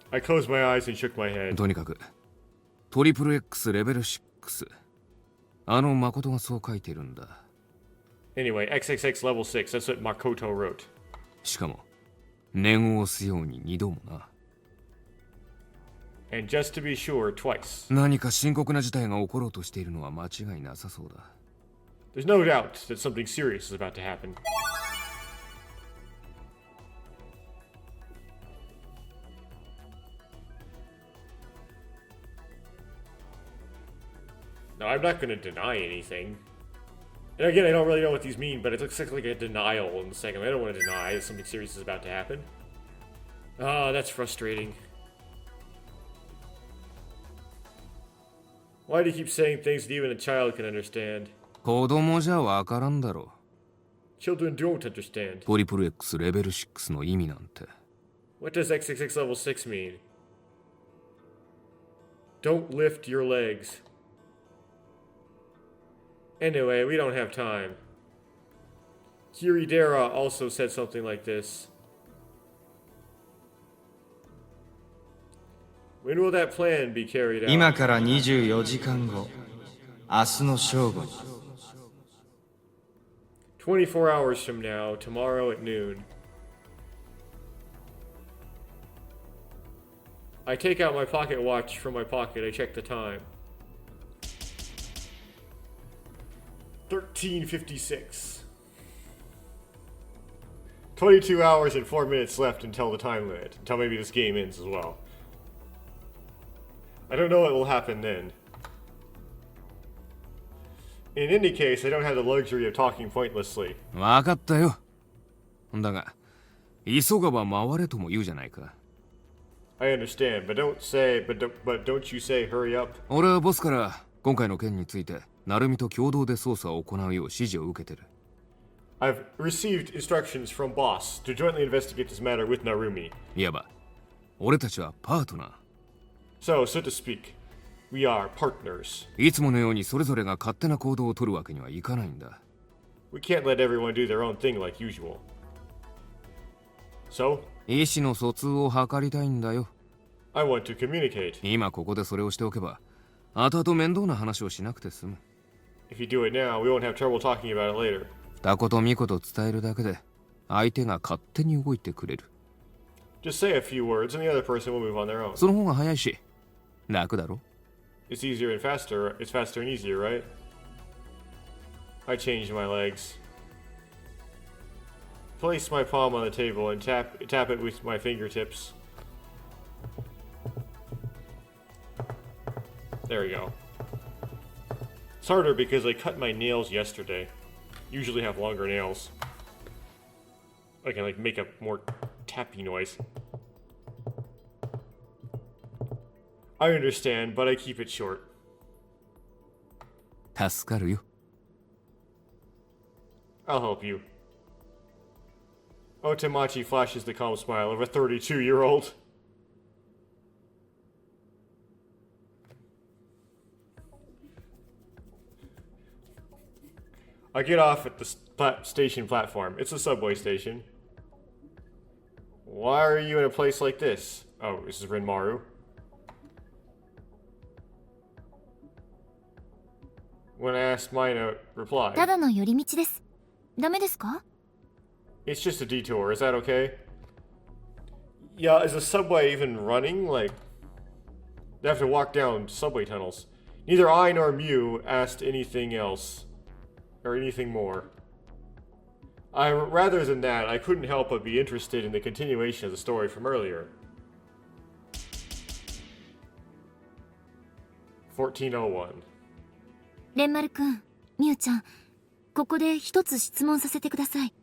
I closed my eyes and shook my head. とにかくトリプル X レベル6。あの誠がそう書いてるんだ。 Anyway, XXX level 6, that's what Makoto wrote. しかも念を押すように2度もな。 And just to be sure, twice. 何か深刻な事態が起ころうとしているのは間違いなさそうだ。 There's no doubt that something serious is about to happen. Now, I'm not going to deny anything. And again, I don't really know what these mean, but it looks like a denial in the second. I don't want to deny that something serious is about to happen. Ah, that's frustrating. Why do you keep saying things that even a child can understand? 子供じゃわからんだろ。 Children don't understand. トリプル X レベル6の意味なんて。 What does XXX level 6 mean? Don't lift your legs. Anyway, we don't have time. Kiridera also said something like this. When will that plan be carried out? 今から24時間後。明日の正午に。 24 hours from now, tomorrow at noon. I take out my pocket watch from my pocket. I check the time. 13:56. 22 hours and 4 minutes left until the time limit. Until maybe this game ends as well. I don't know what will happen then. In any case, I don't have the luxury of talking pointlessly. わかったよ。だが、急がば回れとも言うじゃないか。I understand, but don't you say hurry up? 俺はボスから今回の件について、ナルミと共同で捜査を行うよう指示を受けてる。I've received instructions from boss to jointly investigate this matter with Narumi. いわば、俺たちはパートナー。So to speak, we are partners. いつものようにそれぞれが勝手な行動を取るわけにはいかないんだ。We can't let everyone do their own thing like usual. So? 意思の疎通を図りたいんだよ。I want to communicate. 今ここでそれをしておけば、後々面倒な話をしなくて済む。If you do it now, we won't have trouble talking about it later. タコとミコと伝えるだけで、相手が勝手に動いてくれる。Just say a few words and the other person will move on their own. その方が早いし、楽だろ。It's easier and faster. It's faster and easier, right? I changed my legs. Place my palm on the table and tap it with my fingertips. There we go. It's harder because I cut my nails yesterday. Usually have longer nails. I can make a more tappy noise. I understand, but I keep it short. 助かるよ。 I'll help you. Otemachi flashes the calm smile of a 32-year-old. I get off at the station platform. It's a subway station. Why are you in a place like this? Oh, this is Renmaru. When I asked Mina, replied, ただの寄り道です。ダメですか？ It's just a detour, is that okay? Yeah, is the subway even running? Like, they have to walk down subway tunnels. Neither I nor Mew asked anything else. Or anything more. Rather than that, I couldn't help but be interested in the continuation of the story from earlier. 1401. レンマルくん、ミュウちゃん、ここで一つ質問させてください。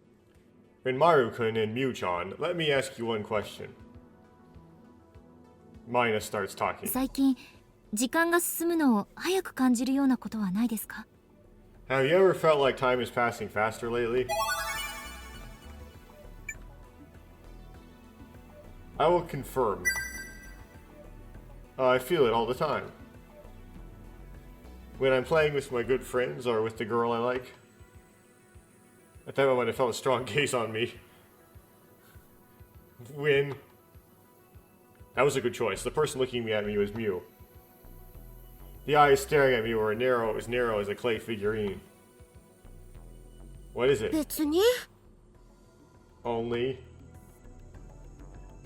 Renmaru-kun and Mew-chan, let me ask you one question. Mina starts talking. 最近、時間が進むのを早く感じるようなことはないですか？ Have you ever felt like time is passing faster lately? I will confirm. I feel it all the time. When I'm playing with my good friends or with the girl I like. At that moment I felt a strong gaze on me. When... That was a good choice. The person looking at me was Mew. The eyes staring at me were as narrow as a clay figurine. What is it? 別に。 Only?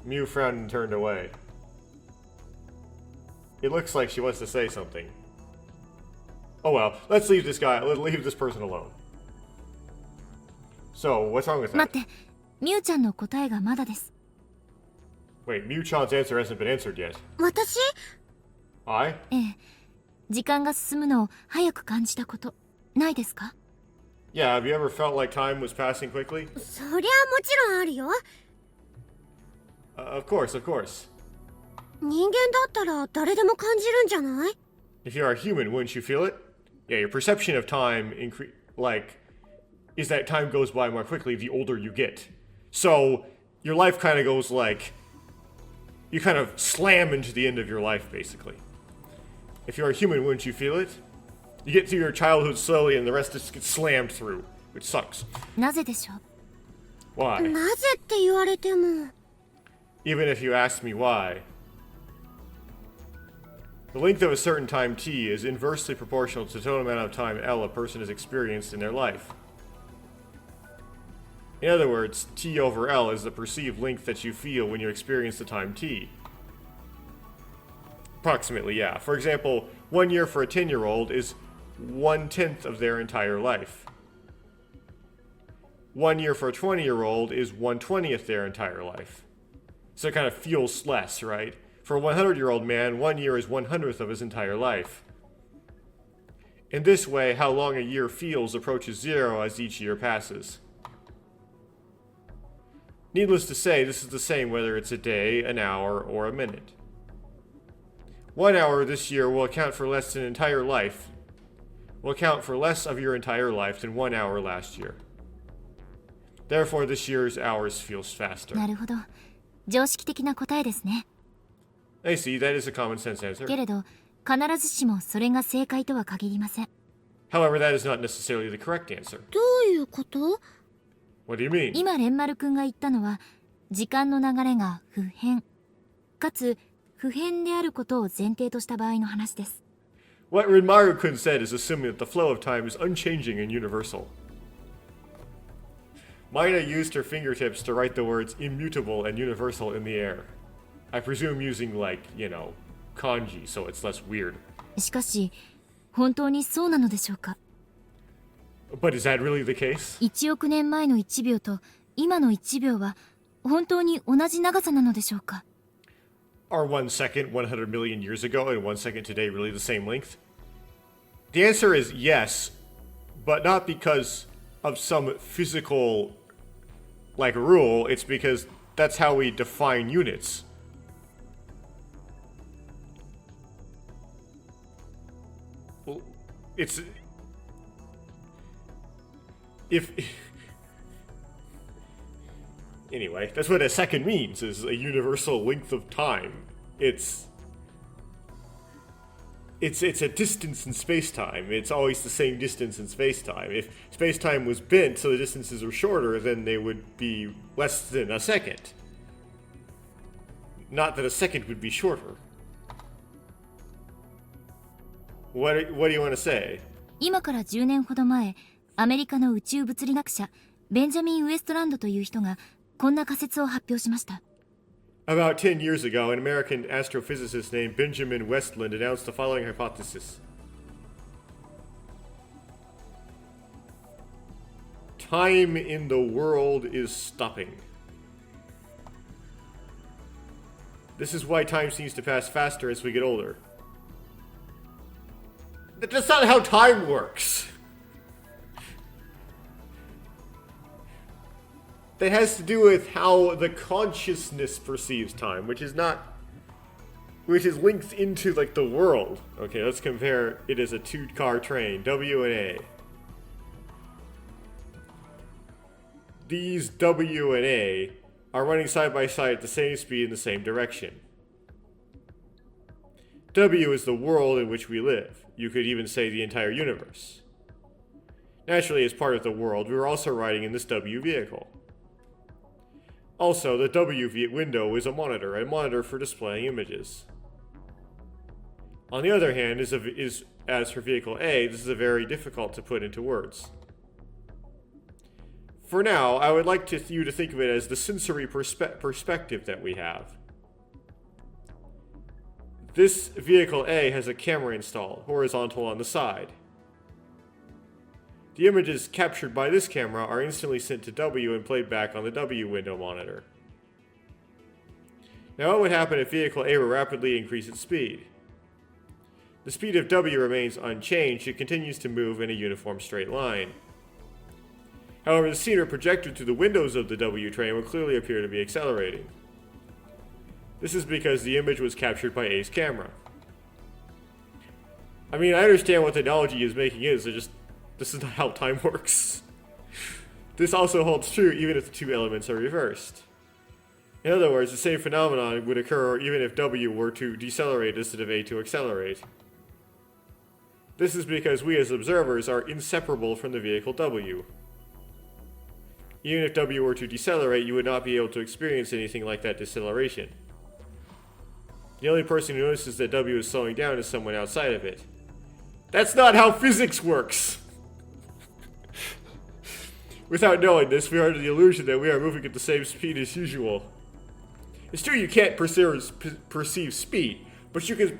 Mew frowned and turned away. It looks like she wants to say something. Oh well, let's leave this person alone. So, what's wrong with that? 待って、ミュウちゃんの答えがまだです。 Wait, Mew-chan's answer hasn't been answered yet. 私？ I? ええ、時間が進むのを早く感じたことないですか？ Yeah, have you ever felt like time was passing quickly? そりゃもちろんあるよ。Of course, of course. 人間だったら誰でも感じるんじゃない？ If you are a human, wouldn't you feel it? Yeah, your perception of time is that time goes by more quickly the older you get. So, your life kind of goes like... You kind of slam into the end of your life, basically. If you're a human, wouldn't you feel it? You get through your childhood slowly and the rest just gets slammed through, which sucks. なぜでしょう？ Why? なぜって言われても。 Even if you ask me why. The length of a certain time t is inversely proportional to the total amount of time L a person has experienced in their life. In other words, t over L is the perceived length that you feel when you experience the time t. Approximately, yeah. For example, 1 year for a 10-year-old is 1/10 of their entire life. 1 year for a 20-year-old is 1/20th their entire life. So it kind of feels less, right? For a 100-year-old man, 1 year is 1/100th of his entire life. In this way, how long a year feels approaches 0 as each year passes. Needless to say, this is the same whether it's a day, an hour, or a minute. 1 hour this year will account for less of your entire life than 1 hour last year. Therefore, this year's hours feels faster. なるほど。常識的な答えですね。 I see, that is a common sense answer. けれど、必ずしもそれが正解とは限りません。 However, that is not necessarily the correct answer. どういうこと？ What do you mean? 今レンマルくんが言ったのは、時間の流れが不変かつ不変であることを前提とした場合の話です。 What Renmaru-kun said is assuming that the flow of time is unchanging and universal. Mina used her fingertips to write the words immutable and universal in the air. I presume using, kanji, so it's less weird. しかし、本当にそうなのでしょうか？ But is that really the case? 1億年前の1秒と今の1秒は本当に同じ長さなのでしょうか？ Are 1 second 100 million years ago and 1 second today really the same length? The answer is yes, but not because of some physical, rule. It's because that's how we define units. if anyway, that's what a second means, is a universal length of time. It's a distance in space-time. It's always the same distance in space-time. If space-time was bent so the distances were shorter, then they would be less than a second. Not that a second would be shorter. What do you want to say? 今から10年ほど前、アメリカの宇宙物理学者ベンジャミン・ウエストランドという人がこんな仮説を発表しました。 About 10 years ago, an American astrophysicist named Benjamin Westland announced the following hypothesis. Time in the world is stopping. This is why time seems to pass faster as we get older. That's not how time works. That has to do with how the consciousness perceives time, which is linked into like the world. Okay, let's compare it as a two-car train, W and A. These W and A are running side by side at the same speed in the same direction. W is the world in which we live. You could even say the entire universe. Naturally, as part of the world, we are also riding in this W vehicle. Also, the W window is a monitor for displaying images. On the other hand, as for vehicle A, this is very difficult to put into words. For now, I would like you to think of it as the sensory perspective that we have. This vehicle A has a camera installed, horizontal on the side. The images captured by this camera are instantly sent to W and played back on the W window monitor. Now what would happen if vehicle A were rapidly increase its speed? The speed of W remains unchanged, it continues to move in a uniform straight line. However, the scenery projected through the windows of the W train will clearly appear to be accelerating. This is because the image was captured by A's camera. I mean, I understand what the analogy is making is, this is not how time works. This also holds true even if the two elements are reversed. In other words, the same phenomenon would occur even if W were to decelerate instead of A to accelerate. This is because we as observers are inseparable from the vehicle W. Even if W were to decelerate, you would not be able to experience anything like that deceleration. The only person who notices that W is slowing down is someone outside of it. That's not how physics works! Without knowing this, we are under the illusion that we are moving at the same speed as usual. It's true you can't perceive speed, but you can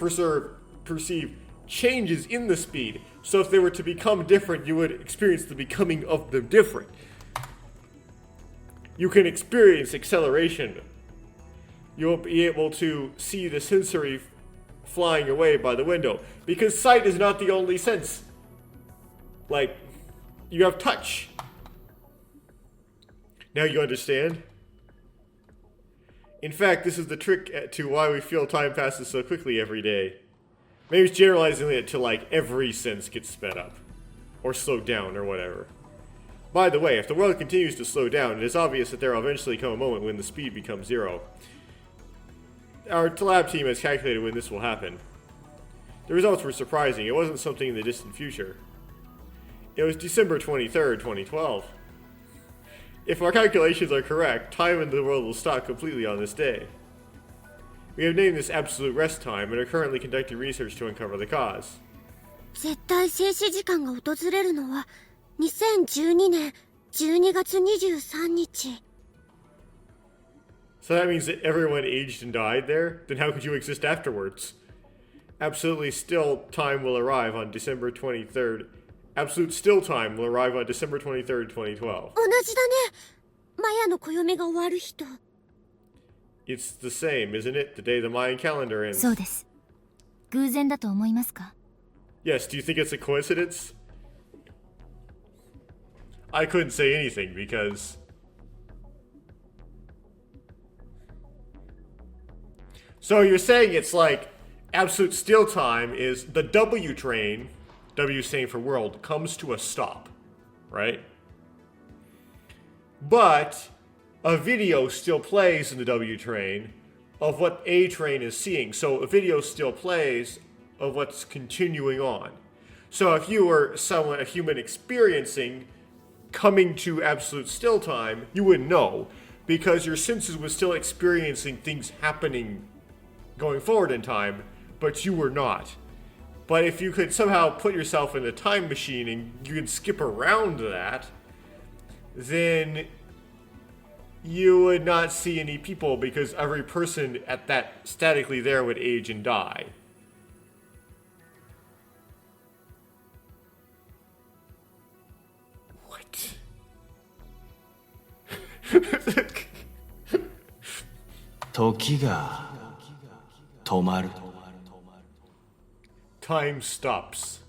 perceive changes in the speed. So if they were to become different, you would experience the becoming of them different. You can experience acceleration. You'll be able to see the sensory flying away by the window. Because sight is not the only sense. Like, you have touch. Now you understand? In fact, this is the trick to why we feel time passes so quickly every day. Maybe it's generalizing it to like every sense gets sped up. Or slowed down or whatever. By the way, if the world continues to slow down, it is obvious that there will eventually come a moment when the speed becomes zero. Our lab team has calculated when this will happen. The results were surprising. It wasn't something in the distant future. It was December 23rd, 2012. If our calculations are correct, time in the world will stop completely on this day. We have named this absolute rest time and are currently conducting research to uncover the cause. 絶対静止時間が訪れるのは2012年12月23日。 So that means that everyone aged and died there? Then how could you exist afterwards? Absolutely still time will arrive on December 23rd. Absolute still time will arrive on December 23rd, 2012. 同じだね。マヤの暦が終わる日と。 It's the same, isn't it? The day the Mayan calendar ends. そうです。偶然だと思いますか？ Yes, do you think it's a coincidence? I couldn't say anything because... So you're saying it's like absolute still time is the W train, W standing for world, comes to a stop, right? But a video still plays in the W train of what A train is seeing. So a video still plays of what's continuing on. So if you were a human experiencing coming to absolute still time, you wouldn't know because your senses were still experiencing things happening going forward in time, but you were not. But if you could somehow put yourself in a time machine and you could skip around that, then you would not see any people because every person at that statically there would age and die. What? 時が止まる Time stops.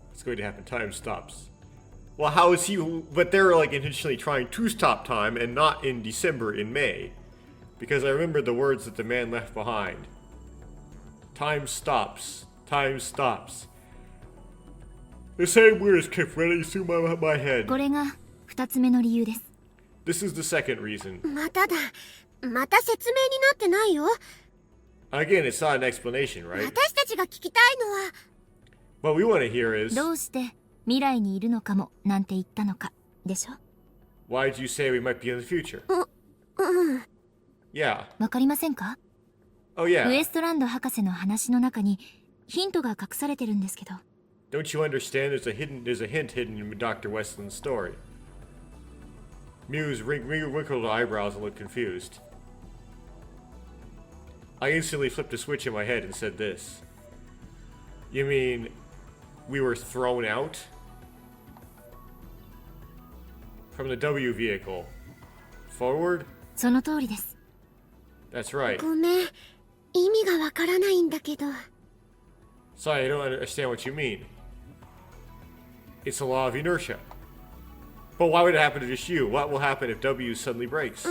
What's going to happen? Time stops. Well, how is he? But they're like intentionally trying to stop time and not in December, in May. Because I remember the words that the man left behind. Time stops. Time stops. The same words kept running through my head. これが2つ目の理由です。 This is the second reason. また説明になってないよ。 Again, it's not an explanation, right? 私たちが聞きたいのは What we want to hear is, どうして未来にいるのかもなんて言ったのかでしょ。 why did you say we might be in the future? Yeah. わかりませんか？ Oh ウ yeah. エストランド博士の話の中にヒントが隠されてるんですけど。 Don't you understand? There's a hint hidden in Dr. Westland's story. Muse wrinkled her eyebrows and looked confused. I instantly flipped a switch in my head and said this. You mean we were thrown out? From the W vehicle. Forward? その通りです。 That's right. ごめん、意味がわからないんだけど。 Sorry, I don't understand what you mean. It's a law of inertia. But why would it happen to just you? What will happen if W suddenly breaks?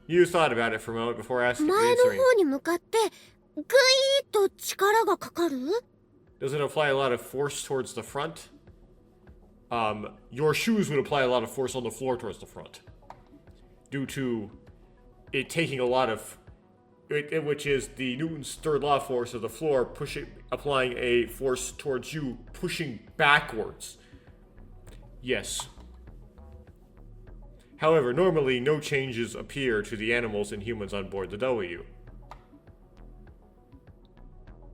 You thought about it for a moment before 前 answering. の方に向かってぐいーっと力がかかる？ Does it apply a lot of force towards the front? Your shoes would apply a lot of force on the floor towards the front. Due to it taking a lot of... which is the Newton's third law force of the floor applying a force towards you, pushing backwards. Yes. However, normally no changes appear to the animals and humans on board the W.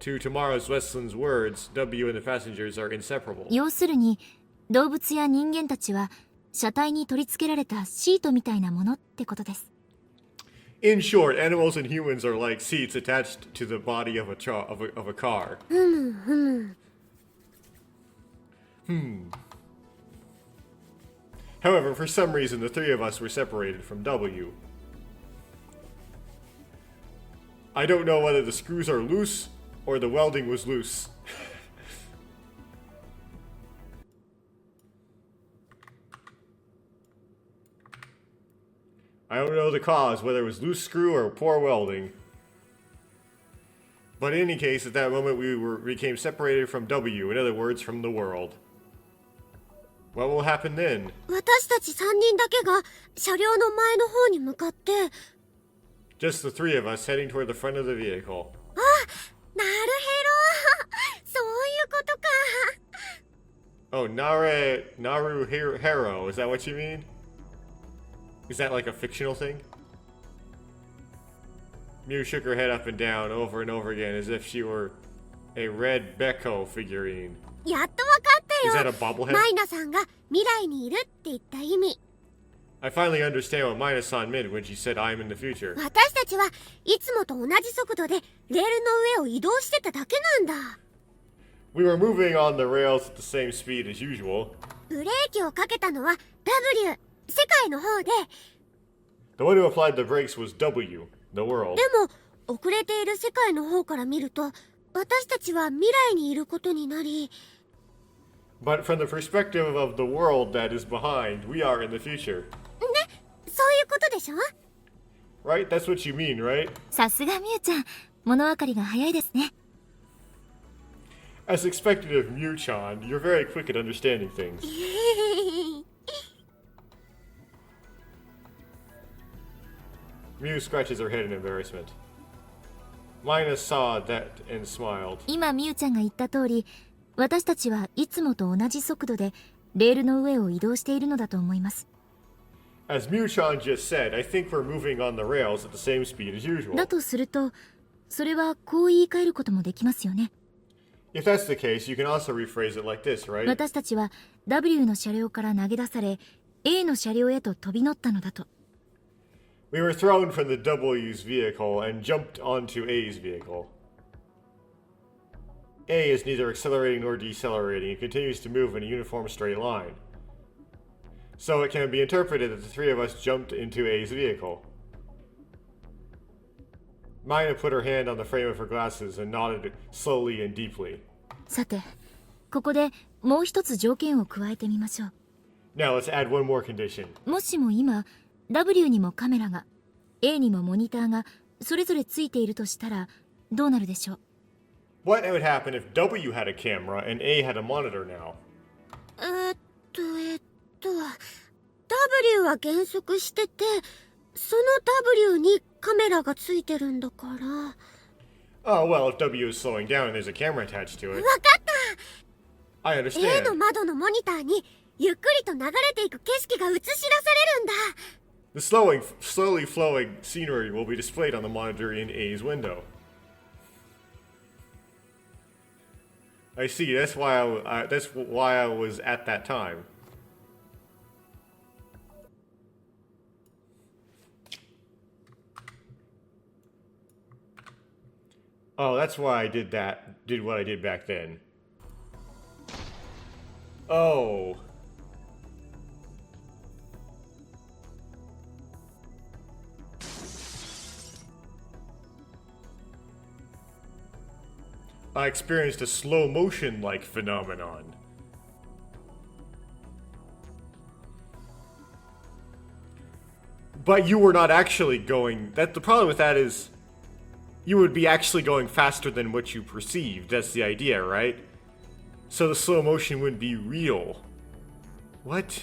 To tomorrow's Westland's words, W and the passengers are inseparable. 要するに動物や人間たちは車体に取り付けられたシートみたいなものってことです。 In short, animals and humans are like seats attached to the body of a car. However, for some reason, the three of us were separated from W. I don't know whether the screws are loose or the welding was loose. I don't know the cause, whether it was loose screw or poor welding. But in any case, at that moment we became separated from W, in other words, from the world. What will happen then? 私たち3人だけが車両の前の方に向かって。 Just the three of us heading toward the front of the vehicle. なるへろそういうことか。 Oh, Naru Hero, is that what you mean? Is that like a fictional thing? Mew shook her head up and down over and over again as if she were a red Beko figurine. やっとわかったよ。 Is that a bobblehead? マイナさんが未来にいるって言った意味。 I finally understand what Mina-san meant when she said I'm in the future. 私たちはいつもと同じ速度でレールの上を移動してただけなんだ。 We were moving on the rails at the same speed as usual. ブレーキをかけたのは W、世界の方で。 The one who applied the brakes was W, the world. でも遅れている世界の方から見ると私たちは未来にいることになり。 But from the perspective of the world that is behind, we are in the future. ね、そういうことでしょ？ Right? That's what you mean, right? さすがみゆちゃん、物分かりが早いですね。As expected of Mew-chan, you're very quick at understanding things. Mew scratches her head in embarrassment. Mina saw that and smiled. 今ミュウちゃんが言った通り、私たちはいつもと同じ速度でレールの上を移動しているのだと思います。 As Mew-chan just said, I think we're moving on the rails at the same speed as usual. だとすると、それはこう言い換えることもできますよね。 If that's the case, you can also rephrase it like this, right? 私たちは W の車両から投げ出され A の車両へと飛び乗ったのだと。 We were thrown from the W's vehicle and jumped onto A's vehicle. A is neither accelerating nor decelerating. It continues to move in a uniform straight line. So it can be interpreted that the three of us jumped into A's vehicle. Mina put her hand on the frame of her glasses and nodded slowly and deeply. さて、ここでもう一つ条件を加えてみましょう。 Now let's add one more condition. もしも今 W にもカメラが A にもモニターがそれぞれついているとしたらどうなるでしょう。 What would happen if W had a camera and A had a monitor now? W は減速してて、その W にカメラがついてるんだから。 Oh, well, if W is slowing down and there's a camera attached to it. わかった I A understand. の窓のモニターにゆっくりと流れていく景色が映し出されるんだ。 The slowly flowing scenery will be displayed on the monitor in A's window. I see. That's why I was at that time. Oh, that's why I did what I did back then. Oh. I experienced a slow motion-like phenomenon. But you were not actually going... the problem with that is... You would be actually going faster than what you perceived. That's the idea, right? So the slow motion wouldn't be real. What?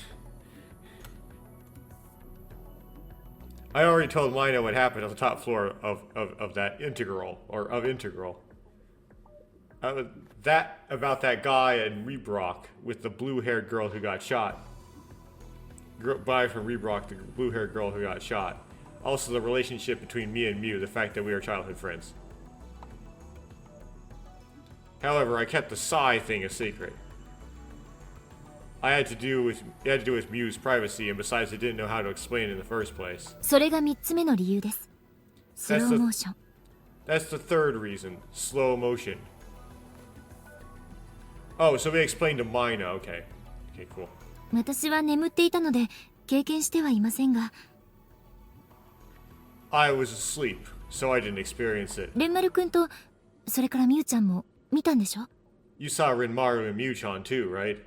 I already told Mina what happened on the top floor of that integral, or of integral. That about that guy in Rebrock with the blue-haired girl who got shot. Guy from Rebrock, the blue-haired girl who got shot. Also the relationship between me and Mew, the fact that we are childhood friends. However, I kept the Psy thing a secret. It had to do with Mew's privacy, and besides I didn't know how to explain it in the first place. それが3つ目の理由です。スローモーション。 That's the third reason. Slow motion. Oh, so we explained to Mina. Okay. Okay, cool. 私は眠っていたので経験してはいませんが、 I was asleep, so I didn't experience it. レンマル君とそれからミュウちゃんも見たんでしょ？ You saw Renmaru and Mew-chan too, right?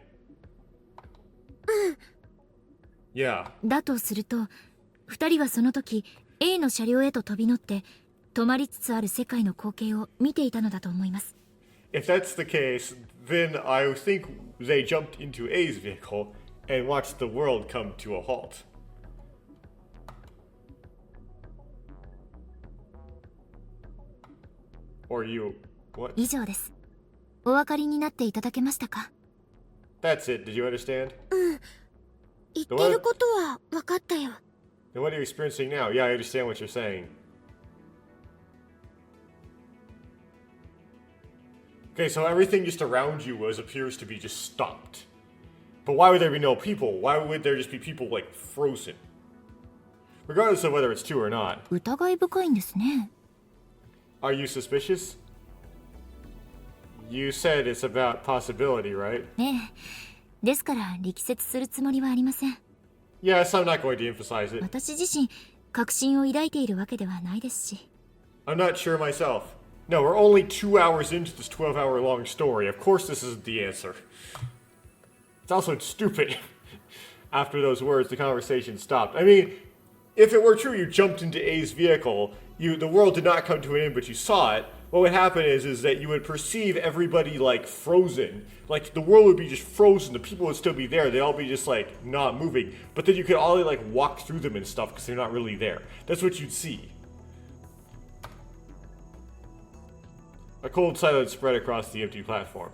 Yeah. だとすると2人はその時 A の車両へと飛び乗って止まりつつある世界の光景を見ていたのだと思います。 If that's the case, then I think they jumped into A's vehicle and watched the world come to a halt. Or you... What? 以上です。お分かりになっていただけましたか？ That's it. Did you understand? 言ってることは分かったよ。 Then what are you experiencing now? Yeah, I understand what you're saying. Okay, so everything just around you appears to be just stopped. But why would there be no people? Why would there just be people, like, frozen? Regardless of whether it's true or not. 疑い深いんですね。 Are you suspicious? You said it's about possibility, right? ええ。ですから力説するつもりはありません。 Yes, I'm not going to emphasize it. 私自身確信を抱いているわけではないですし。 I'm not sure myself. No, we're only 2 hours into this 12-hour-long story. Of course this isn't the answer. It's also stupid. After those words, the conversation stopped. I mean, if it were true you jumped into A's vehicle, the world did not come to an end, but you saw it, what would happen is that you would perceive everybody like frozen. Like the world would be just frozen. The people would still be there. They'd all be just like not moving. But then you could all like walk through them and stuff because they're not really there. That's what you'd see. A cold silence spread across the empty platform.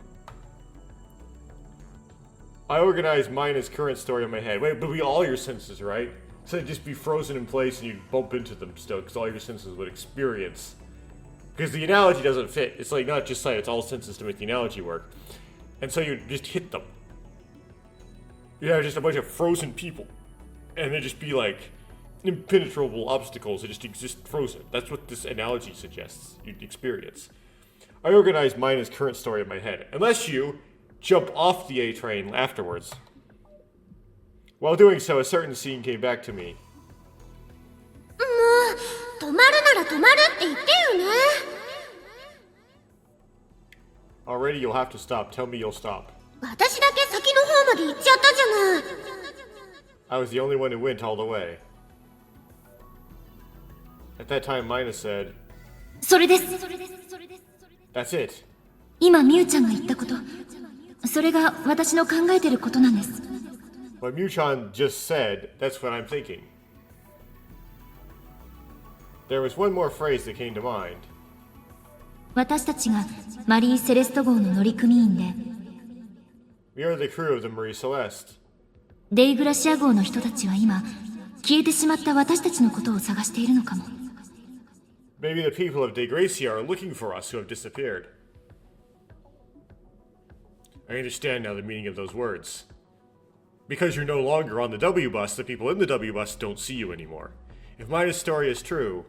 I organized mine as current story in my head. Wait, but all your senses, right? So they'd just be frozen in place and you'd bump into them still because all your senses would experience. Because the analogy doesn't fit. It's like not just sight, it's all senses to make the analogy work. And so you just hit them. You have just a bunch of frozen people. And they'd just be like impenetrable obstacles that just exist frozen. That's what this analogy suggests you'd experience. I organized mine as current story in my head. Unless you jump off the A train afterwards. While doing so, a certain scene came back to me. もう止まるなら止まるって言ってよね。 Already you'll have to stop. Tell me you'll stop. 私だけ先の方まで行っちゃったじゃない。 I was the only one who went all the way. At that time, Mina said, それです。 That's it. 今ミュウちゃんが言ったこと、それが私の考えてることなんです。 What Mewchan just said, that's what I'm thinking. There was one more phrase that came to mind. 私たちがマリー・セレスト号の乗組員で、 We are the crew of the Marie Celeste. デイグラシア号の人たちは今、消えてしまった私たちのことを探しているのかも。 Maybe the people of Degracia are looking for us who have disappeared. I understand now the meaning of those words. Because you're no longer on the W bus, the people in the W bus don't see you anymore. If Mina's story is true,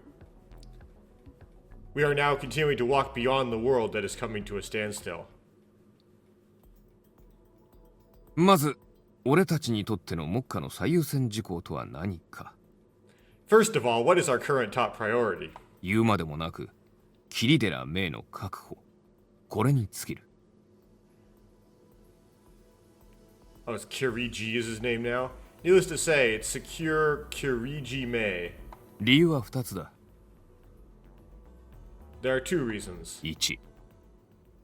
we are now continuing to walk beyond the world that is coming to a standstill. まず俺たちにとっての目下の最優先事項とは何か。 First of all, what is our current top priority? 言うまでもなく桐寺明の確保、これに尽きる。 Oh, it's Kirigi is his name now? Needless to say, it's secure Kirigi Mei. 理由は2つだ。 There are two reasons. 1、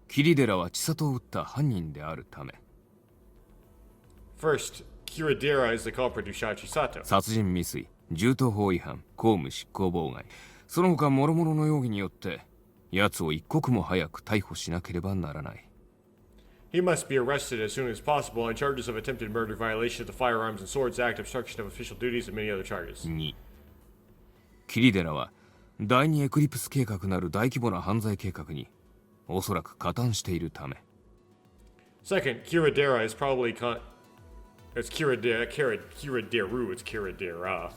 桐寺は千里を撃った犯人であるため。 First, Kiradera is the culprit who shot Chisato. 殺人未遂、銃刀法違反、公務執行妨害、その他諸々の容疑によって奴を一刻も早く逮捕しなければならない。 He must be arrested as soon as possible on charges of attempted murder, violation of the Firearms and Swords Act, obstruction of official duties, and many other charges. 2、桐寺は第二エクリプス計画なる大規模な犯罪計画におそらく加担しているため。 Second, Kiradera is probably it's Kiraderu, it's Kiradera.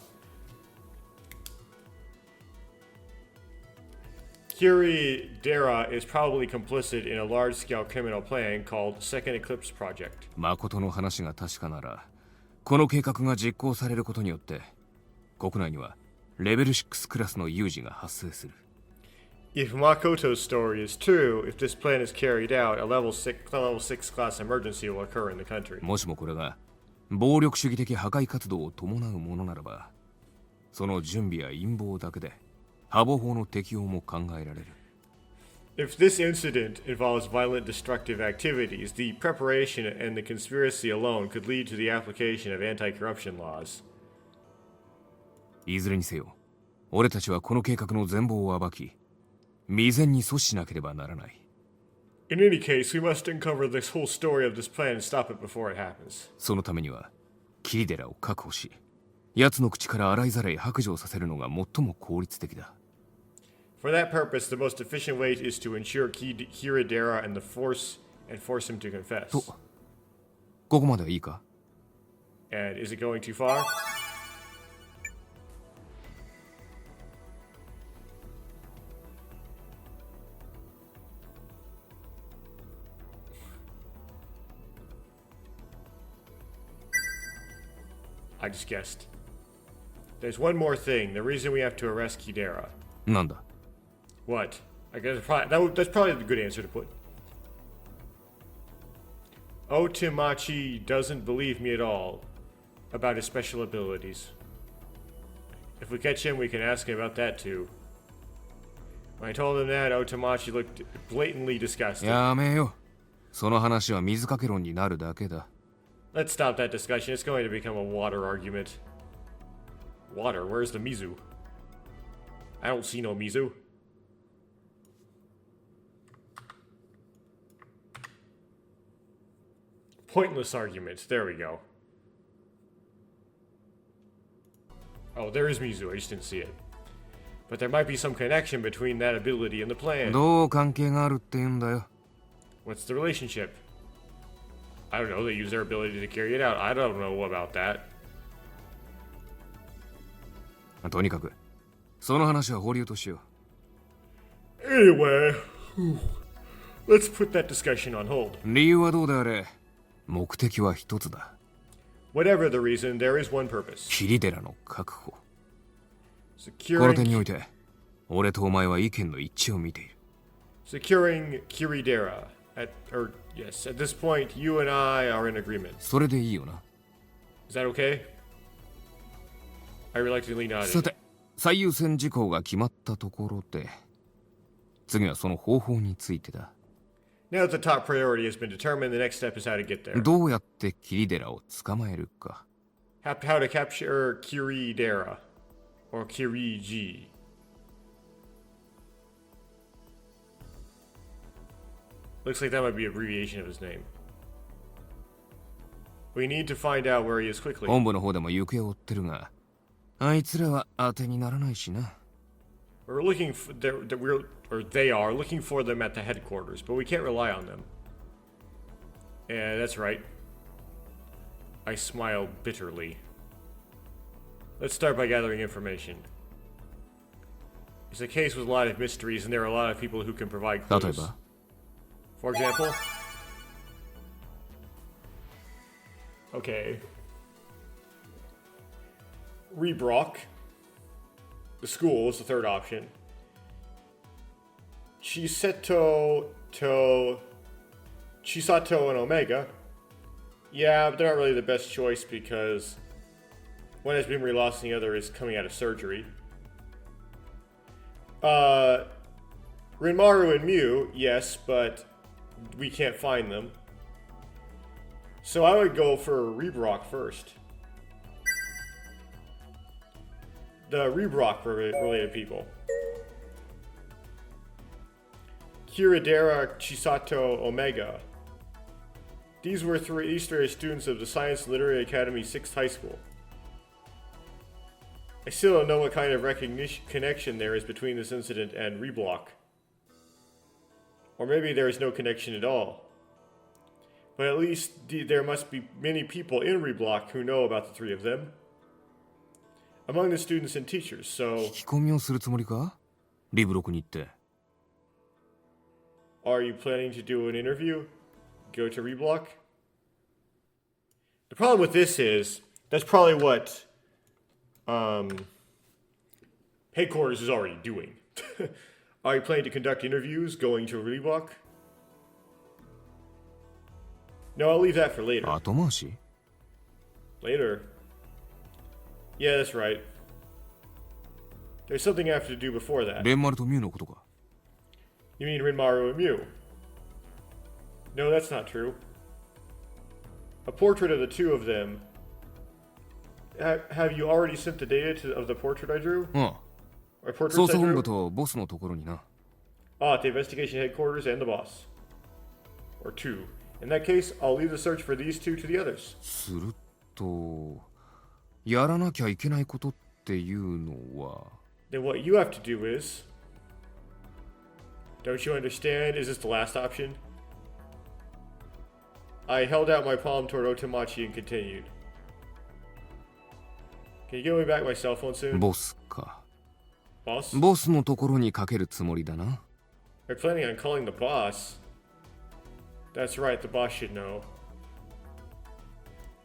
Kiradera is probably complicit in a large-scale criminal plan called Second Eclipse Project. 誠の話が確かなら、この計画が実行されることによって国内にはレベル6クラスの有事が発生する。 If Makoto's story is true, if this plan is carried out, a level 6 class emergency will occur in the country. もしもこれが暴力主義的破壊活動を伴うものならば、その準備や陰謀だけで破防法の適用も考えられる。 If this incident involves violent destructive activities, the preparation and the conspiracy alone could lead to the application of anti-corruption laws. いずれにせよ、俺たちはこの計画の全貌を暴き、未然に阻止しなければならない。 In any case, we must uncover this whole story of this plan and stop it before it happens. そのためには、桐寺を確保し、奴の口から洗いざらい白状させるのが最も効率的だ。 For that purpose, the most efficient way is to ensure Kiradera and force him to confess. と、ここまではいいか？ And is it going too far? I just guessed. There's one more thing. The reason we have to arrest Kidera. なんだ？ What? I guess that's probably the good answer to put. Otimachi doesn't believe me at all about his special abilities. If we catch him, we can ask him about that too. When I told him that, Otomachi looked blatantly disgusted. やめよ。その話は水かけ論になるだけだ。Let's stop that discussion. It's going to become a water argument. Water? Where's the Mizu? I don't see no Mizu. Pointless arguments. There we go. Oh, there is Mizu. I just didn't see it. But there might be some connection between that ability and the plan. どう関係があるって言うんだよ。What's the relationship? I don't know. They use their ability to carry it out. I don't know about that. とにかく、その話は保留としよう。Anyway, let's put that discussion on hold. 理由はどうであれ、目的は一つだ。Whatever the reason, there is one purpose. キリデラの確保。この点におい Securing て、俺とお前は意見の一致を見ている。Kiridera. Yes, at this point, you and I are in agreement. それでいいよな。Is that okay? I reluctantly さ nodded. て、最優先事項が決まったところで、次はその方法についてだ。Now that the top priority has been determined, the next step is how to get there. どうやってキリデラを捕まえるか。How to capture Kiridera. Or Kiriji. Looks like that might be an abbreviation of his name. We need to find out where he is quickly. 本部の方でも行方を追ってるが、あいつらは当てにならないしな。We're looking for they are looking for them at the headquarters, but we can't rely on them. Yeah, that's right. I smiled bitterly. Let's start by gathering information. It's a case with a lot of mysteries, and there are a lot of people who can provide 例え clues. ば、 For example? Okay. Rebrock. The school is the third option. Chisato and Omega. Yeah, but they're not really the best choice because one has memory loss and the other is coming out of surgery. Rinmaru and Mew, yes, but we can't find them. So I would go for Rebrock first. The Rebrock related people. Kiridera, Chisato, Omega. These three are students of the Science and Literary Academy 6th High School. I still don't know what kind of connection there is between this incident and Reblock. Or maybe there is no connection at all. But at least there must be many people in Reblock who know about the three of them. Among the students and teachers, so... 聞き込みをするつもりか？リブロクに行って。Are you planning to do an interview? Go to Reblock? The problem with this is, that's probably what headquarters is already doing. Are you planning to conduct interviews going to Reblock? No, I'll leave that for later. 後回し？ Later. Yeah, that's right. There's something I have to do before that. レンマルとミュウのことか。You mean Rinmaru and Mew? No, that's not true. A portrait of the two of them. Have you already sent the data of the portrait I drew? うん。 Or portraits 捜 I 査本部 drew? とボスのところにな。 At the investigation headquarters and the boss. Or two. In that case, I'll leave the search for these two to the others. すると、やらなきゃいけないことっていうのは。 Then what you have to do is... Don't you understand? Is this the last option? I held out my palm toward Otomachi and continued. Can you give me back my cell phone soon? ボスか。 Boss? ボスのところにかけるつもりだな。 They're planning on calling the boss. That's right, the boss should know.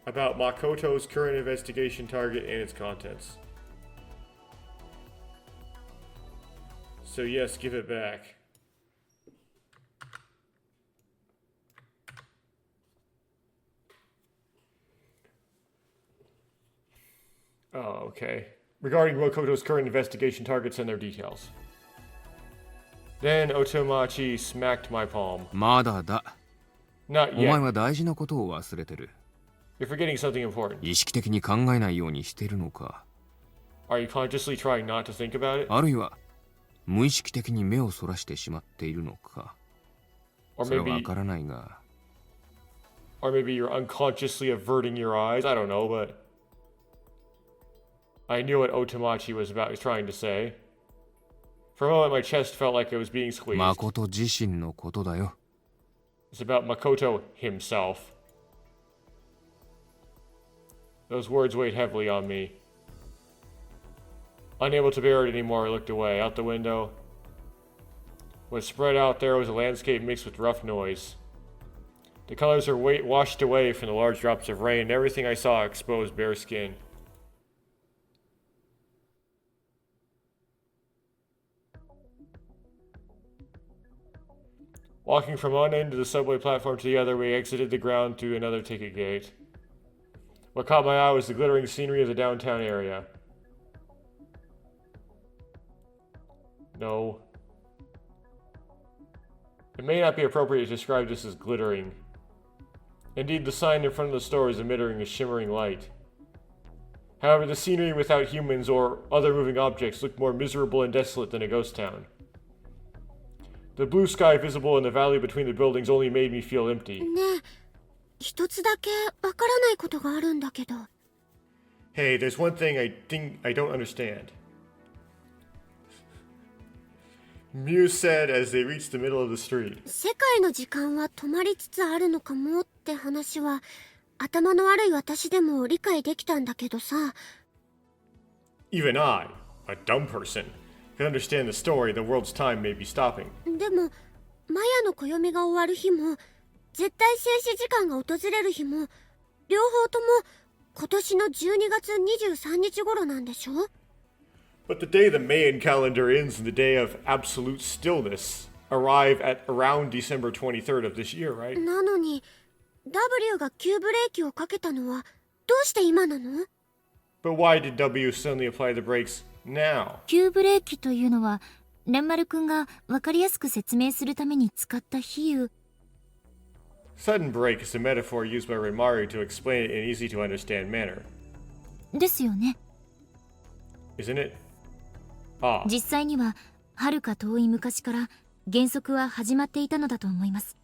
About Makoto's current investigation target and its contents. So yes, give it back. Oh, okay. Regarding Makoto's current investigation targets and their details. Then Otomachi smacked my palm. まだだ。 Not お前 yet. は大事なことを忘れてる。 You're forgetting something important. 意識的に考えないようにしてるのか。 Are you consciously trying not to think about it? あるいは無意識的に目をそらしてしまっているのか。 Or それはわ maybe, からないが。 or maybe you're unconsciously averting your eyes. I don't know, but I knew what Otomachi was trying to say. For a moment, my chest felt like it was being squeezed. 誠自身のことだよ。 It's about Makoto himself. Those words weighed heavily on me. Unable to bear it anymore, I looked away. Out the window. What spread out there was a landscape mixed with rough noise. The colors were washed away from the large drops of rain, and everything I saw exposed bare skin. Walking from one end of the subway platform to the other, we exited the ground through another ticket gate. What caught my eye was the glittering scenery of the downtown area. No. It may not be appropriate to describe this as glittering. Indeed, the sign in front of the store is emitting a shimmering light. However, the scenery without humans or other moving objects looked more miserable and desolate than a ghost town. The blue sky visible in the valley between the buildings only made me feel empty. ねえ、一つだけわからないことがあるんだけど。 Hey, there's one thing I think I don't understand. Mew said as they reached the middle of the street. 世界の時間は止まりつつあるのかもって話は頭の悪い私でも理解できたんだけどさ。 Even I, a dumb person, can understand the story the world's time may be stopping. でもマヤの暦が終わる日も絶対静止時間が訪れる日も両方とも今年の12月23日頃なんでしょ？ But the day the Mayan calendar ends and the day of absolute stillness arrive at around December 23rd of this year, right? なのに W が急ブレーキをかけたのはどうして今なの？ But why did W suddenly apply the brakes now? 急ブレーキというのはレンマル君が分かりやすく説明するために使った比喩。 Sudden brake is a metaphor used by Renmaru to explain it in an easy to understand manner. ですよね。 Isn't it? Ah. 実際には遥か遠い昔から減速は始まっていたのだと思います。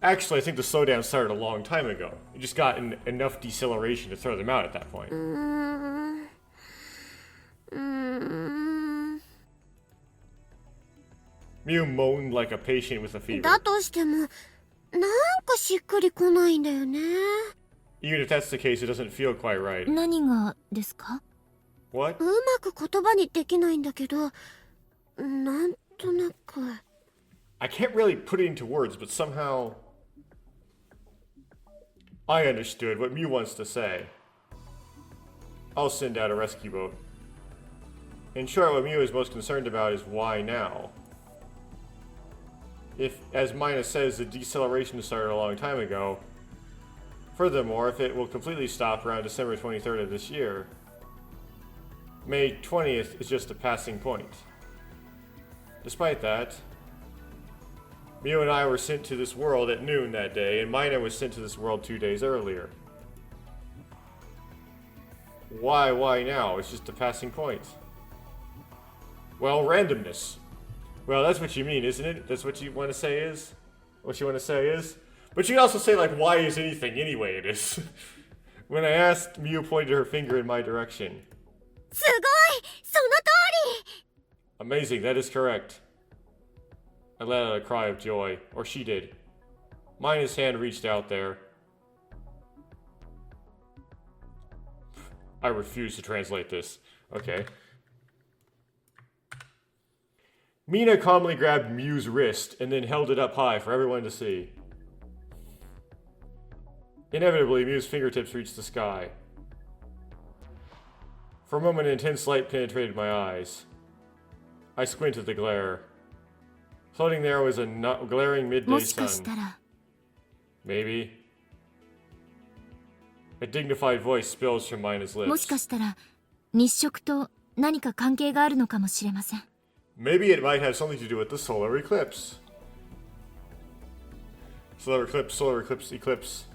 Actually, I think the slowdown started a long time ago. You just got enough deceleration to throw them out at that point. Mew moaned like a patient with a fever. だとしてもなんかしっくりこないんだよね。 Even if that's the case, it doesn't feel quite right. 何がですか？ What? うまく言葉にできないんだけど、なんとなく。 I can't really put it into words, but somehow I understood what Mew wants to say. I'll send out a rescue boat. In short, what Mew is most concerned about is why now. If, as Mina says, the deceleration started a long time ago. Furthermore, if it will completely stop around December 23rd of this year, May 20th is just a passing point. Despite that, Mew and I were sent to this world at noon that day, and Mina was sent to this world 2 days earlier. Why now? It's just a passing point. Well, randomness. Well, that's what you mean, isn't it? That's what you want to say is? What you want to say is? But you can also say, like, why is anything anyway it is? When I asked, Mew pointed her finger in my direction. すごい！その通り！ Amazing, that is correct. I let out a cry of joy, or she did. Mina's hand reached out there. I refuse to translate this. Okay. Mina calmly grabbed Mew's wrist and then held it up high for everyone to see. Inevitably, Mew's fingertips reached the sky. For a moment, an intense light penetrated my eyes. I squinted at the glare. Floating there was a glaring も midday しかし sun. たら Maybe. A dignified voice spills from Mina's もし lips. かしたら日食と何か関係があるのかもしれません。Maybe it might have something to do with the solar eclipse. Solar eclipse, solar eclipse, eclipse.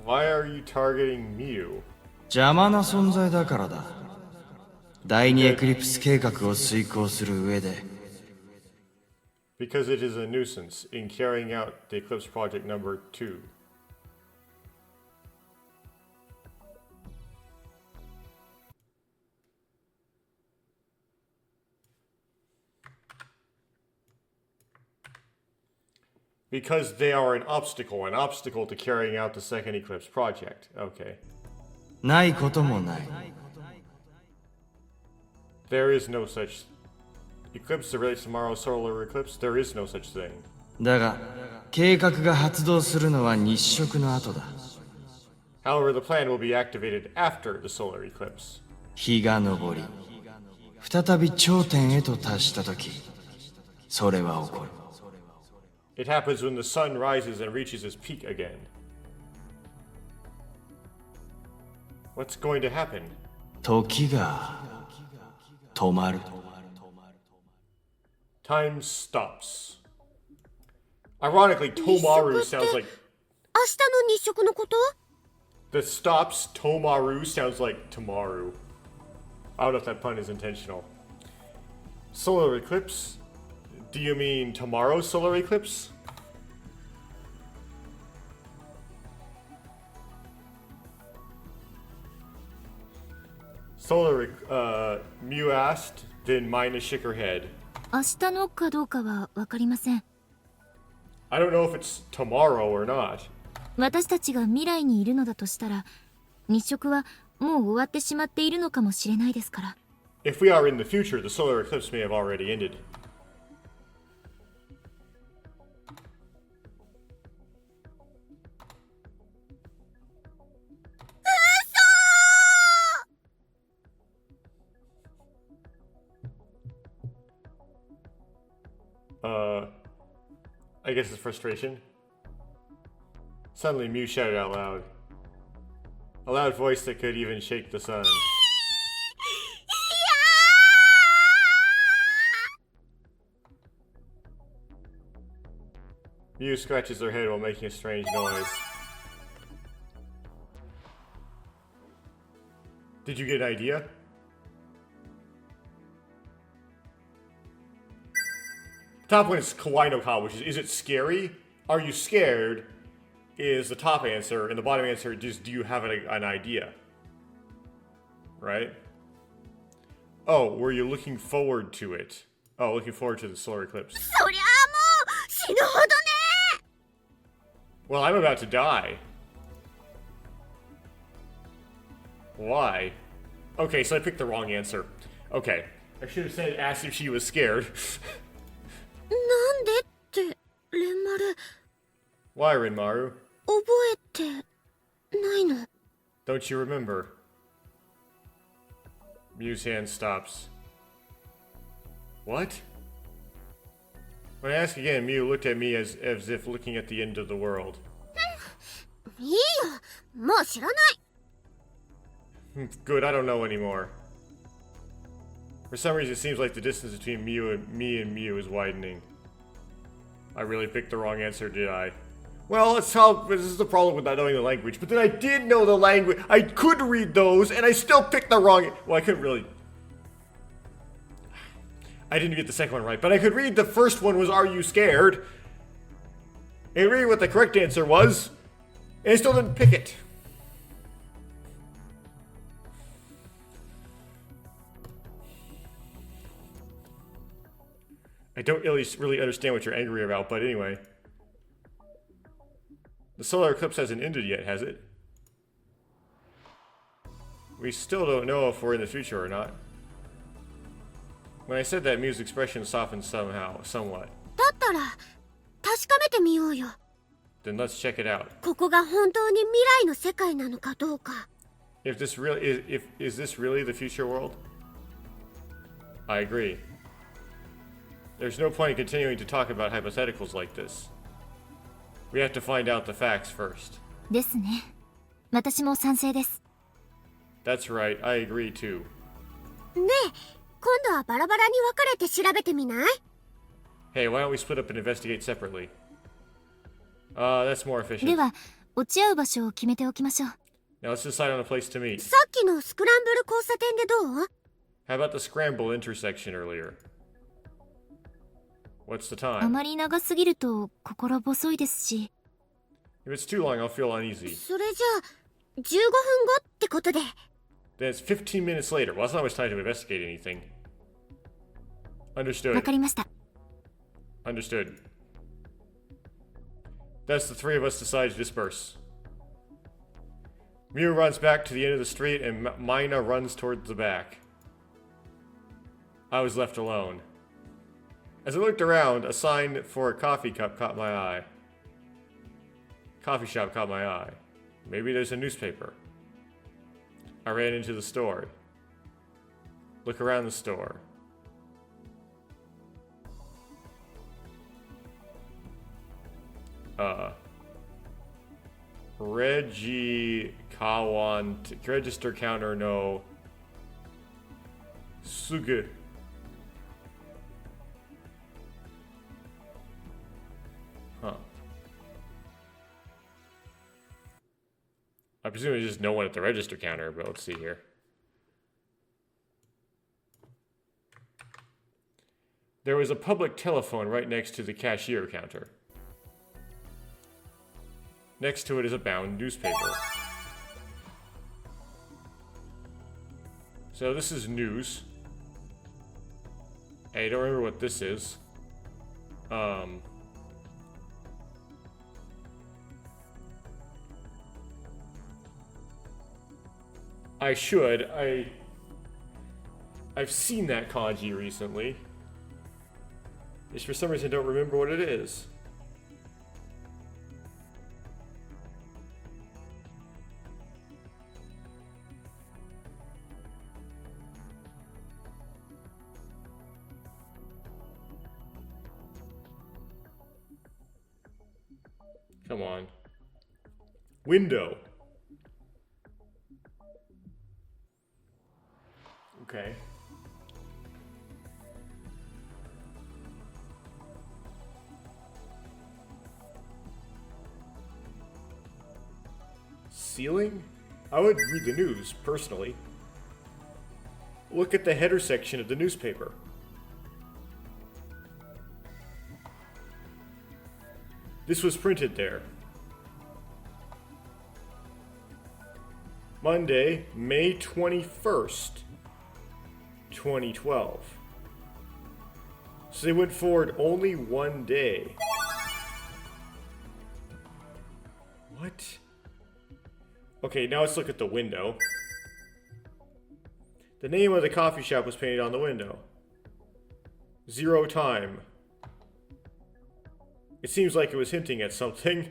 Why are you targeting Mew? 邪魔な存在だからだ。第二エクリプス計画を遂行する上で。Because it is a nuisance in carrying out the Eclipse Project number 2. Because they are an obstacle to carrying out the second Eclipse Project. Okay. ないこともない。There is no such eclipse that relates to tomorrow's solar eclipse. There is no such thing. だが、計画が発動するのは日食の後だ。However, the plan will be activated after the solar eclipse. 日が昇り、再び頂点へと達したとき、それは起こる。It happens when the sun rises and reaches its peak again. What's going to happen? 時が止まる。Time stops. Ironically, Tomaru sounds like... 明日の日食のこと？ The stops Tomaru sounds like Tomaru. I don't know if that pun is intentional. Solar eclipse? Do you mean tomorrow's solar eclipse? Mew asked, then Mina shook her head. 明日のかどうかはわかりません。 I don't know if it's tomorrow or not. 私たちが未来にいるのだとしたら、日食はもう終わってしまっているのかもしれないですから。If we are in the future, the solar eclipse may have already ended. I guess it's frustration. Suddenly, Mew shouted out loud. A loud voice that could even shake the sun. Mew scratches her head while making a strange noise. Did you get an idea? Top one is Kawaii no Ka, which is it scary? Are you scared? Is the top answer, and the bottom answer is do you have an idea? Right? Oh, were you looking forward to it? Oh, looking forward to the solar eclipse. そりゃあもう死ぬほどね。 Well, I'm about to die. Why? Okay, so I picked the wrong answer. Okay. I should have said asked if she was scared. なんでってレンマル Why, Renmaru? 覚えてないの？ Don't you remember? Mew's hand stops. What? When I asked again, Mew looked at me as if looking at the end of the world. いいよ、もう知らない。 Good, I don't know anymore. For some reason, it seems like the distance between me and Mew is widening. I really picked the wrong answer, did I? Well, this is the problem with not knowing the language. But then I did know the language. I could read those, and I still picked the wrong... Well, I couldn't really... I didn't get the second one right, but I could read the first one was, are you scared? And read what the correct answer was, and I still didn't pick it. I don't really understand what you're angry about, but anyway. The solar eclipse hasn't ended yet, has it? We still don't know if we're in the future or not. When I said that, Mew's expression softened somewhat. だったら確かめてみようよ。 Then let's check it out. ここが本当に未来の世界なのかどうか。 Is this really the future world? I agree. There's no point in continuing to talk about hypotheticals like this. We have to find out the facts first. ですね。私も賛成です。That's right, I agree too. ねえ、今度はバラバラに分かれて調べてみない？ Hey, why don't we split up and investigate separately? That's more で efficient. は落ち合う場所を決めておきましょう。 Now let's decide on a place to meet. さっきのスクランブル交差点でどう？ How about the scramble intersection earlier? What's the あ time? まり長すぎると心細いですし、 If it's too long, I'll feel uneasy. それじゃあ15分後ってことで。 Then it's 15 minutes later. Well, that's not much time to investigate anything. わ Understood. かりました。 Understood. Thus, the three of us decide to disperse. Miu runs back to the end of the street, and Mina runs towards the back. I was left alone. As I looked around, a sign for a coffee cup caught my eye. Coffee shop caught my eye. Maybe there's a newspaper. I ran into the store. Look around the store. Reggie Kawan register counter no Sugu. Huh. I presume there's just no one at the register counter, but let's see here. There was a public telephone right next to the cashier counter. Next to it is a bound newspaper. So this is news. I don't remember what this is. I should. I've seen that kanji recently. Just for some reason I don't remember what it is. Come on. Window. Okay. Ceiling? I would read the news, personally. Look at the header section of the newspaper. This was printed there. Monday, May 21st, 2012. So they went forward only one day. What? Okay, now let's look at the window. The name of the coffee shop was painted on the window. 0 time. It seems like it was hinting at something.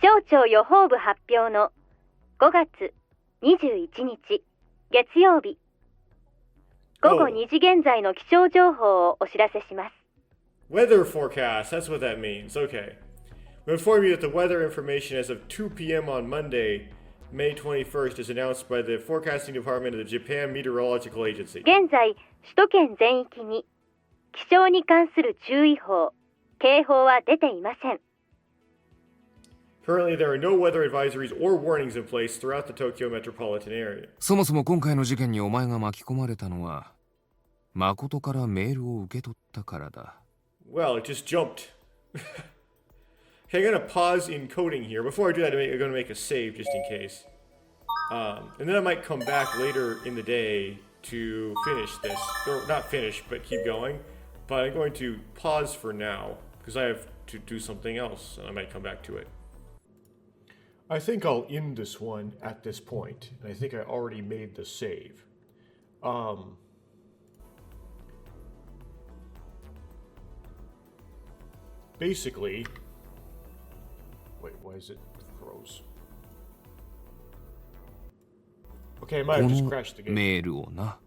Quixocho 予報部発表の5月21日月曜日午後2時現在の気象情報をお知らせします。 Weather forecast, that's what that means. Okay. We inform you that the weather information as of 2 p.m. on Monday, May 21st, is announced by the Forecasting Department of the Japan Meteorological Agency. 現在首都圏全域に気象に関する注意報、警報は出ていません。 Currently, there are no weather advisories or warnings in place throughout the Tokyo metropolitan area. そもそも今回の事件にお前が巻き込まれたのは誠からメールを受け取ったからだ。 Well, it just jumped. Okay, I'm going to pause encoding here. Before I do that, I'm going to make a save just in case. And then I might come back later in the day to finish this. Or not finish, but keep going. But I'm going to pause for now because I have to do something else and I might come back to it. I think I'll end this one at this point. And I think I already made the save. Basically, wait, why is it froze? Okay, I might こ have just の crashed the game. メールをな。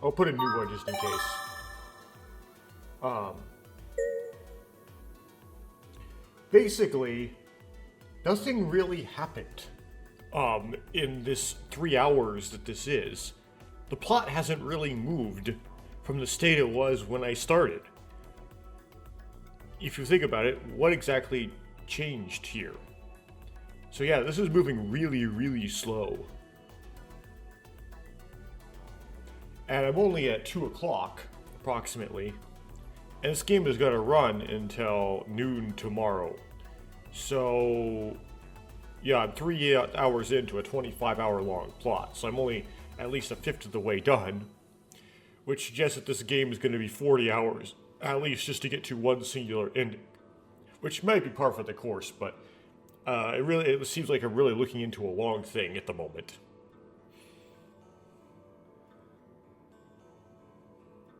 I'll put a new one just in case. Basically, nothing really happened. In this 3 hours that this is. The plot hasn't really moved from the state it was when I started. If you think about it, what exactly changed here? So yeah, this is moving really, really slow. And I'm only at 2 o'clock, approximately. And this game is gonna run until noon tomorrow. So, yeah, I'm 3 hours into a 25-hour long plot. So I'm only at least a fifth of the way done. Which suggests that this game is gonna be 40 hours, at least just to get to one singular ending. Which might be par for the course, but it seems like I'm really looking into a long thing at the moment.